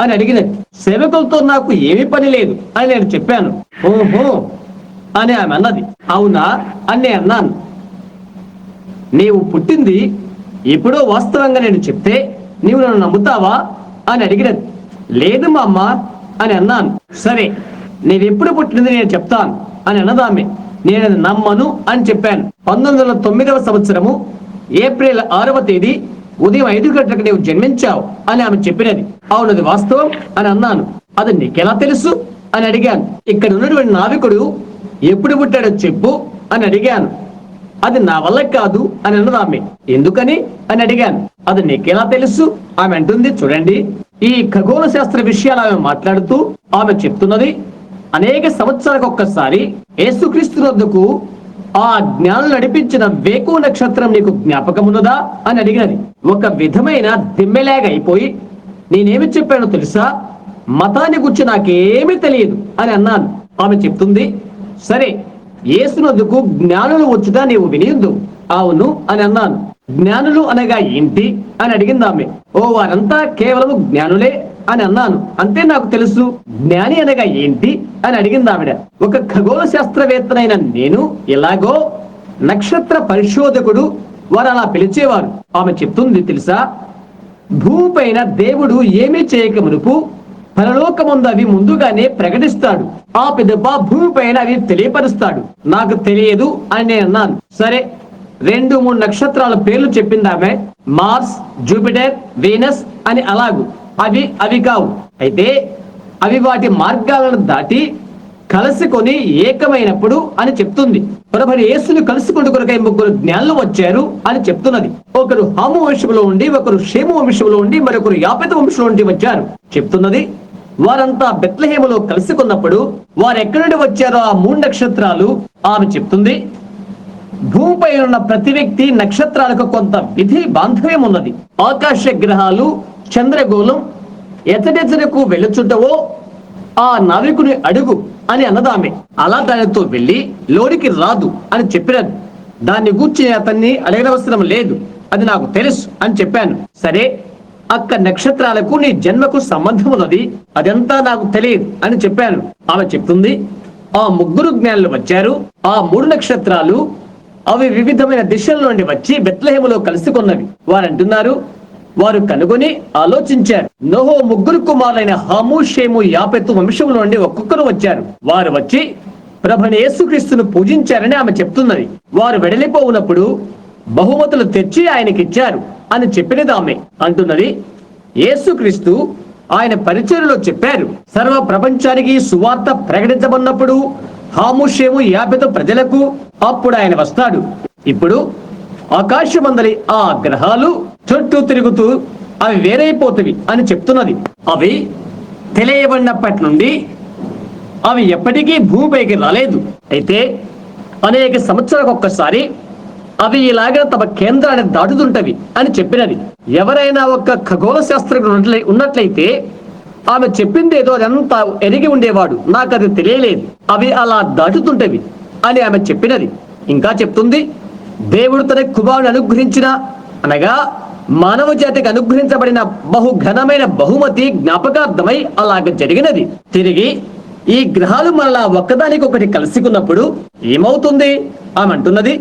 అని అడిగినది. సేవకులతో నాకు ఏమీ పని లేదు అని నేను చెప్పాను. ఓహో అని ఆమె అన్నది. అవునా అని నేను అన్నాను. నీవు పుట్టింది ఎప్పుడో వాస్తవంగా నేను చెప్తే నీవు నన్ను నమ్ముతావా అని అడిగినది. లేదు మా అమ్మ అని అన్నాను. సరే, నీవెప్పుడు పుట్టినది నేను చెప్తాను అని అన్నదామె. నేను నమ్మను అని చెప్పాను. 1909వ సంవత్సరము ఏప్రిల్ 6వ తేదీ ఉదయం 5 గంటలకు నీవు జన్మించావు అని ఆమె చెప్పినది. అవునది వాస్తవం అని అన్నాను. అది నీకెలా తెలుసు అని అడిగాను. ఇక్కడ ఉన్నటువంటి నావికుడు ఎప్పుడు పుట్టాడో చెప్పు అని అడిగాను. అది నా వల్ల కాదు అని అన్నది ఆమె. ఎందుకని అని అడిగాను. అది నీకెలా తెలుసు ఆమె అంటుంది. చూడండి, ఈ ఖగోళ శాస్త్ర విషయాలు ఆమె మాట్లాడుతూ ఆమె చెప్తున్నది, అనేక సంవత్సరాలకు ఒక్కసారి యేసుక్రీస్తు వద్దకు ఆ జ్ఞానం నడిపించిన వేకు నక్షత్రం నీకు జ్ఞాపకం ఉన్నదా అని అడిగినది. ఒక విధమైన దిమ్మెలాగా అయిపోయి నేనేమి చెప్పానో తెలుసా, మతాన్ని గురించి నాకేమీ తెలియదు అని అన్నాను. ఆమె చెప్తుంది, సరే, యేసునందుకు జ్ఞానులు వచ్చుట నీవు వినియుందు. అవును అని అన్నాను. జ్ఞానులు అనగా ఏంటి అని అడిగింది ఆమె. ఓ, వారంతా కేవలం జ్ఞానులే అని అన్నాను. అంతే నాకు తెలుసు. జ్ఞాని అనగా ఏంటి అని అడిగింది ఆవిడ. ఒక ఖగోళ శాస్త్రవేత్తనైన నేను ఎలాగో నక్షత్ర పరిశోధకుడు వారు అలా పిలిచేవారు. ఆమె చెప్తుంది తెలుసా, భూమిపైన దేవుడు ఏమీ చేయక మునుపు పరలోకముందు అవి ముందుగానే ప్రకటిస్తాడు. ఆ పిదప భూమిపైన అవి తెలియపరుస్తాడు. నాకు తెలియదు అని నేను అన్నాను. సరే, 2-3 నక్షత్రాల పేర్లు చెప్పింది ఆమె. మార్స్, జూపిటర్, వీనస్ అని అలాగు అవి కావు. అయితే అవి వాటి మార్గాలను దాటి కలుసుకొని ఏకమైనప్పుడు అని చెప్తుంది. ప్రభువైన యేసుని కలుసుకుంటూ కొరకై ముగ్గురు జ్ఞానులు వచ్చారు అని చెప్తున్నది. ఒకరు హాము వంశంలో ఉండి, ఒకరు షేము వంశంలో ఉండి, మరొకరు యాపెతు వంశంలో ఉండి వచ్చారు చెప్తున్నది. వారంతా బెత్లెహేములో కలుసుకున్నప్పుడు వారు ఎక్కడి నుండి వచ్చారో ఆ 3 నక్షత్రాలు ఆమె చెప్తుంది. భూమిపై ఉన్న ప్రతి వ్యక్తి నక్షత్రాలకు కొంత విధి బాంధవ్యం ఉన్నది. ఆకాశ గ్రహాలు చంద్రగోళం ఎతడెతడకు వెళ్ళుచుంటవో ఆ నావికుని అడుగు అని అన్నదామె. అలా దానితో వెళ్ళి లోనికి రాదు అని చెప్పినది. దాన్ని గూర్చి అతన్ని అడగనవసరం లేదు, అది నాకు తెలుసు అని చెప్పాను. సరే, అక్క నక్షత్రాలకు నీ జన్మకు సంబంధం ఉన్నది, అదంతా నాకు తెలియదు అని చెప్పాను. ఆమె చెప్తుంది, ఆ 3 జ్ఞానులు వచ్చారు. ఆ 3 నక్షత్రాలు అవి వివిధమైన దిశల నుండి వచ్చి బెత్లెహేములో కలుసుకున్నవి. వారు అంటున్నారు, వారు కనుగొని ఆలోచించారు. నోహో 3 కుమారులైన హాము, షేము, యాపెతు వంశంలో నుండి ఒక్కొక్కరు వచ్చారు. వారు వచ్చి ప్రభువైన యేసుక్రీస్తును పూజించారని ఆమె చెప్తున్నది. వారు వెడలిపోవునప్పుడు బహుమతులు తెచ్చి ఆయనకిచ్చారు అని చెప్పినది ఆమె. అంటున్నది, యేసుక్రీస్తు ఆయన పరిచర్యలో చెప్పారు, సర్వ ప్రపంచానికి సువార్త ప్రకటించబడినప్పుడు హాము, షేము, యాపెతు ప్రజలకు అప్పుడు ఆయన వస్తాడు. ఇప్పుడు ఆకాశమందలి ఆ గ్రహాలు చుట్టూ తిరుగుతూ అవి వేరైపోతవి అని చెప్తున్నది. అవి తెలియబడినప్పటి నుండి అవి ఎప్పటికీ భూమిపైకి రాలేదు. అయితే అనేక సంవత్సరాలకు ఒక్కసారి అవి ఇలాగా తమ కేంద్రాన్ని దాటుతుంటవి అని చెప్పినది. ఎవరైనా ఒక ఖగోళ శాస్త్రజ్ఞుడు ఉన్నట్లయితే ఆమె చెప్పింది ఏదో అదంతా ఎరిగి ఉండేవాడు. నాకు అది తెలియలేదు, అవి అలా దాటుతుంటవి అని ఆమె చెప్పినది. ఇంకా చెప్తుంది, దేవుడు తన కుమారుని అనుగ్రహించిన అనగా మానవ జాతికి అనుగ్రహించబడిన ఘనమైన బహుమతి జ్ఞాపకార్థమై అలాగ జరిగినది. తిరిగి ఈ గ్రహాలు మరలా ఒక్కదానికొకటి కలుసుకున్నప్పుడు ఏమవుతుంది? ఆమె అంటున్నది,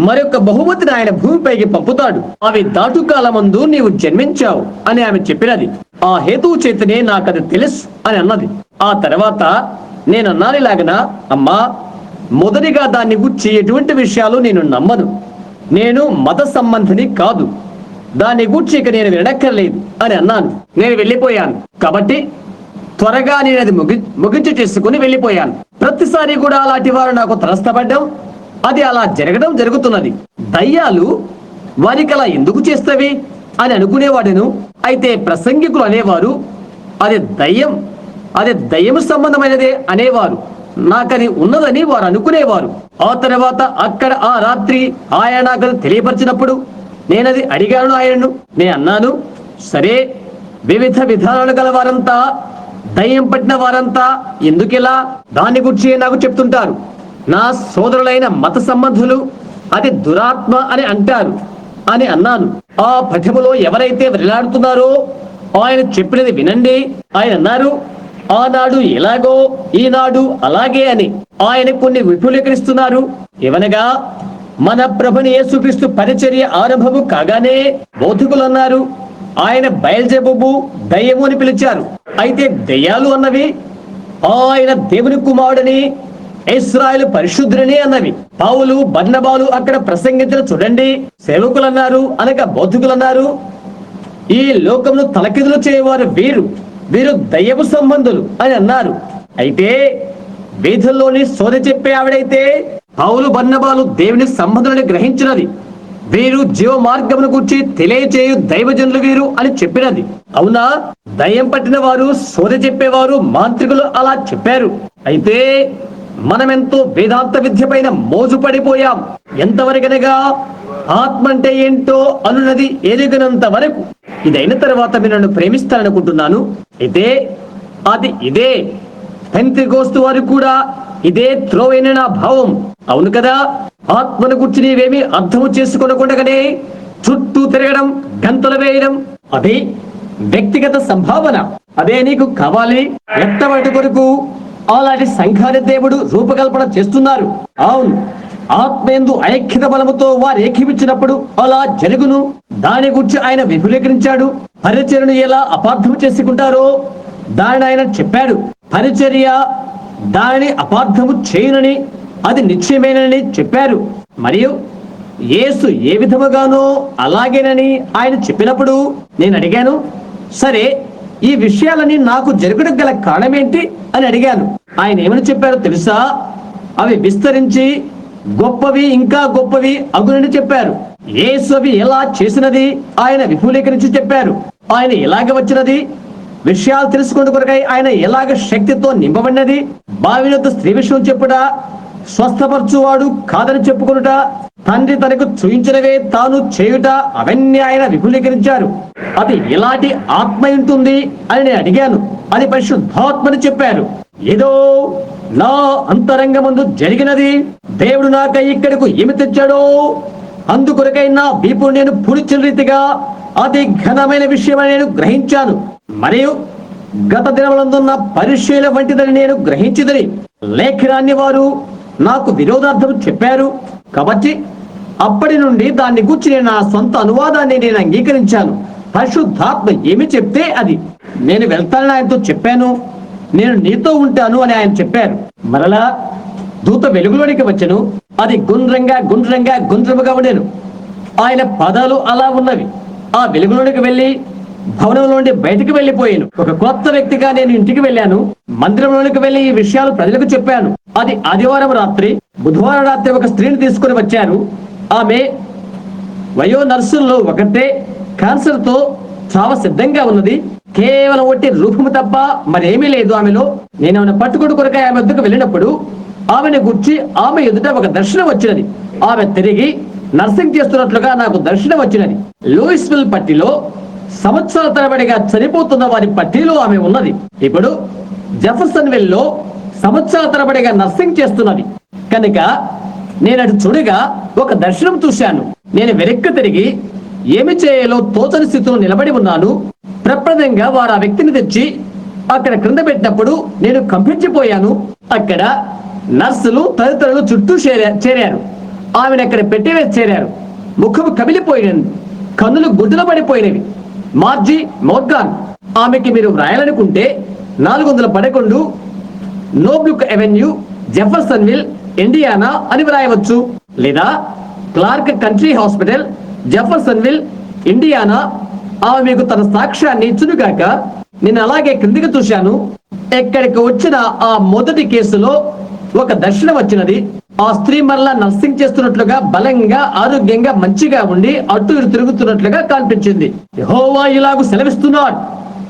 మరొక బహుమతిని ఆయన భూమిపైకి పంపుతాడు. అవి దాటుకాలమందు నీవు జన్మించావు అని ఆమె చెప్పినది. ఆ హేతువు చేతనే నాకు అది తెలుసు అని అన్నది. ఆ తర్వాత నేను అన్నానిలాగన, అమ్మా, మొదటిగా దాన్ని గురించి ఎటువంటి విషయాలు నేను నమ్మను. నేను మత సంబంధిని కాదు, దాన్ని గూర్చి ఇక నేను వినక్కర్లేదు అని అన్నాను. నేను వెళ్ళిపోయాను కాబట్టి త్వరగా నేను అది ముగించి చేసుకుని వెళ్ళిపోయాను. ప్రతిసారి కూడా అలాంటి వారు నాకు తలస్తపడ్డం, అది అలా జరగడం జరుగుతున్నది. దయ్యాలు వారికి అలా ఎందుకు చేస్తవి అని అనుకునేవాడును. అయితే ప్రసంగికులు అనేవారు అది దయ్యం సంబంధమైనదే అనేవారు. నాకది ఉన్నదని వారు అనుకునేవారు. ఆ తర్వాత అక్కడ ఆ రాత్రి ఆయన నాకు తెలియపరిచినప్పుడు నేనది అడిగాను ఆయనను. నేను అన్నాను, సరే, వివిధ విధానాలు గల వారంతా, దయ్యం పట్టిన వారంతా ఎందుకిలా దాని గురించి నాకు చెప్తుంటారు. నా సోదరులైన మత సంబంధులు అది దురాత్మ అని అంటారు అని అన్నాను. ఆ పఠములో ఎవరైతే వెళ్ళాడుతున్నారో ఆయన చెప్పినది వినండి. ఆయన అన్నారు, ఆనాడు ఎలాగో ఈనాడు అలాగే అని. ఆయన కొన్ని విపులీకరిస్తున్నారు. ఏవనగా, మన ప్రభుని యేసుక్రీస్తు పరిచర్య ఆరంభము కాగానే బోధకులు అన్నారు ఆయన బయల్జెబూబు దయ్యము అని పిలిచారు. అయితే దయ్యాలు అన్నవి ఆయన దేవుని కుమారుడని, ఇశ్రాయేలు పరిశుద్ధుడని అన్నవి. పౌలు, బర్నబాలు అక్కడ ప్రసంగించిన చూడండి. సేవకులు అన్నారు అనగా బోధకులు అన్నారు, ఈ లోకమును తలకిదులు చేయవారు వీరు దయ్యపు సంబంధులు అని అన్నారు. అయితే వేదల్లోని సోదె చెప్పే ఆవిడైతే పౌలు, బర్నబాలు దేవుని సంబంధులని గ్రహించినది. వీరు జీవ మార్గమును గురించి తెలియచేయు దైవజనులు వీరు అని చెప్పినది. అవునా, దయ్యం పట్టిన వారు, సోదె చెప్పేవారు, మాంత్రికులు అలా చెప్పారు. అయితే మనమెంతో వేదాంత విద్య పైన మోజు పడిపోయాం. ఎంతవరకనగా ఆత్మ అంటే ఏంటో అనున్నది ఎరిగినంత వరకు. ఇదైన తర్వాత మీరు నన్ను ప్రేమిస్తారనుకుంటున్నాను. అయితే అది ఇదే. పెంతెకోస్తు వారు కూడా ఇదే త్రోవైన నా భావం. అవును కదా, ఆత్మను గురించి నీవేమి అర్థము చేసుకొనకుండగానే చుట్టూ తిరగడం, గంతలు వేయడం, అది వ్యక్తిగత సంభావన. అదే నీకు కావాలి. ఎట్టవాటి కొరకు అలాంటి సంఘాన్ని దేవుడు రూపకల్పన చేస్తున్నారు. అవును, ఆత్మేందు ఐక్యత బలముతో వారు ఏకీపించినప్పుడు అలా జరుగును. దాని గురించి ఆయన విపులీకరించాడు. పరిచర్యను ఎలా అపార్థం చేసుకుంటారో దానిని ఆయన చెప్పాడు. పరిచర్య దానిని అపార్థము చేయనని, అది నిశ్చయమేనని చెప్పారు. మరియు యేసు ఏ విధముగానో అలాగేనని ఆయన చెప్పినప్పుడు నేను అడిగాను, సరే ఈ విషయాలని నాకు జరగడం గల కారణమేంటి అని అడిగాను. ఆయన ఏమని చెప్పారో తెలుసా? అవి విస్తరించి గొప్పవి ఇంకా గొప్పవి అగునని చెప్పారు. యేసు అవి ఎలా చేసినది ఆయన విపులీకరించి చెప్పారు. ఆయన ఎలాగ వచ్చినది, విషయాలు తెలుసుకునే కొరకై ఆయన ఎలాగ శక్తితో నింపబడినది, బావినొద్ద స్త్రీ విషయం చెప్పుట, స్వస్థపరచువాడు కాదని చెప్పుకొనుట, తండ్రి తనకు చూయించినవే తాను చేయుట, అవన్నీ ఆయన విపులీకరించారు. అది ఎలాంటి ఆత్మ ఉంటుంది అని నేను అడిగాను. అది పరిశుద్ధాత్మని చెప్పారు. ఏదో నా అంతరంగమందు జరిగినది. దేవుడు నాకై ఇక్కడకు ఏమి తెచ్చాడో అందుకొరకై నా వీపు నేను పుడిచిన రీతిగా అతి ఘనమైన విషయమని నేను గ్రహించాను. మరియు గత దినములందున్న పరిశీల వంటిదని నేను గ్రహించిదని లేఖనాన్ని వారు నాకు విరోధార్థం చెప్పారు. కాబట్టి అప్పటి నుండి దాన్ని గూర్చి నేను నా సొంత అనువాదాన్ని నేను అంగీకరించాను. పరిశుద్ధాత్మ ఏమి చెప్తే అది. నేను వెళ్తానని ఆయనతో చెప్పాను. నేను నీతో ఉంటాను అని ఆయన చెప్పారు. మరలా దూత వెలుగులోనికి వచ్చెను. అది గుండ్రముగా ఉండెను. ఆయన పదాలు అలా ఉన్నవి. ఆ వెలుగులోనికి వెళ్ళి భవనంలో నుండి బయటికి వెళ్ళిపోయాను. ఒక కొత్త వ్యక్తిగా నేను ఇంటికి వెళ్ళాను. మందిరంలోనికి వెళ్ళి ఈ విషయాలు ప్రజలకు చెప్పాను. అది ఆదివారం రాత్రి. బుధవారం రాత్రి ఒక స్త్రీని తీసుకుని వచ్చారు. ఆమె వయో నర్సుల్లో ఒకటే క్యాన్సర్ తో చావ సిద్ధంగా ఉన్నది. కేవలం ఒట్టి రూపము తప్ప మరేమీ లేదు ఆమెలో. నేను ఆమెను పట్టుకుని కొరకై ఆమె వద్దకు వెళ్ళినప్పుడు ఆమెను గుర్చి ఆమె ఎదుట ఒక దర్శనం వచ్చినది. ఆమె తిరిగి నర్సింగ్ చేస్తున్నట్లుగా నాకు దర్శనం వచ్చినది. లూయిస్విల్ పట్టిలో సంవత్సరాల తరబడిగా చనిపోతున్న వారి పట్టిలో ఆమె ఉన్నది. ఇప్పుడు జెఫర్సన్విల్ లో సంవత్సరాల తరబడిగా నర్సింగ్ చేస్తున్నది. కనుక నేను అటు చూడగా ఒక దర్శనం చూశాను. నేను వెనక్కి తిరిగి ఏమి చేయాలో తోచని స్థితిలో నిలబడి ఉన్నాను. ప్రప్రదంగా వారు ఆ వ్యక్తిని తెచ్చి అక్కడ క్రింద పెట్టినప్పుడు నేను కంపించిపోయాను. అక్కడ నర్సులు తదితరులు చుట్టూ చేరారు. ఆమెను అక్కడ పెట్టివేసి చేరారు. ముఖము కమిలిపోయినది, కన్నులు గుడ్డున పడిపోయినవి. మార్జీ మోర్గాన్, ఆమెకి మీరు వ్రాయాలనుకుంటే 411 నోబ్లుక్ అవెన్యూ, జెఫర్సన్విల్, ఇండియానా అని వ్రాయవచ్చు. లేదా Clark country hospital, Jeffersonville, Indiana. ఆమె మీకు తన సాక్ష్యాన్ని ఇచ్చునుగాక. నేను అలాగే క్రిందికి చూశాను. ఎక్కడికి వచ్చిన ఆ మొదటి కేసులో ఒక దర్శనం వచ్చినది. ఆ స్త్రీ మరలా నర్సింగ్ చేస్తున్నట్లుగా, బలంగా, ఆరోగ్యంగా, మంచిగా ఉండి అటు ఇటు తిరుగుతున్నట్లుగా కనిపించింది. యెహోవా ఇలాగు సెలవిస్తున్నాడు,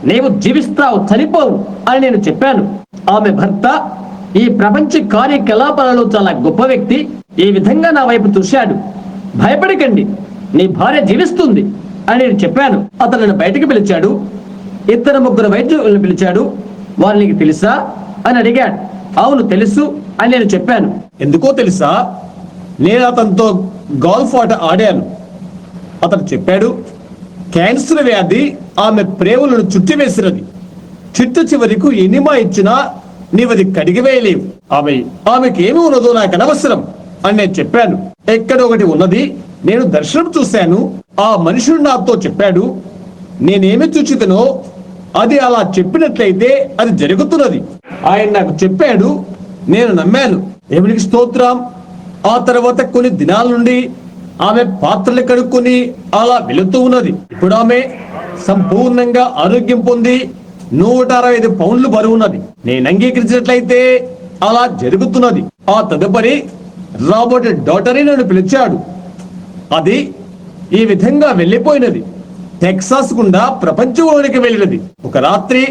నీవు జీవిస్తావు, చనిపోవు అని నేను చెప్పాను. ఆమె భర్త ఈ ప్రపంచ కార్యకలాపాలలో చాలా గొప్ప వ్యక్తి. ఈ విధంగా నా వైపు చూశాడు. భయపడకండి, నీ భార్య జీవిస్తుంది అని నేను చెప్పాను. అతను నన్ను బయటికి పిలిచాడు. 2-3 వైద్యులను పిలిచాడు. వారు నీకు తెలుసా అని అడిగాడు. అవును తెలుసు అని నేను చెప్పాను. ఎందుకో తెలుసా, నేను అతనితో గోల్ఫ్ ఆట ఆడాను. అతను చెప్పాడు, క్యాన్సర్ వ్యాధి ఆమె ప్రేమలను చుట్టివేసినది. చిట్టు చివరికి ఎనిమా ఇచ్చినా నీవది కడిగివేయలేవు. ఆమెకి ఏమి ఉన్నదో నాకు అనవసరం అని నేను చెప్పాను. ఎక్కడ ఒకటి ఉన్నది, నేను దర్శనం చూశాను. ఆ మనుషుడు నాతో చెప్పాడు, నేనేమి చూచితనో అది అలా చెప్పినట్లయితే అది జరుగుతున్నది. ఆయన నాకు చెప్పాడు, నేను నమ్మాను. దేవునికి స్తోత్రం. ఆ తర్వాత కొన్ని దినాల నుండి ఆమె పాత్రలు కడుక్కొని అలా వెళుతూ ఉన్నది. ఇప్పుడు ఆమె సంపూర్ణంగా ఆరోగ్యం పొంది 165 పౌండ్లు బరువున్నది. నేను అంగీకరించినట్లయితే అలా జరుగుతున్నది. ఆ తదుపరి రాబోయే డాటరీ నన్ను పిలిచాడు. అది ఈ విధంగా వెళ్ళిపోయినది. టెక్సాస్ గుండా ప్రపంచంలోనికి వెళ్ళినది. ఒక రాత్రి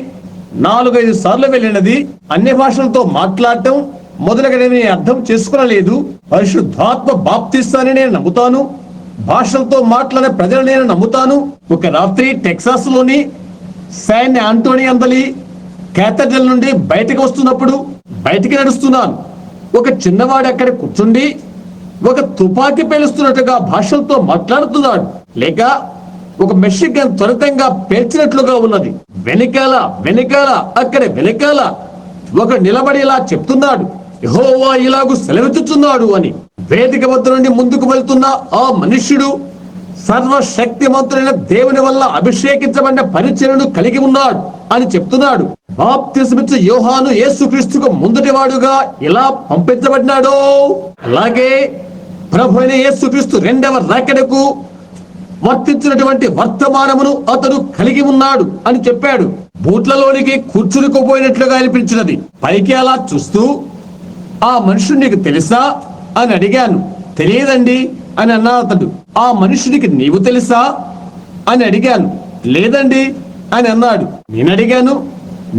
4-5 సార్లు వెళ్ళినది. అన్య భాషలతో మాట్లాడటం మొదలుగా నేను అర్థం చేసుకునలేదు. పరిశుద్ధాత్మ బాప్తిస్తానని నేను నమ్ముతాను. భాషలతో మాట్లాడే ప్రజలు నేను నమ్ముతాను. ఒక రాత్రి టెక్సాస్ లోని శాన్ ఆంటోనీ అందలి క్యాథడ్రల్ నుండి బయటకు వస్తున్నప్పుడు బయటికి నడుస్తున్నాను. ఒక చిన్నవాడు అక్కడ కూర్చుండి ఒక తుపాకీ పేలుస్తున్నట్టుగా భాషలతో మాట్లాడుతున్నాడు. లేక ఒక మెషిన్ గన్ త్వరితంగా పేల్చినట్లుగా ఉన్నది. వెనకాల అక్కడ వెనకాల ఒక నిలబడి ఇలా చెప్తున్నాడు, యెహోవా ఇలాగు సెలవిచ్చుచున్నాడు అని. వేదిక వద్ద నుండి ముందుకు వెళ్తున్న ఆ మనుష్యుడు సర్వశక్తిమంతుడైన దేవుని వల్ల అభిషేకించబడిన పరిచయను కలిగి ఉన్నాడు అని చెప్తున్నాడు. బాప్తిసమిచ్చే యోహాను యేసుక్రీస్తుకు ముందటి వాడుగా ఎలా పంపించబడినాడో అలాగే ప్రభు అయిన యేసుక్రీస్తు రెండవ రాకడకు వర్తించినటువంటి వర్తమానమును అతడు కలిగి ఉన్నాడు అని చెప్పాడు. బూట్లలోనికి కూర్చునిపోయినట్లుగా అనిపించినది. పైకి అలా చూస్తూ, ఆ మనుషుడు నీకు తెలుసా అని అడిగాను. తెలియదండి అని అన్నాడు అతడు. ఆ మనుషుడికి నీవు తెలుసా అని అడిగాను. లేదండి అని అన్నాడు. నేను అడిగాను,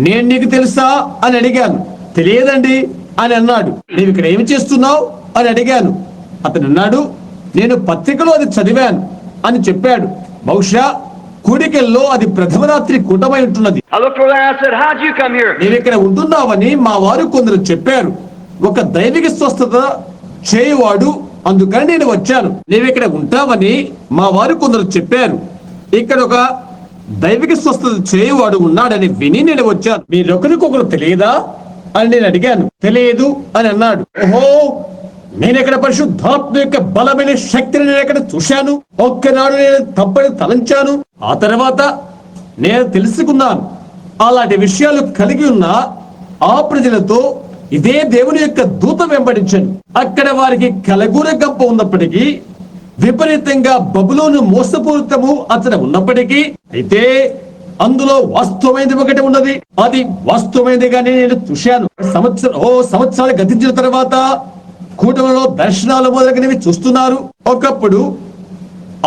నేను నీకు తెలుసా అని అడిగాను. తెలియదండి అని అన్నాడు. నీవు ఇక్కడ ఏమి చేస్తున్నావు అని అడిగాను. అతను అన్నాడు, నేను పత్రికలో అది చదివాను అని చెప్పాడు. బహుశా కూడికల్లో అది ప్రథమ రాత్రి కూటమై ఉంటున్నది. నీవు ఇక్కడ ఉంటున్నావని మా వారు కొందరు చెప్పారు. ఒక దైవిక స్వస్థత చేయువాడు, అందుకని నేను వచ్చాను. నీవు ఇక్కడ ఉంటావని మా వారు కొందరు చెప్పారు. ఇక్కడ ఒక దైవిక స్వస్థత చేయువాడు ఉన్నాడని విని నేను వచ్చాను. మీరొకరికొకరు తెలియదా అని నేను అడిగాను. తెలియదు అని అన్నాడు. ఓహో, నేను ఇక్కడ పరిశుద్ధాత్మ యొక్క బలమైన శక్తిని నేను ఎక్కడ చూశాను. ఒక్కనాడు నేను తప్పని తలంచాను. ఆ తర్వాత నేను తెలుసుకున్నాను. అలాంటి విషయాలు కలిగి ఉన్న ఆ ప్రజలతో ఇదే దేవుని యొక్క దూత వెంబడించాను. అక్కడ వారికి కలగూర గంప ఉన్నప్పటికీ, విపరీతంగా బబులోను మోసపూరితము అతను ఉన్నప్పటికీ, అయితే అందులో వాస్తవమైనది ఒకటి ఉన్నది. అది వాస్తవమైనదిగానే నేను చూశాను. సంవత్సరాలు గతించిన తర్వాత కూటమిలో దర్శనాలు మొదలగినవి చూస్తున్నారు. ఒకప్పుడు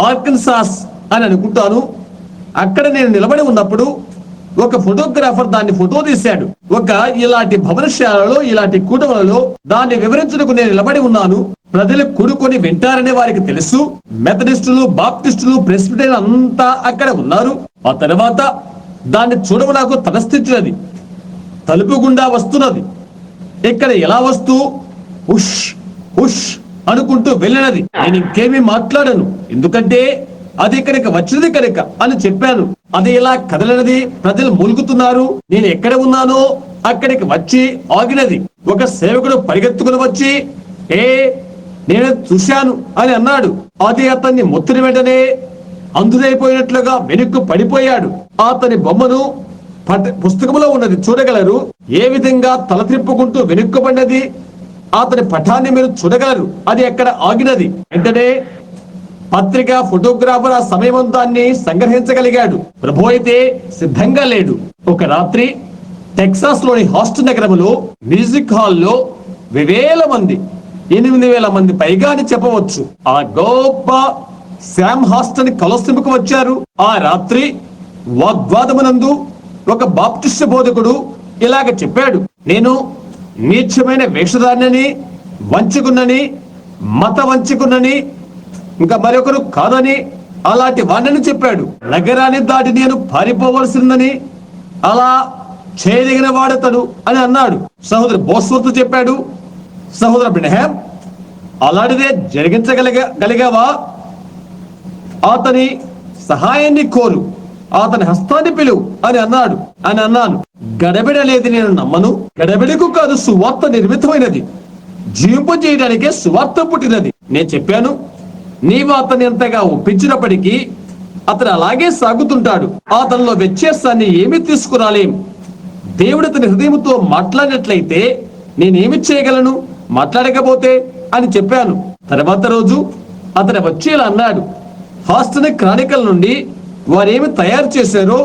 ఆర్కన్సాస్ అని అనుకుంటాను, అక్కడ నేను నిలబడి ఉన్నప్పుడు ఒక ఫోటోగ్రాఫర్ దాన్ని ఫోటో తీశాడు. ఒక ఇలాంటి భవనశాలలో, ఇలాంటి కూటములలో దాన్ని వివరించుటకు నేను నిలబడి ఉన్నాను. ప్రజలు కూడుకొని వింటారని వారికి తెలుసు. మెథడిస్టులు, బాప్టిస్టులు, ప్రెస్బిటరియన్ అంతా అక్కడ ఉన్నారు. ఆ తర్వాత దాన్ని చూడము నాకు తలస్థించినది. తలుపు గుండా వస్తున్నది. ఇక్కడ ఎలా వస్తూ ఉష్ ఉష్ అనుకుంటూ వెళ్ళినది. నేను ఇంకేమీ మాట్లాడను, ఎందుకంటే అది ఇక్కడికి వచ్చినది కనుక అని చెప్పాను. అది ఇలా కదలనది. ప్రజలు మూలుగుతున్నారు. నేను ఎక్కడ ఉన్నానో అక్కడికి వచ్చి ఆగినది. ఒక సేవకుడు పరిగెత్తుకుని వచ్చి, నేను చూశాను అని అన్నాడు. అది అతన్ని మొత్తిన వెంటనే అందురైపోయినట్లుగా వెనుక్కు పడిపోయాడు. అతని బొమ్మను పుస్తకంలో ఉన్నది, చూడగలరు. ఏ విధంగా తల తిప్పుకుంటూ వెనుక్కుపడినది అతని పటాన్ని మీరు చూడగలరు. అది ఎక్కడ ఆగినది. వెంటనే పత్రిక ఫోటోగ్రాఫర్ ఆ సమయమంతాన్ని సంగ్రహించగలిగాడు. ప్రభు అయితే సిద్ధంగా లేడు. ఒక రాత్రి టెక్సాస్ లోని హాస్టల్ నగరంలో మ్యూజిక్ హాల్లో 1000 మంది, 8000 మంది పైగా అని చెప్పవచ్చు, ఆ గొప్ప శామ్ హాస్టన్ కలోసింపుకు వచ్చారు. ఆ రాత్రి వాగ్వాదమునందు ఒక బాప్టిస్ట్ బోధకుడు ఇలాగ చెప్పాడు, నేను నీచమైన వేషధారిని, వంచుకున్నని, మత వంచుకున్నని, ఇంకా మరొకరు కాదని అలాంటి వాణ్ణని చెప్పాడు. నగరాన్ని దాటి నేను పారిపోవలసిందని, అలా చేయదగిన వాడతడు అని అన్నాడు. సహోదరు బోస్వర్త్ చెప్పాడు, సహోదరు బ్రహ్యాం అలాంటిదే జరిగించగలిగావా? అతని సహాయాన్ని కోరు, అతని హస్తాన్ని పిలువు అని అన్నాను. గడబిడలేదు, నేను నమ్మను. గడబిడకు కాదు, సువార్త నిర్మితమైనది. జీవింపజేయడానికే సువార్త పుట్టినది. నేను చెప్పాను, నీవు అతన్ని ఎంతగా ఒప్పించినప్పటికీ అతను అలాగే సాగుతుంటాడు. అతనిలో వ్యత్యాసాన్ని ఏమి తీసుకురాలేం. దేవుడు అతని హృదయంతో మాట్లాడినట్లయితే నేనేమి చేయగలను, మాట్లాడకపోతే అని చెప్పాను. తర్వాత రోజు అతను వచ్చి ఇలా అన్నాడు, హాస్టన్ క్రానికల్ నుండి వారేమి తయారు చేశారో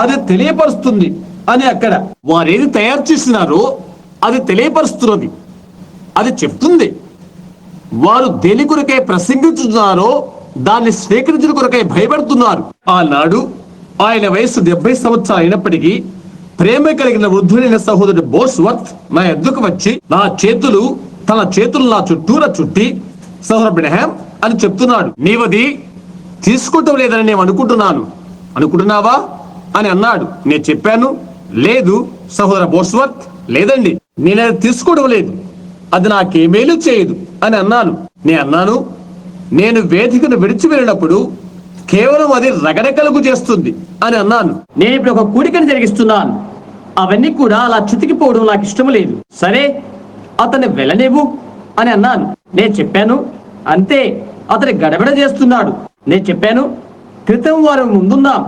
అది తెలియపరుస్తుంది అని. అక్కడ వారేది తయారు చేసినారో అది తెలియపరుస్తున్నది, అది చెప్తుంది. వారు దేని కొరకై ప్రసంగించుతున్నారో దాన్ని స్వీకరించిన కొరకై భయపడుతున్నారు. ఆనాడు ఆయన వయసు 70 సంవత్సరాలు అయినప్పటికీ ప్రేమ కలిగిన వృద్ధుడైన సహోదరుడు బోస్వర్త్ నా ఎద్దుకు వచ్చి తన చేతులు నా చుట్టూరా చుట్టి, సహోదరు బ్రహ్యాం అని చెప్తున్నాడు, నీవది తీసుకుంటాం లేదని నేను అనుకుంటున్నావా అని అన్నాడు. నేను చెప్పాను, లేదు సహోదర బోస్వర్త్, లేదండి, నేనది తీసుకోవడం లేదు, అది నాకేమేలు చేయదు అని అన్నాను. నేను వేదికను విడిచి వెళ్ళినప్పుడు కేవలం అది రగడకలుగు చేస్తుంది అని అన్నాను. నేను ఇప్పుడు ఒక కూడికను జరిగిస్తున్నాను, అవన్నీ కూడా అలా చితికిపోవడం నాకు ఇష్టం లేదు. సరే, అతన్ని వెళ్ళనివ్వు అని అన్నాను. నేను చెప్పాను, అంతే, అతని గడబిడ చేస్తున్నాడు. నేను చెప్పాను, క్రితం వారు ముందున్నాం,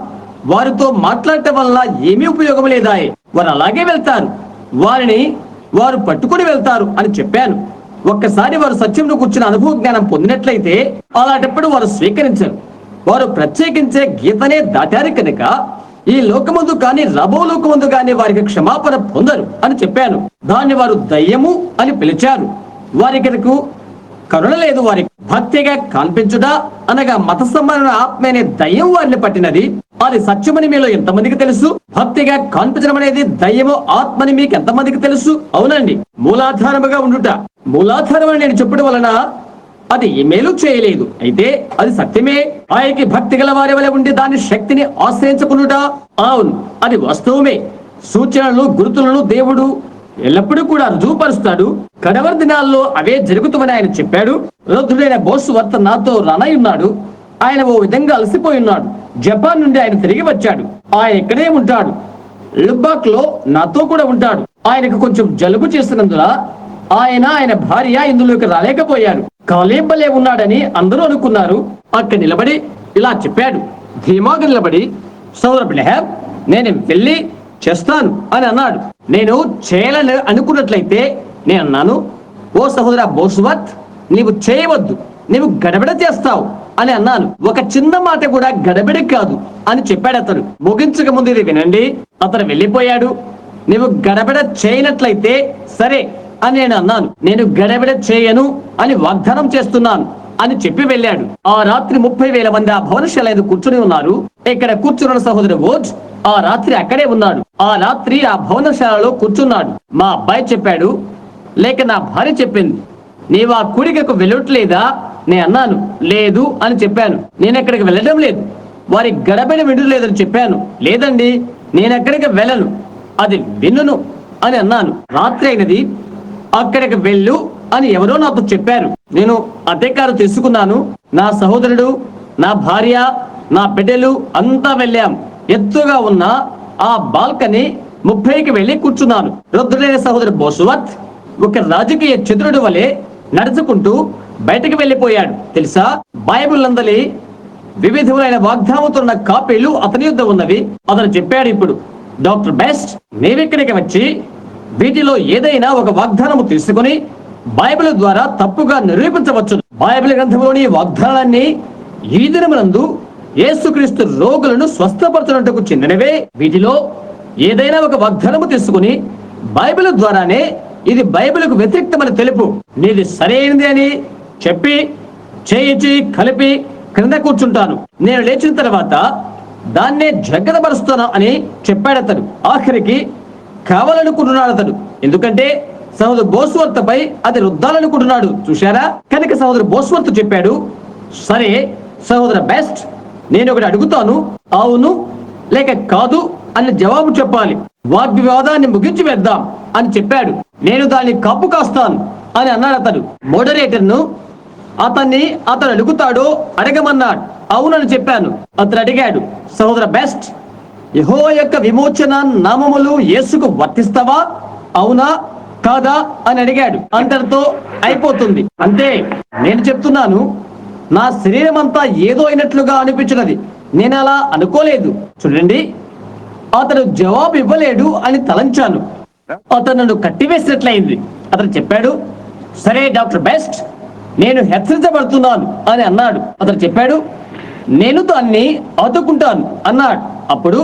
వారితో మాట్లాడటం వల్ల ఏమీ ఉపయోగం లేదాయే, వారు అలాగే వెళ్తారు, వారిని వారు పట్టుకుని వెళ్తారు అని చెప్పాను. ఒక్కసారి వారు సత్యంలో కూర్చుని అనుభవ జ్ఞానం పొందినట్లయితే అలాంటప్పుడు వారు స్వీకరించరు. వారు ప్రత్యేకించే గీతనే దాటారు కనుక ఈ లోకమందు కానీ రబో లోకమందు కానీ వారికి క్షమాపణ పొందరు అని చెప్పాను. దాన్ని వారు దయ్యము అని పిలిచారు. వారికి కరుణ లేదు. వారికి భక్తిగా కనిపించుట అనగా మత సంబంధమైన ఆత్మ అనే దయ్యం వారిని పట్టినది. అది సత్యమని మీలో ఎంతమందికి తెలుసు? భక్తిగా కనిపించడం అనేది దయ్యము ఆత్మని మీకు ఎంతమందికి తెలుసు? అవునండి, మూలాధారముగా ఉండుట. మూలాధారం అని నేను చెప్పడం వలన అది ఏమేలు చేయలేదు, అయితే అది సత్యమే. ఆయనకి భక్తి గల వారి వలె ఉండి దాని శక్తిని ఆశ్రయించుకునుట, అవును, అది వాస్తవమే. సూచనలు గుర్తులను దేవుడు ఎల్లప్పుడూ కూడా రుజువుపరుస్తాడు. కడవరి దినాల్లో అవే జరుగుతామని ఆయన చెప్పాడు. వృద్ధుడైన బోసువర్త నాతో రానయ్యున్నాడు. ఆయన ఓ విధంగా అలసిపోయి ఉన్నాడు. జపాన్ నుండి ఆయన తిరిగి వచ్చాడు. ఆయన ఇక్కడే ఉంటాడు. లుబాక్ లో నాతో కూడా ఉంటాడు. ఆయనకు కొంచెం జలుబు చేసినందున ఆయన భార్య ఇందులోకి రాలేకపోయారు. కాలేబలే ఉన్నాడని అందరూ అనుకున్నారు. అక్కడ నిలబడి ఇలా చెప్పాడు, ధీమాగా నిలబడి, సోదర బ్లెహర్, నేను వెళ్ళి చేస్తాను అని అన్నాడు. నేను చేయాలని అనుకున్నట్లయితే నేను అన్నాను, ఓ సహోదర బోసువత్, నీవు చేయవద్దు, నీవు గడబిడ చేస్తావు అని అన్నాను. ఒక చిన్న మాట కూడా గడబిడ కాదు అని చెప్పాడు అతను. ముగించక ముందు ఇది వినండి, అతను వెళ్ళిపోయాడు. నీవు గడబిడ చేయనట్లయితే సరే అని నేను అన్నాను. నేను గడబిడ చేయను అని వాగ్దానం చేస్తున్నాను అని చెప్పి వెళ్ళాడు. ఆ రాత్రి 30,000 మంది ఆ భవనశాల మీద కూర్చుని ఉన్నారు. ఇక్కడ కూర్చున్న సహోదరు ఓజ్ ఆ రాత్రి అక్కడే ఉన్నాడు. ఆ రాత్రి ఆ భవనశాలలో కూర్చున్నాడు. మా అబ్బాయి చెప్పాడు, లేక నా భార్య చెప్పింది, నీవు ఆ కూడికకు వెళ్ళట్లేదా? నేను అన్నాను, లేదు అని చెప్పాను. నేను ఎక్కడికి వెళ్ళడం లేదు, వారి గడబిడ వినలేదని చెప్పాను. లేదండి, నేను ఎక్కడికి వెళ్ళను, అది విన్నును అని అన్నాను. రాత్రి అయినది, అక్కడికి వెళ్ళు అని ఎవరో నాతో చెప్పారు. నేను అదే కారు తీసుకున్నాను. నా సహోదరుడు, నా భార్య, నా బిడ్డలు అంతా వెళ్ళాం. ఎత్తుగా ఉన్న ఆ బాల్కనీ 30కి వెళ్ళి కూర్చున్నాను. వృద్ధుడైన సహోదరు బోసువత్ ఒక రాజకీయ చతురుడు వలె నడుచుకుంటూ బయటకు వెళ్ళిపోయాడు. తెలుసా, బైబిల్ నందలి వివిధమైన వాగ్దానంతో ఉన్న కాపీలు అతని యుద్ధ ఉన్నవి. అతను చెప్పాడు, ఇప్పుడు డాక్టర్ బెస్ట్, నీవిక్కడికి వచ్చి వీటిలో ఏదైనా ఒక వాగ్దానము తీసుకుని బైబిల్ ద్వారా తప్పుగా నిరూపించవచ్చు. బైబిల్ గ్రంథంలోని వాగ్దానాన్ని ఈ దినమునందు యేసుక్రీస్తు రోగులను స్వస్థపరచుటకు చెందినవే. వీటిలో ఏదైనా ఒక వాగ్దానము తీసుకుని బైబిల్ ద్వారానే ఇది బైబిల్కు వ్యతిరేక్తమని తెలుపు. నీది సరైనది అని చెప్పి చేయించి కలిపి క్రింద కూర్చుంటాను. నేను లేచిన తర్వాత దాన్నే జాగ్రత్తపరుస్తాను అని చెప్పాడు అతడు. ఆఖరికి కావాలనుకుంటున్నాడు అతడు, ఎందుకంటే సహోదరు బోస్వర్తపై అది రుద్దాలనుకుంటున్నాడు. చూశారా? కనుక సహోదరు బోస్వర్త్ చెప్పాడు, సరే సహోదర బెస్ట్, నేను ఒకటి అడుగుతాను, అవును లేక కాదు అని జవాబు చెప్పాలి. వాగ్వివాదాన్ని ముగించి వేద్దాం అని చెప్పాడు. నేను దాన్ని కాపు కాస్తాను అని అన్నాడు అతడు. మోడరేటర్ను అతను అడుగుతాడో అడగమన్నాడు. అవునని చెప్పాను. అతను అడిగాడు, సహోదర బెస్ట్, యెహోవా యొక్క విమోచన నామములు యేసుకు వర్తిస్తావా, అవునా కాదా అని అడిగాడు. అంతటితో అయిపోతుంది. అంతే. నేను చెప్తున్నాను, నా శరీరం అంతా ఏదో అయినట్లుగా అనిపించినది. నేను అలా అనుకోలేదు. చూడండి, అతను జవాబు ఇవ్వలేడు అని తలంచాను. అతను నన్ను కట్టివేసినట్లయింది. అతను చెప్పాడు, సరే డాక్టర్ బెస్ట్, నేను హెచ్చరించబడుతున్నాను అని అన్నాడు. అతను చెప్పాడు, నేను దాన్ని ఆదుకుంటాను అన్నాడు. అప్పుడు,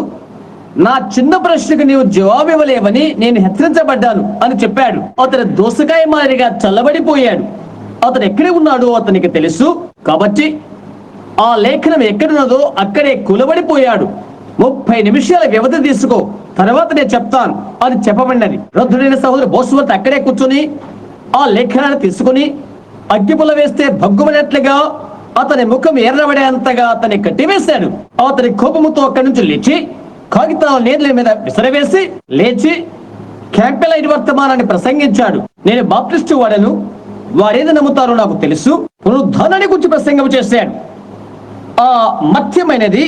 నా చిన్న ప్రశ్నకు నీవు జవాబు ఇవ్వలేవని నేను హెచ్చరించబడ్డాను అని చెప్పాడు. అతను దోసకాయ మాదిరిగా చల్లబడిపోయాడు. అతను ఎక్కడే ఉన్నాడో అతనికి తెలుసు కాబట్టి ఆ లేఖనం ఎక్కడున్నదో అక్కడే కులబడిపోయాడు. 30 నిమిషాల వ్యవధి తీసుకో, తర్వాత నేను చెప్తాను అని చెప్పబడినది. వృద్ధుడైన సహోదరు బోస్వర్త్ అక్కడే కూర్చొని ఆ లేఖనాన్ని తీసుకుని అగ్గిపుల్ల వేస్తే భగ్గుమనేట్లుగా అతని ముఖం ఎర్రబడేంతగా అతన్ని కట్టివేశాడు. అతని కోపముతో అక్కడి నుంచి లేచి కాగితాల నీళ్ళ మీద విసిరవేసి లేచి క్యాంపెలైట్ వర్తమానాన్ని ప్రసంగించాడు. నేను బాప్టిస్టు వాడను, వారేది నమ్ముతారో నాకు తెలుసు, పునరుద్ధానాన్ని గురించి ప్రసంగం చేశాడు. ఆ మత్యమైనది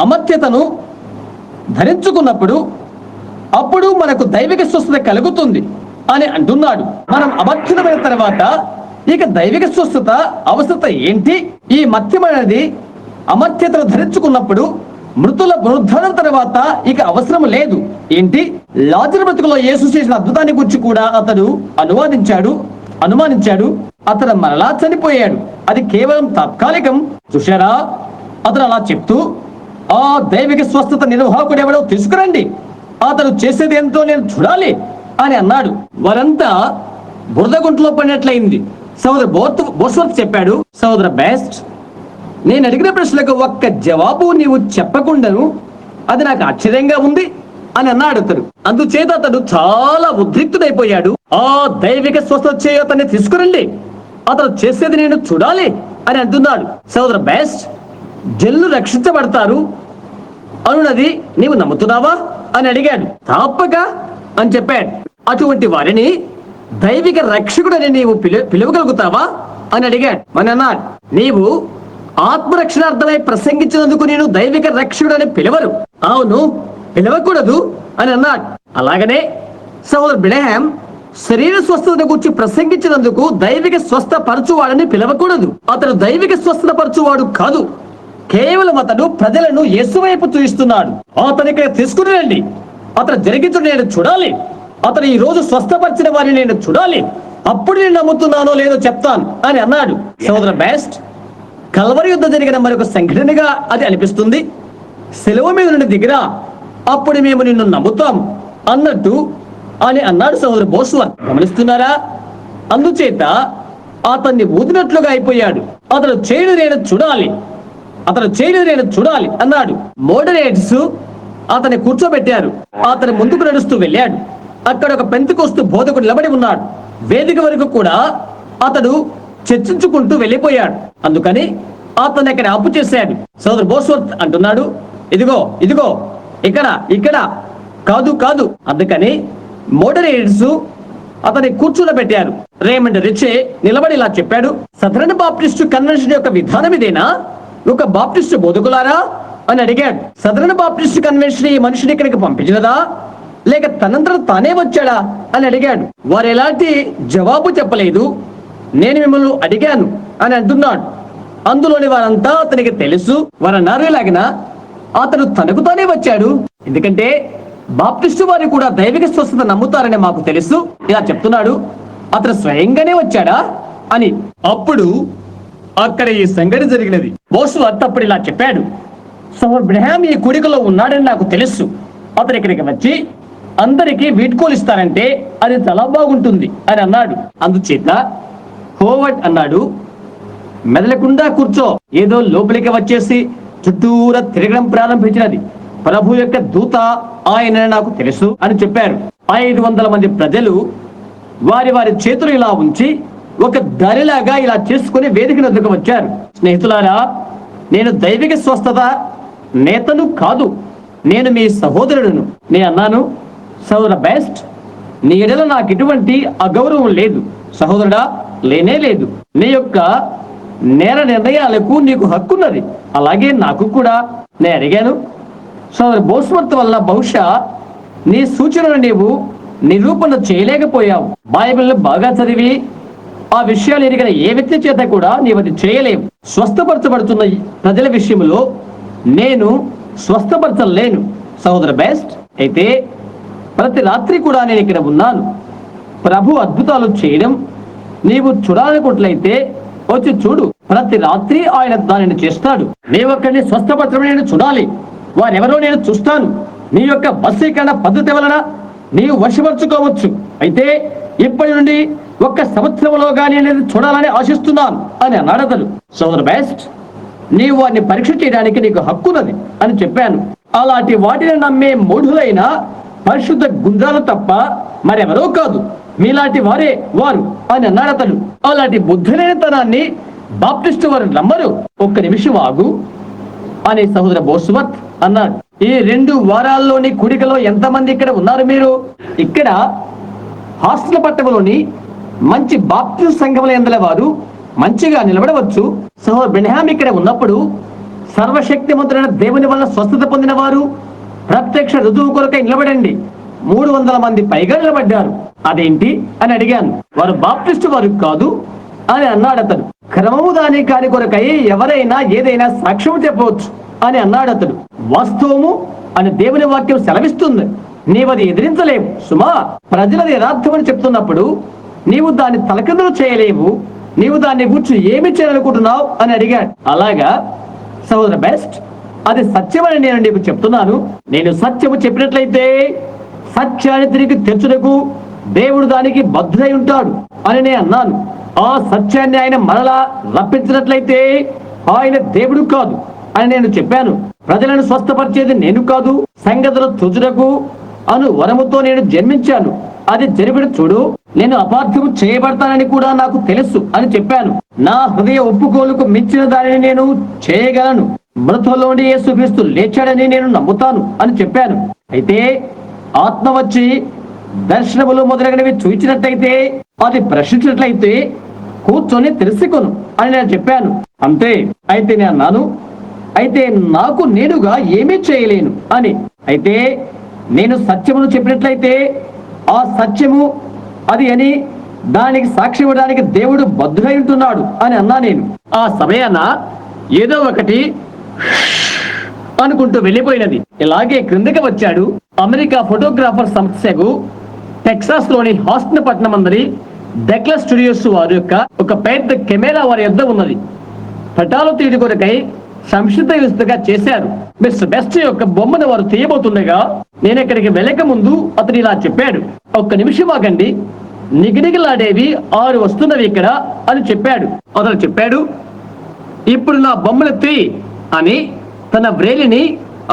అమత్యతను ధరించుకున్నప్పుడు అప్పుడు మనకు దైవిక స్వస్థత కలుగుతుంది అని అంటున్నాడు. మనం అమర్చితమైన తర్వాత ఇక దైవిక స్వస్థత అవసరత ఏంటి? ఈ మత్యమైనది అమర్త్యతను ధరించుకున్నప్పుడు మృతుల పునరుద్ధానం తర్వాత ఇక అవసరం లేదు. ఏంటి? లాజరు బ్రతుకులో యేసు చేసిన అద్భుతాన్ని గురించి కూడా అతడు అనువాదించాడు. అనుమానించాడు. అతను మరలా చనిపోయాడు. అది కేవలం తాత్కాలికం. చూశారా, అతను అలా చెప్తూ ఆ దైవిక స్వస్థత నిర్వాహకుడు ఎవడో తీసుకురండి, అతను చేసేది ఎంతో నేను చూడాలి అని అన్నాడు. వారంతా బురద గుంటలో పడినట్లయింది. సోదరు బోస్వర్త్ చెప్పాడు, సోదర బెస్ట్, నేను అడిగిన ప్రశ్నలకు ఒక్క జవాబు నీవు చెప్పకుండాను అది నాకు ఆశ్చర్యంగా ఉంది అని అన్నాడు అతడు. అందుచేత అతడు చాలా ఉద్రిక్తుడైపోయాడు. ఆ దైవిక స్వస్థత చేయ అతన్ని తీసుకురండి, అతను చేసేది నేను చూడాలి అని అంటున్నాడు. సోదర బెస్ట్, జనులు రక్షించబడతారు అనున్నది నీవు నమ్ముతున్నావా అని అడిగాడు. తప్పక అని చెప్పాడు. అటువంటి వారిని దైవిక రక్షకుడని నీవు పిలవగలుగుతావా అని అడిగాడు. అని అన్నాడు, నీవు ఆత్మరక్షణార్థమై ప్రసంగించినందుకు నేను దైవిక రక్షకుడని పిలవరు. అవును, పిలవకూడదు అని అన్నాడు. అలాగనే సహోదరు బ్రహ్యాం శరీర స్వస్థత గురించి ప్రసంగించినందుకు దైవిక స్వస్థ పరచువాడని పిలవకూడదు. అతడు దైవిక స్వస్థత పరచువాడు కాదు, కేవలం అతడు ప్రజలను యేసు వైపు చూయిస్తున్నాడు. అతని ఇక్కడ తీసుకుని రండి, అతను జరిగించు నేను చూడాలి, అతను ఈ రోజు స్వస్థపరిచిన వారిని నేను చూడాలి, అప్పుడు నేను నమ్ముతున్నానో లేదో చెప్తాను అని అన్నాడు. సోదర బెస్ట్, కల్వరి యుద్ధం జరిగిన మరొక సంఘటనగా అది అనిపిస్తుంది. సెలవు మీద నుండి దిగిరా, అప్పుడు మేము నిన్ను నమ్ముతాం అన్నట్టు అని అన్నాడు సోదరు బోస్వర్త్. గమనిస్తున్నారా? అందుచేత అతన్ని ఊదినట్లుగా అయిపోయాడు. అతను చేయడు నేను చూడాలి, అతను చేయడు నేను చూడాలి అన్నాడు. మోడరేట్స్ అతన్ని కూర్చోబెట్టారు. అతను ముందుకు నడుస్తూ వెళ్ళాడు. అక్కడ ఒక పెంతెకోస్తు బోధకుడు నిలబడి ఉన్నాడు. వేదిక వరకు కూడా అతడు చర్చించుకుంటూ వెళ్ళిపోయాడు. అందుకని అతను అక్కడ అప్పు చేశాడు. సోదరు బోస్వర్త్ అంటున్నాడు, ఇదిగో ఇదిగో ఇక్కడ ఇక్కడ కాదు కాదు. అందుకని మోడరేట్స్ అతని కూర్చోబెట్టారు. రేమండ్ రిచే నిలబడి ఇలా చెప్పాడు, సదరన్ బాప్టిస్టు కన్వెన్షన్ యొక్క విధానం ఇదేనా? ఒక బాప్టిస్టు బోధకులారా అని అడిగాడు. సదరన్ బాప్టిస్టు కన్వెన్షన్ ఈ మనిషిని ఇక్కడికి పంపించినదా లేక తనంతట తానే వచ్చాడా అని అడిగాడు. వారు ఎలాంటి జవాబు చెప్పలేదు. నేను మిమ్మల్ని అడిగాను అని అంటున్నాడు. అందులోని వారంతా అతనికి తెలుసు. వారు అన్నారు, ఇలాగిన అతను తనకు తానే వచ్చాడు, ఎందుకంటే బాప్టిస్టు వారు కూడా దైవిక స్వస్థత నమ్ముతారని మాకు తెలుసు. ఇలా చెప్తున్నాడు. అతను స్వయంగానే వచ్చాడా అని. అప్పుడు అక్కడ ఈ సంఘటన జరిగినది. బోస్వర్త్ అప్పుడు ఇలా చెప్పాడు, సోదరు బ్రహ్యాం ఈ కూడికలో ఉన్నాడని నాకు తెలుసు. అతను ఇక్కడికి వచ్చి అందరికీ వీడ్కోలు ఇస్తారంటే అది చాలా బాగుంటుంది అని అన్నాడు. అందుచేత హోవర్డ్ అన్నాడు, మెదలకుండా కూర్చో, ఏదో లోపలికి వచ్చేసి చుట్టూరా తిరగడం ప్రారంభించినది. ప్రభు యొక్క దూత ఆయన నాకు తెలుసు అని చెప్పారు. 500 మంది ప్రజలు వారి వారి చేతులు ఇలా ఉంచి ఒక దారిలాగా ఇలా చేసుకుని వేదిక వద్దకు వచ్చారు. స్నేహితులారా, నేను దైవిక స్వస్థత నేతను కాదు, నేను మీ సహోదరుడును. నేను అన్నాను, సహోదర బెస్ట్, నీ ఎడల నాకు ఎటువంటి అగౌరవం లేదు సహోదరుడా, లేనే లేదు. నీ యొక్క నేర నిర్ణయాలకు నీకు హక్కున్నది, అలాగే నాకు కూడా. నేను అడిగాను, సోదరు బోస్వర్త్ వల్ల బహుశా నీ సూచనను నీవు నిరూపణ చేయలేకపోయావు. బైబిల్ బాగా చదివి ఆ విషయాలు ఎరిగిన ఏ వ్యక్తి చేత కూడా నీవు అది చేయలేవు. స్వస్థపరచబడుతున్న ప్రజల విషయంలో నేను స్వస్థపరచలేను సహోదర బెస్ట్. అయితే ప్రతి రాత్రి కూడా నేను ఇక్కడ ఉన్నాను. ప్రభు అద్భుతాలు చేయడం నీవు చూడాలనుకుంట్లయితే వచ్చి చూడు. ప్రతి రాత్రి ఆయన దానిని చేస్తాడు. నీ ఒక్కడిని స్వస్థపరచడం నేను చూడాలి, వారెవరో నేను చూస్తాను. నీ యొక్క వశీకరణ పద్ధతి వలన నీవు వశపరచుకోవచ్చు. అయితే ఇప్పటి నుండి 1 సంవత్సరంలోగా నేను చూడాలని ఆశిస్తున్నాను అని అన్నాడు అతను. సోదరు బెస్ట్, నీవు వారిని పరీక్ష చేయడానికి నీకు హక్కున్నది అని చెప్పాను. అలాంటి వాటిని నమ్మే మూఢులైన పరిశుద్ధ గుండ్రాలు తప్ప మరెవరో కాదు, మీలాంటి వారే వారు అని అన్నాడు అతడు. అలాంటి బుద్ధిలేనితనాన్ని బాప్టిస్టు వారు నమ్మరు. 1 నిమిషం ఆగు అని సహోదర బోస్వర్త్ అన్నాడు. ఈ 2 వారాల్లోని కూడికలో ఎంతమంది ఇక్కడ ఉన్నారు? మీరు ఇక్కడ హాస్టల్ పట్టణంలోని మంచి బాప్టిస్ట్ సంఘముల యందల వారు మంచిగా నిలబడవచ్చు. సహోదరు బ్రహ్యాం ఇక్కడ ఉన్నప్పుడు సర్వశక్తిమంతుడైన దేవుని వల్ల స్వస్థత పొందిన వారు ప్రత్యక్ష రుజువు కొరకై నిలబడండి. 300 మంది పైగా నిలబడ్డారు. అదేంటి అని అడిగాను. వారు బాప్టిస్టు వారు కాదు అని అన్నాడు అతడు. క్రమము దాని కాని కొరకై ఎవరైనా ఏదైనా సాక్ష్యం చెప్పవచ్చు అని అన్నాడు అతడు. వాస్తవము అని దేవుని వాక్యం సెలవిస్తుంది, నీవది ఎదిరించలేవు సుమా. ప్రజలది యథార్థమని చెప్తున్నప్పుడు నీవు దాన్ని తలకిందులు చేయలేవు, నీవు దాన్ని గురించి ఏమి చేయాలనుకుంటున్నావు అని అడిగాడు. అలాగా సహోదర బెస్ట్, అది సత్యమని నేను నీకు చెప్తున్నాను. నేను సత్యము చెప్పినట్లయితే సత్యాన్ని తిరిగి తెచ్చుటకు దేవుడు దానికి బద్ధుడై ఉంటాడు అని నేను అన్నాను. ఆ సత్యాన్ని ఆయన మరలా రప్పించినట్లయితే ఆయన దేవుడు కాదు అని నేను చెప్పాను. ప్రజలను స్వస్థపరిచేది నేను కాదు, సంగతులు తుజుటకు అను వరముతో నేను జన్మించాను. అది జరిగిన చూడు, నేను అపార్థము చేయబడతానని కూడా నాకు తెలుసు అని చెప్పాను. నా హృదయ ఒప్పుకోలుకు మించిన దానిని నేను చేయగలను. మృతుల్లోని యేసుక్రీస్తు లేచాడని నేను నమ్ముతాను అని చెప్పాను. అయితే ఆత్మ వచ్చి దర్శనములు మొదలైనవి చూచినట్లయితే, అది ప్రశ్నించినట్లయితే కూర్చొని తెలుసుకొను అని నేను చెప్పాను. అంతే. అయితే నేను అన్నాను, అయితే నాకు నేనుగా ఏమీ చేయలేను అని. అయితే నేను సత్యమును చెప్పినట్లయితే ఆ సత్యము అది అని దానికి సాక్షి ఇవ్వడానికి దేవుడు బద్ధుడై ఉంటున్నాడు అని అన్నా నేను. ఆ సమయాన ఏదో ఒకటి అనుకుంటూ వెళ్ళిపోయినది. ఇలాగే క్రిందకి వచ్చాడు. అమెరికా ఫోటోగ్రాఫర్ సంస్థకు టెక్సాస్ లోని హాస్టన్ పట్టణం అందరి డెక్లస్ స్టూడియోస్ వారి యొక్క ఒక పెద్ద కెమెరా వారి యొద్ద ఉన్నది. పటాలు తీయడం కొరకై సంక్షిప్తగా చేశారు. మిస్టర్ బెస్ట్ యొక్క బొమ్మను వారు తీయబోతుండగా నేను ఇక్కడికి వెళ్ళక ముందు అతను ఇలా చెప్పాడు, ఒక్క నిమిషం ఆగండి, నిగినిగిలాడేవి 6 వస్తున్నవి ఇక్కడ అని చెప్పాడు. అతను చెప్పాడు, ఇప్పుడు నా బొమ్మలెత్తి అని తన వ్రేలిని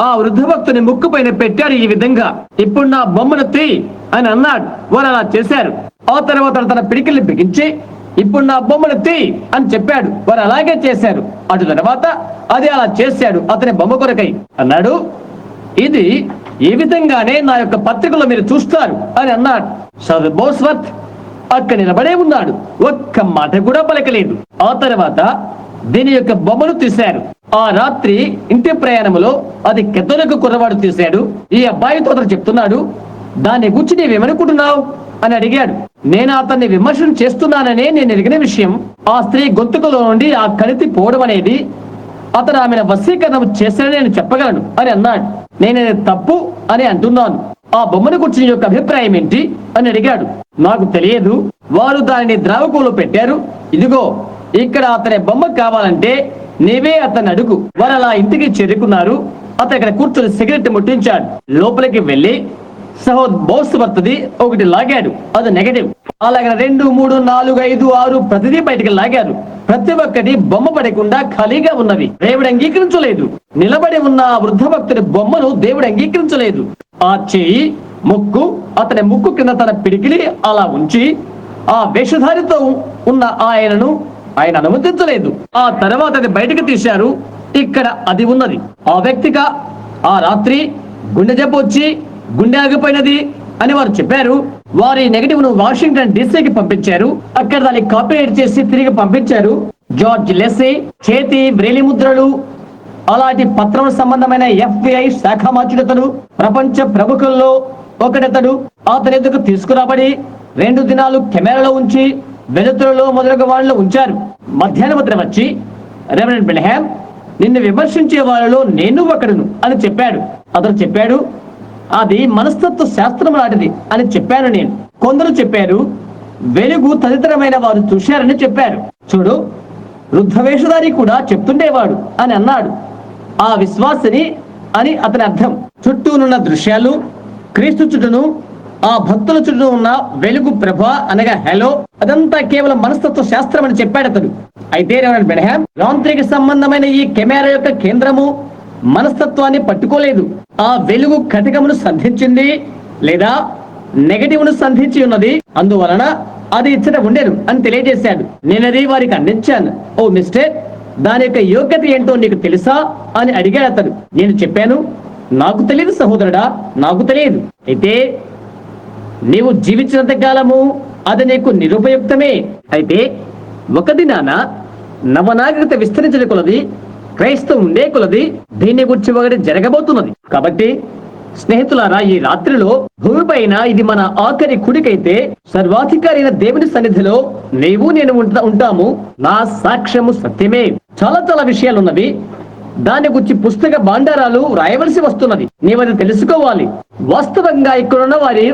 ఆ వృద్ధ భక్తుని ముక్కు పైన పెట్టాడు. ఈ విధంగా ఇప్పుడు నా బొమ్మనెత్తి అని అన్నాడు. వారు అలా చేశారు. ఆ తర్వాత తన పిడికిల్ని బిగించి ఇప్పుడు నా బొమ్మనెత్తి అని చెప్పాడు. వారు అలాగే చేశారు. అటు తర్వాత అది అలా చేశాడు అతని బొమ్మ కొరకై. అన్నాడు, ఇది ఈ విధంగానే నా యొక్క పత్రికలో మీరు చూస్తారు అని అన్నాడు. సర్ బోస్వర్త్ అక్కడ నిలబడే ఉన్నాడు. ఒక్క మాట కూడా పలకలేదు. ఆ తర్వాత దీని యొక్క బొమ్మను తీశారు. ఆ రాత్రి ఇంటి ప్రయాణములో అది కెథోలిక్ కుర్రవాడు తీశాడు. ఈ అబ్బాయితో అతను చెప్తున్నాడు, దాన్ని గురించి నీవేమనుకుంటున్నావు అని అడిగాడు. నేను అతన్ని విమర్శన చేస్తున్నాననే నేను ఎరిగిన విషయం. ఆ స్త్రీ గొంతుకలో నుండి ఆ కణితి పోవడం అనేది అతను ఆమెను వశీకరణం చేశాడని నేను చెప్పగలను అని అన్నాడు. నేను తప్పు అని అంటున్నాను. ఆ బొమ్మను గురించి నీ యొక్క అభిప్రాయం ఏంటి అని అడిగాడు. నాకు తెలియదు, వారు దానిని ద్రావకంలో పెట్టారు. ఇదిగో ఇక్కడ అతని బొమ్మ కావాలంటే నీవే అతన్ని అడుగు. వారు అలా ఇంటికి చేరుకున్నారు. అతను ఇక్కడ కూర్చొని సిగరెట్ ముట్టించాడు. లోపలికి వెళ్లి బోస్వర్త్ది ఒకటి లాగాడు. అది నెగటివ్. అలాగే 2, 3, 4, 5, 6 ప్రతిదీ బయటికి లాగారు. ప్రతి ఒక్కటి బొమ్మ పడకుండా ఖాళీగా ఉన్నవి. దేవుడు అంగీకరించలేదు. నిలబడి ఉన్న ఆ వృద్ధ భక్తుడి బొమ్మను దేవుడు అంగీకరించలేదు. ఆ చేయి ముక్కు అతని ముక్కు కింద తన పిడికిలి అలా ఉంచి ఆ వేషధారితో ఉన్న ఆయనను ఆయన అనుమతించలేదు. ఆ తర్వాత అది బయటకు తీశారు. ఇక్కడ అది ఉన్నది. ఆ వ్యక్తిగా ఆ రాత్రి గుండె జబ్బు వచ్చి గుండె ఆగిపోయినది అని వారు చెప్పారు. వారి నెగటివ్ ను వాషింగ్టన్ డీసీకి పంపించారు. అక్కడ దాన్ని కాపీరైట్ చేసి తిరిగి పంపించారు. జార్జ్ లెస్సీ చేతి వ్రేలి ముద్రలు అలాంటి పత్రం సంబంధమైన FBI శాఖ మార్చుడతడు ప్రపంచ ప్రముఖుల్లో ఒకటతడు. అతని ఎదుకు తీసుకురాబడి 2 దినాలు కెమెరాలో ఉంచి వెలుతురులో మొదలగు వాళ్ళలో ఉంచారు. మధ్యాహ్నం వద్ద వచ్చి రెవరెండ్ బెల్హామ్ నిన్ను విమర్శించే వాళ్ళలో నేను ఒకడును అని చెప్పాడు. అతను చెప్పాడు, అది మనస్తత్వ శాస్త్రం లాంటిది అని చెప్పాను నేను. కొందరు చెప్పారు వెలుగు తదితరమైన వారు చూశారని చెప్పారు. చూడు, వృద్ధ వేషధారి కూడా చెప్తుండేవాడు అని అన్నాడు. ఆ విశ్వాసిని అని అతని అర్థం. చుట్టూనున్న దృశ్యాలు, క్రీస్తు చుట్టూను ఆ భక్తుల చుట్టూ ఉన్న వెలుగు ప్రభ అనగా హెలో, అదంతా కేవలం మనస్తత్వ శాస్త్రం అని చెప్పాడు అతడు. అయితే రెవరెండ్ బెల్హామ్ యాంత్రిక సంబంధమైన ఈ కెమెరా యొక్క కేంద్రము మనస్తత్వాన్ని పట్టుకోలేదు. ఆ వెలుగు కటికమును సంధించింది లేదా నెగటివ్ ను సంధించి ఉన్నది. అందువలన అది ఇచ్చట ఉండేను అని తెలియజేశాడు. నేనది వారికి అందించాను. ఓ మిస్టర్, దాని యొక్క యోగ్యత ఏంటో నీకు తెలుసా అని అడిగాడు అతడు. నేను చెప్పాను, నాకు తెలియదు సహోదరుడా, నాకు తెలియదు. అయితే నీవు జీవించినంత కాలము అది నీకు నిరుపయుక్తమే. అయితే ఒక దినాన నవనాగరికత విస్తరించిన కొలది, క్రైస్తవం ఉండే కొలది దీన్ని గురించి ఒకటి జరగబోతున్నది. కాబట్టి స్నేహితులారా, ఈ రాత్రిలో భూమిపైన ఇది మన ఆఖరి కుడికైతే సర్వాధికారి అయిన దేవుని సన్నిధిలో నీవు నేను ఉంటాము. నా సాక్ష్యము సత్యమే. చాలా చాలా విషయాలు ఉన్నవి. దాని గురించి పుస్తక భాండారాలు రాయవలసి వస్తున్నది. నీవది తెలుసుకోవాలి. వాస్తవంగా ఇక్కడున్న వారి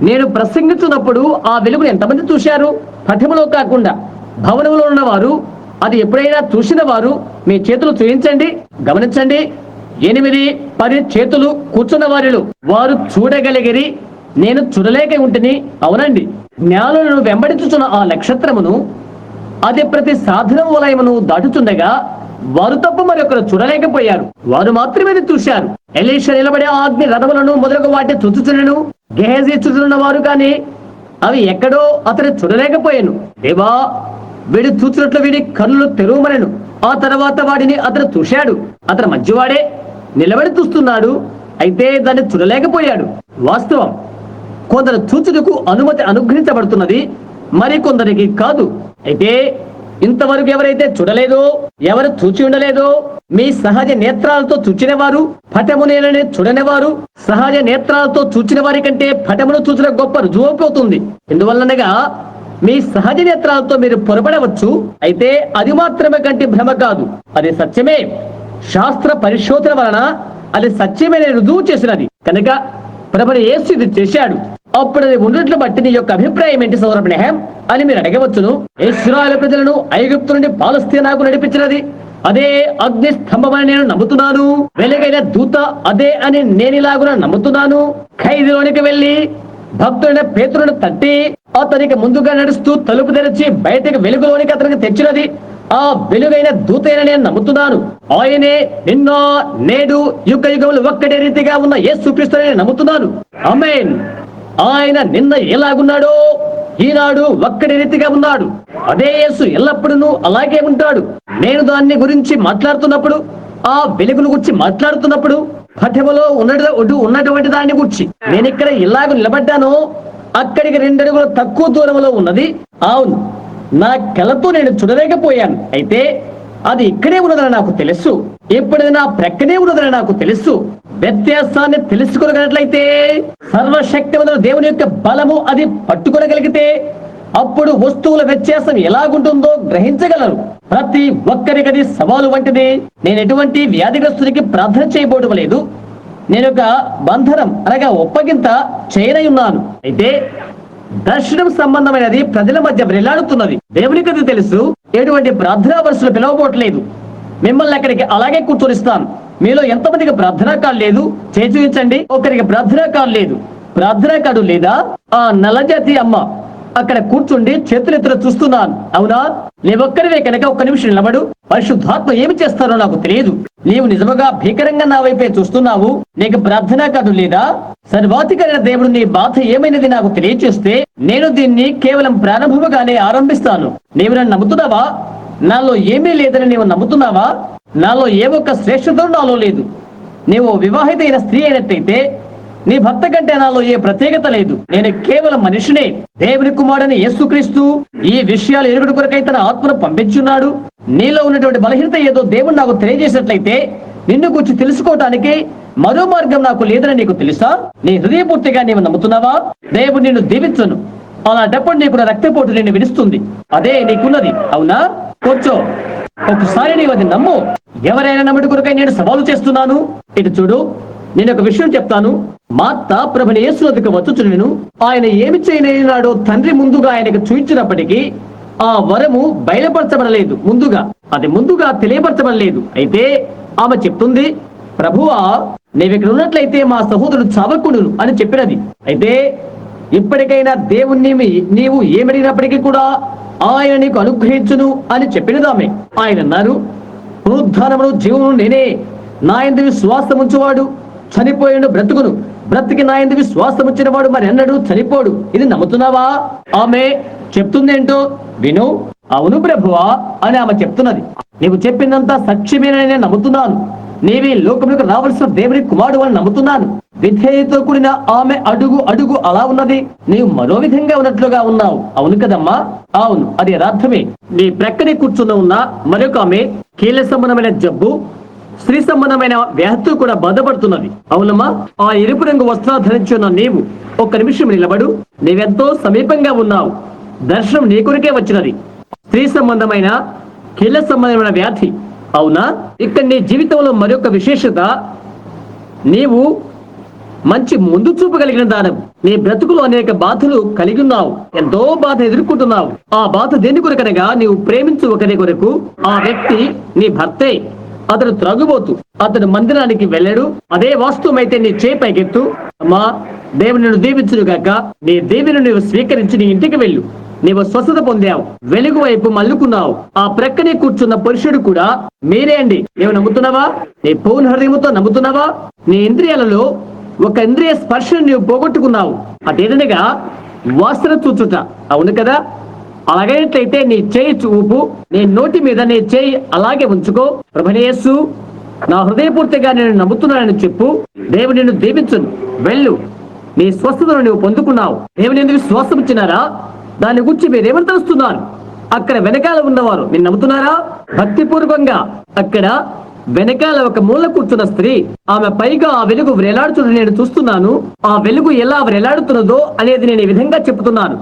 నేను ప్రసంగించున్నప్పుడు ఆ వెలుగును ఎంతమంది చూశారు? పఠములో కాకుండా భవనంలో ఉన్నవారు, అది ఎప్పుడైనా చూసిన వారు మీ చేతులు చూపించండి. గమనించండి, 8, 10 చేతులు కూర్చున్న వారిలో వారు చూడగలిగిరి, నేను చూడలేక ఉంటిని. అవునండి, జ్ఞానులను వెంబడించుచున్న ఆ నక్షత్రమును, అది ప్రతి సాధనం వలయమును దాటుచుండగా వారు తప్ప మరొకరు చూడలేకపోయారు. వారు మాత్రమే చూశారు. ఎలీషా నిలబడే అగ్ని రథములను మొదలగు వాటిని చుచుచునను గెహజీ చూచున్న వారు కానీ అవి ఎక్కడో అతను చూడలేకపోయాను. దేవా, వీడు చూచినట్లు వీడి కన్నులు తెరువమనెను. ఆ తర్వాత వాడిని అతను చూశాడు. అతను మంచివాడే, నిలబడి చూస్తున్నాడు, అయితే దాన్ని చూడలేకపోయాడు. వాస్తవం, కొందరు చూచుటకు అనుమతి అనుగ్రహించబడుతున్నది, మరి కొందరికి కాదు. అయితే ఇంతవరకు ఎవరైతే చూడలేదో, ఎవరు చూచి ఉండలేదో, మీ సహజ నేత్రాలతో చూచిన వారు పటమునేనని చూడనివారు సహజ నేత్రాలతో చూచిన వారి కంటే పటమును చూసిన గొప్ప రుజువైపోతుంది. ఎందువల్లనగా మీ సహజ నేత్రాలతో మీరు పొరపడవచ్చు, అయితే అది మాత్రమే కంటే భ్రమ కాదు, అది సత్యమే. శాస్త్ర పరిశోధన వలన అది సత్యమే రుజువు చేసినది కనుక ప్రభువు యేసు ఇది చేశాడు. అప్పుడు అది ఉన్నట్లు బట్టి నీ యొక్క అభిప్రాయం ఏంటి సోదర బ్రహ్మ అని మీరు అడగవచ్చును. ఇశ్రాయేలు ప్రజలను ఐగుప్తు నుండి పాలస్తీనాకు నడిపించినది అదే అగ్ని స్తంభమని నేను నమ్ముతున్నాను. వెలుగైన దూత అదే అని నేను ఇలాగున నమ్ముతున్నాను. ఖైదులోనికి వెళ్లి భక్తుడైన పేతురును తట్టి అతనికి ముందుగా నడుస్తూ తలుపు తెరిచి బయటకు వెలుగులోనికి అతనికి తెచ్చినది ఆ వెలుగైన దూతైన నేను నమ్ముతున్నాను. ఆయనే నిన్న నేడు యుగ యుగములు ఒక్కటే రీతిగా ఉన్న యేసుక్రీస్తు నేను నమ్ముతున్నాను. ఆమేన్. ఆయన నిన్న ఎలాగున్నాడో ఈనాడు ఒక్కటి రీతిగా ఉన్నాడు. అదే యేసు ఎల్లప్పుడూ అలాగే ఉంటాడు. నేను దాన్ని గురించి మాట్లాడుతున్నప్పుడు, ఆ వెలుగును గురించి మాట్లాడుతున్నప్పుడు, పఠములో ఉన్నటువంటి దాన్ని గురించి నేను ఇక్కడ ఇలాగ నిలబడ్డాను, అక్కడికి 2 అడుగులు తక్కువ దూరంలో ఉన్నది. అవును, నా కళ్ళతో నేను చూడలేకపోయాను, అయితే అది ఇక్కడే ఉన్నదని నాకు తెలుసు. ఇప్పుడు నా ప్రక్కనే ఉన్నదని నాకు తెలుసు. వ్యత్యాసాన్ని తెలుసుకోగలిగినట్లయితే, సర్వశక్తివంతుడు దేవుని యొక్క బలము అది పట్టుకోగలిగితే, అప్పుడు వస్తువుల వ్యత్యాసం ఎలాగుంటుందో గ్రహించగలరు. ప్రతి ఒక్కరికి అది సవాలు వంటిది. నేను ఎటువంటి వ్యాధిగ్రస్తునికి ప్రార్థన చేయబోవడం లేదు. నేను ఒక బంధనం అనగా ఒప్పగింత చేయనై ఉన్నాను. అయితే దర్శనం సంబంధమైనది ప్రజల మధ్య వ్రేలాడుతున్నది. దేవునికి అది తెలుసు. ఎటువంటి ప్రార్థనా వరుసలు పిలవబోట్లేదు. మిమ్మల్ని అక్కడికి అలాగే కూర్చొనిస్తాను. మీలో ఎంతమందికి ప్రార్థనా కార్డు లేదు చేయి చూపించండి. ఒకరికి ప్రార్థనా కార్డు లేదు. ప్రార్థనా కార్డు లేదా? ఆ నల్లజాతి అమ్మ అక్కడ కూర్చుండి చేతులెత్తులు చూస్తున్నాను. అవునా? నీవొక్కరివే కనుక ఒక్క నిమిషం నిలబడు. పరిశుద్ధాత్మ ఏమి చేస్తారో నాకు తెలియదు. నీవు నిజముగా భీకరంగా నా వైపే చూస్తున్నావు. నీకు ప్రార్థనా కార్డు లేదా? సర్వాధికారైన దేవుడు నీ బాధ ఏమైనది నాకు తెలియచేస్తే నేను దీన్ని కేవలం ప్రారంభముగానే ఆరంభిస్తాను. నీవు నన్ను నమ్ముతున్నావా? నాలో ఏమీ లేదని నీవు నమ్ముతున్నావా? నాలో ఏ ఒక్క శ్రేష్ఠత నాలో లేదు. నీవు వివాహిత అయిన స్త్రీ అయినట్టయితే నీ భర్త కంటే నాలో ఏ ప్రత్యేకత లేదు. నేను కేవలం మనిషినే. దేవుని కుమారుడైన యేసుక్రీస్తు ఈ విషయాలు ఎరుగుడు కొరకై తన ఆత్మను పంపించున్నాడు. నీలో ఉన్నటువంటి బలహీనత ఏదో దేవుడు నాకు తెలియజేసినట్లయితే నిన్ను గురించి తెలుసుకోవటానికి మరో మార్గం నాకు లేదని నీకు తెలుసా? నీ హృదయపూర్తిగా నీవు నమ్ముతున్నావా? దేవుడు నిన్ను దీవించును. అలాంటప్పుడు నీకు రక్తపోటు నిన్ను విడుస్తుంది. అదే నీకున్నది. అవునా? కూర్చో. ఒకసారి నీవు అది నమ్ము. ఎవరైనా నమ్ముడి కొరకై నేను సవాలు చేస్తున్నాను. ఇటు చూడు, నేను ఒక విషయం చెప్తాను. మార్త ప్రభుని యేసు వద్దకు వచ్చుచుండెను. ఆయన ఏమి చేయనాడో తండ్రి ముందుగా ఆయనకు చూపించినప్పటికీ ఆ వరము బయలుపరచబడలేదు. ముందుగా తెలియపరచబడలేదు. అయితే ఆమె చెప్తుంది, ప్రభువా, నీవిక్కడ ఉన్నట్లయితే మా సహోదరుడు చావకుండును అని చెప్పినది. అయితే ఇప్పటికైనా దేవుణ్ణి నీవు ఏమడిగినప్పటికీ కూడా ఆయన నీకు అనుగ్రహించును అని చెప్పినది ఆమె. ఆయన అన్నారు, పునరుద్ధానమును జీవమును నేనే. నా యందు విశ్వాసం ఉంచువాడు చనిపోయాడు బ్రతుకును, బ్రతికి నా యందు విశ్వాసం ఉంచిన వాడు మరి ఎన్నడూ చనిపోడు. ఇది నమ్ముతున్నావా? ఆమె చెప్తుంది ఏంటో విను. అవును ప్రభువా అని ఆమె చెప్తున్నది. నీవు చెప్పిందంతా సత్యమేనని నేను నమ్ముతున్నాను. నీవి లోకములకు రావాల్సిన దేవుని కుమారుడు అని నమ్ముతున్నాను. విధేయతో కూడిన ఆమె అడుగు అలా ఉన్నది. నీవు మరో విధంగా ఉన్నట్లుగా ఉన్నావు. అవును కదమ్మా? అవును, అది యథార్థమే. నీ ప్రక్కనే కూర్చున్న ఉన్న మరొక ఆమె కీళ్ళ సంబంధమైన జబ్బు, స్త్రీ సంబంధమైన వ్యాధితో కూడా బాధపడుతున్నది. అవునమ్మా? ఆ ఎరుపు రంగు వస్త్రాలు ధరించున్న నీవు ఒక్క నిమిషం నిలబడు. నీవెంతో సమీపంగా ఉన్నావు. దర్శనం నీ కొరికే వచ్చినది. స్త్రీ సంబంధమైన కీళ్ళ సంబంధమైన వ్యాధి. అవునా? ఇక్కడ నీ జీవితంలో మరొక విశేషత, నీవు మంచి ముందు చూపు కలిగిన దానవు. నీ బ్రతుకులో అనేక బాధలు కలిగి ఉన్నావు, ఎంతో బాధ ఎదుర్కొంటున్నావు. ఆ బాధ దేని కొరకనగా నీవు ప్రేమించు ఒకరి కొరకు. ఆ వ్యక్తి నీ భర్తే. అతడు త్రాగుబోతు, అతడు మందిరానికి వెళ్ళాడు. అదే వాస్తవమైతే నీ చేయి పైకెత్తు. అమ్మా, దేవుని నిన్ను దీవించును గాక. నీ దీవెను నీవు స్వీకరించి నీ ఇంటికి వెళ్ళు. నీవు స్వస్థత పొందావు, వెలుగు వైపు మల్లుకున్నావు. ఆ ప్రక్కనే కూర్చున్న పురుషుడు కూడా మీరే అండి. నీవు నమ్ముతున్నావా? నీ పూర్ణ హృదయముతో నమ్ముతున్నావా? నీ ఇంద్రియాలలో ఒక ఇంద్రియ స్పర్శను నీవు పోగొట్టుకున్నావు. అదేదనగా వాసన చూచుట. అవును కదా? అలాగైనట్లయితే నీ చేయి చూపు, నీ నోటి మీద నీ చేయి అలాగే ఉంచుకో. ప్రభువైన యేసు, నా హృదయపూర్తిగా నేను నమ్ముతున్నానని చెప్పు. దేవుని నిన్ను దీవించును. వెళ్ళు. నీ స్వస్థతను నువ్వు పొందుకున్నావు. దేవుని ఎందుకు శ్వాసం ఇచ్చినారా? దాని గురించి మీరేమని తెలుస్తున్నారు? అక్కడ వెనకాల ఉన్నవారు నేను నమ్ముతున్నారా? భక్తిపూర్వకంగా అక్కడ వెనకాల ఒక మూల కూర్చున్న స్త్రీ, ఆమె పైగా ఆ వెలుగు వ్రేలాడుతున్న నేను చూస్తున్నాను. ఆ వెలుగు ఎలా వ్రేలాడుతున్నదో అనేది నేను ఈ విధంగా చెప్తున్నాను.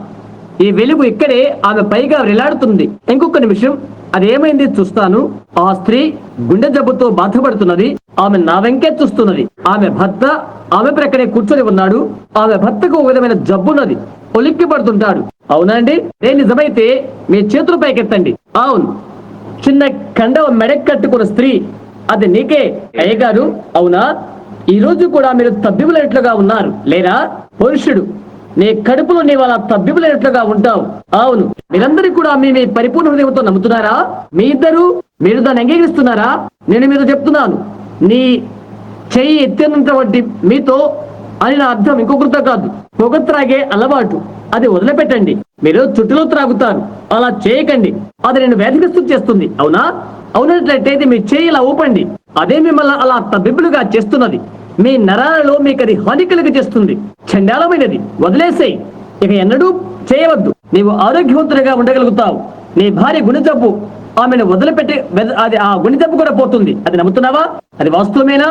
ఈ వెలుగు ఇక్కడే ఆమె పైగా వ్రేలాడుతుంది. ఇంకొక నిమిషం, అదేమైంది చూస్తాను. ఆ స్త్రీ గుండె జబ్బుతో బాధపడుతున్నది. ఆమె నా వెంకే చూస్తున్నది. ఆమె భర్త ఆమె ప్రక్కనే కూర్చొని ఉన్నాడు. ఆమె భర్తకు ఒక విధమైన జబ్బున్నది, ఒలిక్కి పడుతుంటాడు. అవునండి? నేను నిజమైతే మీ చేతులు పైకెత్తండి. అవును, చిన్న కండవ మెడక్ కట్టుకున్న స్త్రీ, అది నీకే అయ్యగారు. అవునా? ఈ రోజు కూడా మీరు తబ్బిబులైనట్లుగా ఉన్నారు లేరా? పురుషుడు, నీ కడుపులో నీవు అలా తబ్బిబులైనట్లుగా ఉంటావు. అవును, మీరందరూ కూడా మీ పరిపూర్ణ హృదయంతో నమ్ముతున్నారా? మీరు దాన్ని అంగీకరిస్తున్నారా? నేను మీతో చెప్తున్నాను, నీ చెయ్యి ఎత్తినంత మీతో అని నా అర్థం ఇంకొకరితో కాదు. పొగ త్రాగే అలవాటు అది వదిలిపెట్టండి. మీరు చుట్టులో త్రాగుతారు, అలా చేయకండి. అది నేను వ్యాధిగ్రస్తం చేస్తుంది. అవునా? అవునట్లయితే మీ చేయి ఇలా ఊపండి. అదే మిమ్మల్ని అలా తబ్బిబ్బులుగా చేస్తున్నది. మీ నరాలలో మీకు అది హాని కలిగ చేస్తుంది. చండాలమైనది, వదిలేసేయి. ఇక ఎన్నడూ చేయవద్దు. నీవు ఆరోగ్యవంతుడిగా ఉండగలుగుతావు. నీ భార్య గుండె జబ్బు, ఆమెను వదిలిపెట్టి అది ఆ గుండె జబ్బు కూడా పోతుంది. అది నమ్ముతున్నావా? అది వాస్తవమేనా?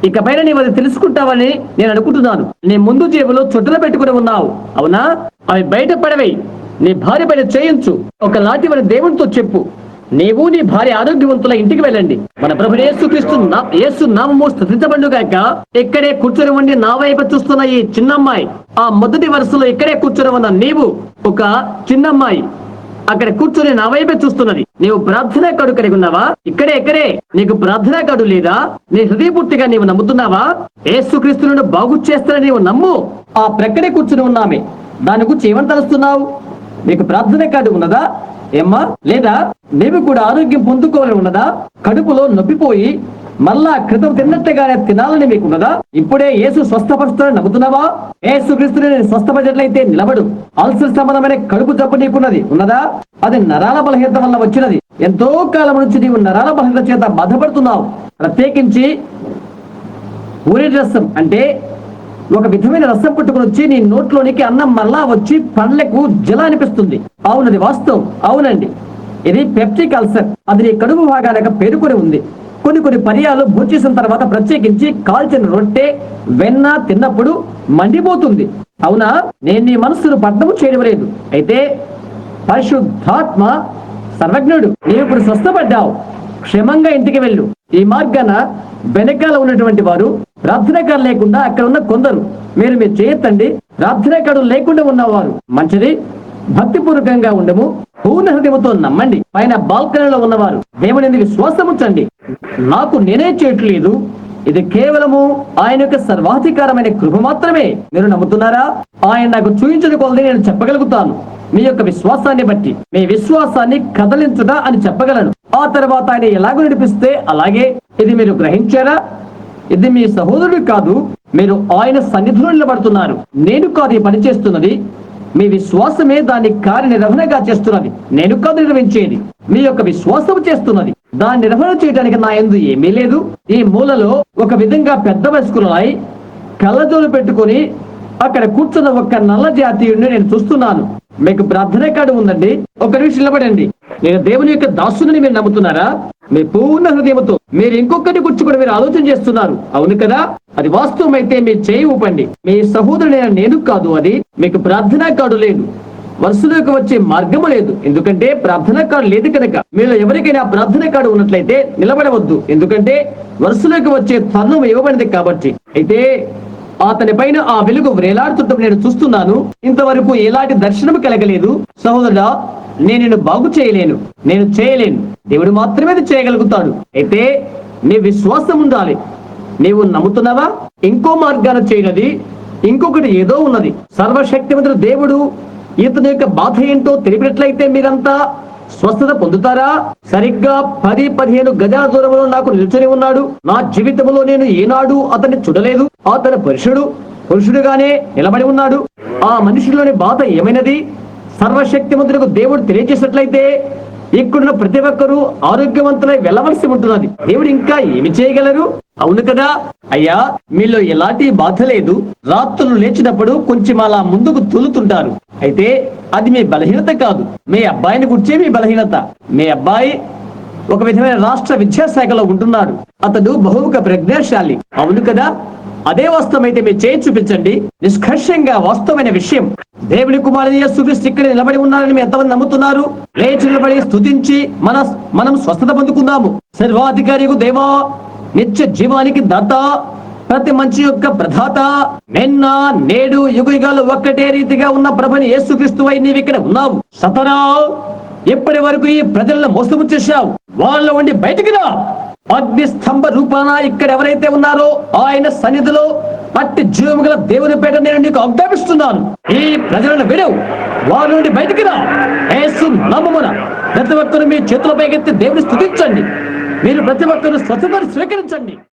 ఇక పైన నీవు అది తెలుసుకుంటావని నేను అనుకుంటున్నాను. నీ ముందు జేబులో చుట్టలు పెట్టుకుని ఉన్నావు. అవునా? అవి బయట పడవేయి. నీ భార్య పైన చేయించు. ఒక లాంటివని దేవునితో చెప్పు. నీవు నీ భార్య ఆరోగ్యవంతుల ఇంటికి వెళ్ళండి. మన ప్రభు యేసు నామము స్తుతించబడుగాక. ఇక్కడే కూర్చొని ఉండి నా వైపు చూస్తున్న ఈ చిన్నమ్మాయి, ఆ మొదటి వరుసలో ఇక్కడే కూర్చొని ఉన్న నీవు ఒక చిన్నమ్మాయి, అక్కడ కూర్చొని నా వైపే చూస్తున్నది. నీవు ప్రార్థనా కార్డు కలిగి ఉన్నావా? ఇక్కడే నీకు ప్రార్థనా కార్డు లేదా? నీ హృదయపూర్తిగా నీవు నమ్ముతున్నావా? యేసుక్రీస్తును బాగు చేస్తానని నీవు నమ్ము. ఆ ప్రక్కనే కూర్చుని ఉన్నామే, దాని గురించి ఏమని తలుస్తున్నావు? నీకు ప్రార్థనా కార్డు ఉన్నదా ఏమ్మా? లేదా నీవు కూడా ఆరోగ్యం పొందుకోవాలని ఉన్నదా? కడుపులో నొప్పిపోయి మళ్ళా క్రితం తిన్నట్టుగానే తినాలని మీకు ఉన్నదా? ఇప్పుడే యేసు స్వస్థపరుస్తానని నమ్ముతున్నావా? యేసు క్రీస్తుని స్వస్థపరిచినట్లయితే నిలబడు. అల్సర్ సంబంధమైన కడుపు జబ్బు నీకున్నది ఉన్నదా? అది నరాల బలహీనత వల్ల వచ్చినది. ఎంతో కాలం నుంచి నీవు నరాల బలహీనత చేత బాధపడుతున్నావు. ప్రత్యేకించి ఊరి రసం అంటే ఒక విధమైన రసం పుట్టుకుని వచ్చి నీ నోట్లోనికి అన్నం మళ్ళా వచ్చి పండ్లకు జల అనిపిస్తుంది. అవునది వాస్తవం. అవునండి, ఇది పెప్టిక్ అల్సర్. అది నీ కడుపు భాగానికి పేరుకొని ఉంది. కొన్ని పర్యాలు భోంచేసిన తర్వాత ప్రత్యేకించి కాల్చిన రొట్టె వెన్న తిన్నప్పుడు మండిపోతుంది. అవునా? నేను నీ మనస్సును పట్టణము చేయడం లేదు. అయితే పరిశుద్ధాత్మ సర్వజ్ఞుడు, నీవు ఇప్పుడు స్వస్థపడ్డావు. క్షేమంగా ఇంటికి వెళ్ళు. ఈ మార్గాన వెనకాల ఉన్నటువంటి వారు ప్రార్థన కార్డు లేకుండా అక్కడ ఉన్న కొందరు, మీరు చేయొద్దండి. ప్రార్థన కార్డు లేకుండా ఉన్నవారు మంచిది, భక్తిపూర్వకంగా ఉండము, పూర్ణ హృదయముతో నమ్మండి. పైన బాల్కనీలో ఉన్నవారు దేవుని ఎందుకు శ్వాసం ఉంచండి. నాకు నేనే చేయట్లేదు, ఇది కేవలము ఆయన యొక్క సర్వాధికారమైన కృప మాత్రమే. మీరు నమ్ముతున్నారా? ఆయన నాకు చూపించిన కొలది నేను చెప్పగలుగుతాను. మీ యొక్క విశ్వాసాన్ని బట్టి మీ విశ్వాసాన్ని కదలించుట అని చెప్పగలను. ఆ తర్వాత ఆయన ఎలాగో నడిపిస్తే అలాగే. ఇది మీరు గ్రహించారా? ఇది మీ సహోదరుడు కాదు, మీరు ఆయన సన్నిధిలో నిలబడుతున్నారు. నేను కాదు ఈ పని చేస్తున్నది, మీ విశ్వాసమే దాన్ని కార్యనిర్వహణగా చేస్తున్నది. నేను కాదు నిర్వహించేది, మీ యొక్క విశ్వాసం చేస్తున్నది. దాన్ని నిర్వహణ చేయడానికి నా యందు ఏమీ లేదు. ఈ మూలలో ఒక విధంగా పెద్ద వయస్కులై కళ్ళజోలు పెట్టుకుని అక్కడ కూర్చున్న ఒక నల్ల జాతీయుడిని నేను చూస్తున్నాను. మీకు ప్రార్థన కార్డు ఉందండి, ఒక నిమిషం నిలబడండి. నేను దేవుని యొక్క దాసుని మీరు నమ్ముతున్నారా? మీ పూర్ణ హృదయంతో మీరు ఇంకొకటి గురించి కూడా మీరు ఆలోచన చేస్తున్నారు. అవును కదా? అది వాస్తవం అయితే మీ చేయి ఊపండి. మీ సహోదరుడైన నేను కాదు. అది మీకు ప్రార్థనా కార్డు లేదు, వరుసలోకి వచ్చే మార్గము లేదు. ఎందుకంటే ప్రార్థనా కార్డు లేదు కనుక. మీరు ఎవరికైనా ప్రార్థనా కార్డు ఉన్నట్లయితే నిలబడవద్దు, ఎందుకంటే వరుసలోకి వచ్చే తరుణం ఇవ్వబడింది కాబట్టి. అయితే అతని పైన ఆ వెలుగు వ్రేలాడుతుండటం నేను చూస్తున్నాను. ఇంతవరకు ఎలాంటి దర్శనం కలగలేదు. సహోదరుడా, నేను నిన్ను బాగు చేయలేను, నేను చేయలేను. దేవుడు మాత్రమే అది చేయగలుగుతాడు. అయితే నీ విశ్వాసం ఉండాలి. నీవు నమ్ముతున్నావా? ఇంకో మార్గాన చేయనది ఇంకొకటి ఏదో ఉన్నది. సర్వశక్తివంతుడు దేవుడు ఇతని యొక్క బాధ ఏంటో తెలిపినట్లయితే మీరంతా స్వస్థత పొందుతారా? సరిగ్గా 10-15 గజాల దూరంలో నాకు నిల్చొని ఉన్నాడు. నా జీవితంలో నేను ఏనాడు అతన్ని చూడలేదు. అతను పురుషుడుగానే నిలబడి ఉన్నాడు. ఆ మనిషిలోని బాధ ఏమైనది? సర్వశక్తివంతులకు దేవుడు తెలియజేసినట్లయితే ఇక్కడున్న ప్రతి ఒక్కరూ ఆరోగ్యవంతులై వెళ్ళవలసి ఉంటున్నది. దేవుడు ఇంకా ఏమి చేయగలరు? అవును కదా. అయ్యా, మీలో ఎలాంటి బాధ లేదు. రాత్రులు లేచినప్పుడు కొంచెం అలా ముందుకు తూలుతుంటారు. అయితే అది మీ బలహీనత కాదు. మీ అబ్బాయిని గుర్చే మీ బలహీనత. మీ అబ్బాయి ఒక విధమైన రాష్ట్ర విద్యాశాఖలో ఉంటున్నాడు. అతడు బహుముఖ ప్రజ్ఞాశాలి. అవును కదా. అదే వాస్తవమైతే మీరు చేయి చూపించండి. నిష్కర్షంగా వాస్తవమైన విషయం. దేవుని కుమారుని యేసుక్రీస్తు ఇక్కడ నిలబడి ఉన్నారని మీరు ఎంతమంది నమ్ముతున్నారు? లేచి నిలబడి స్తుతించి మనం స్వస్థత పొందుకుందాము. సర్వాధికారియకు దేవా, నిత్య జీవానికి దాత, ప్రతి మంచి యొక్క ప్రధాత, నిన్న నేడు యుగాలు ఒక్కటే రీతిగా ఉన్న ప్రభుని యేసుక్రీస్తువై నీవు ఇక్కడ ఉన్నావు. సతనా, ఇప్పటి వరకు ఈ ప్రజలను మోసము చేశావు. వాళ్ళ ఉండి బయటికి రా. అగ్ని స్తంభ రూపాన ఇక్కడ ఎవరైతే ఉన్నారో ఆయన సన్నిధిలో అట్టి జీవము గల దేవుని పేట నేను నీకు ఆజ్ఞాపిస్తున్నాను. ఈ ప్రజలను విడవు, వారి నుండి బయటికి రా. యేసు నామమున ప్రతి ఒక్కరు మీ చేతుల పైకెత్తి దేవుని స్తుతించండి. మీరు ప్రతి ఒక్కరు స్వస్థతను స్వీకరించండి.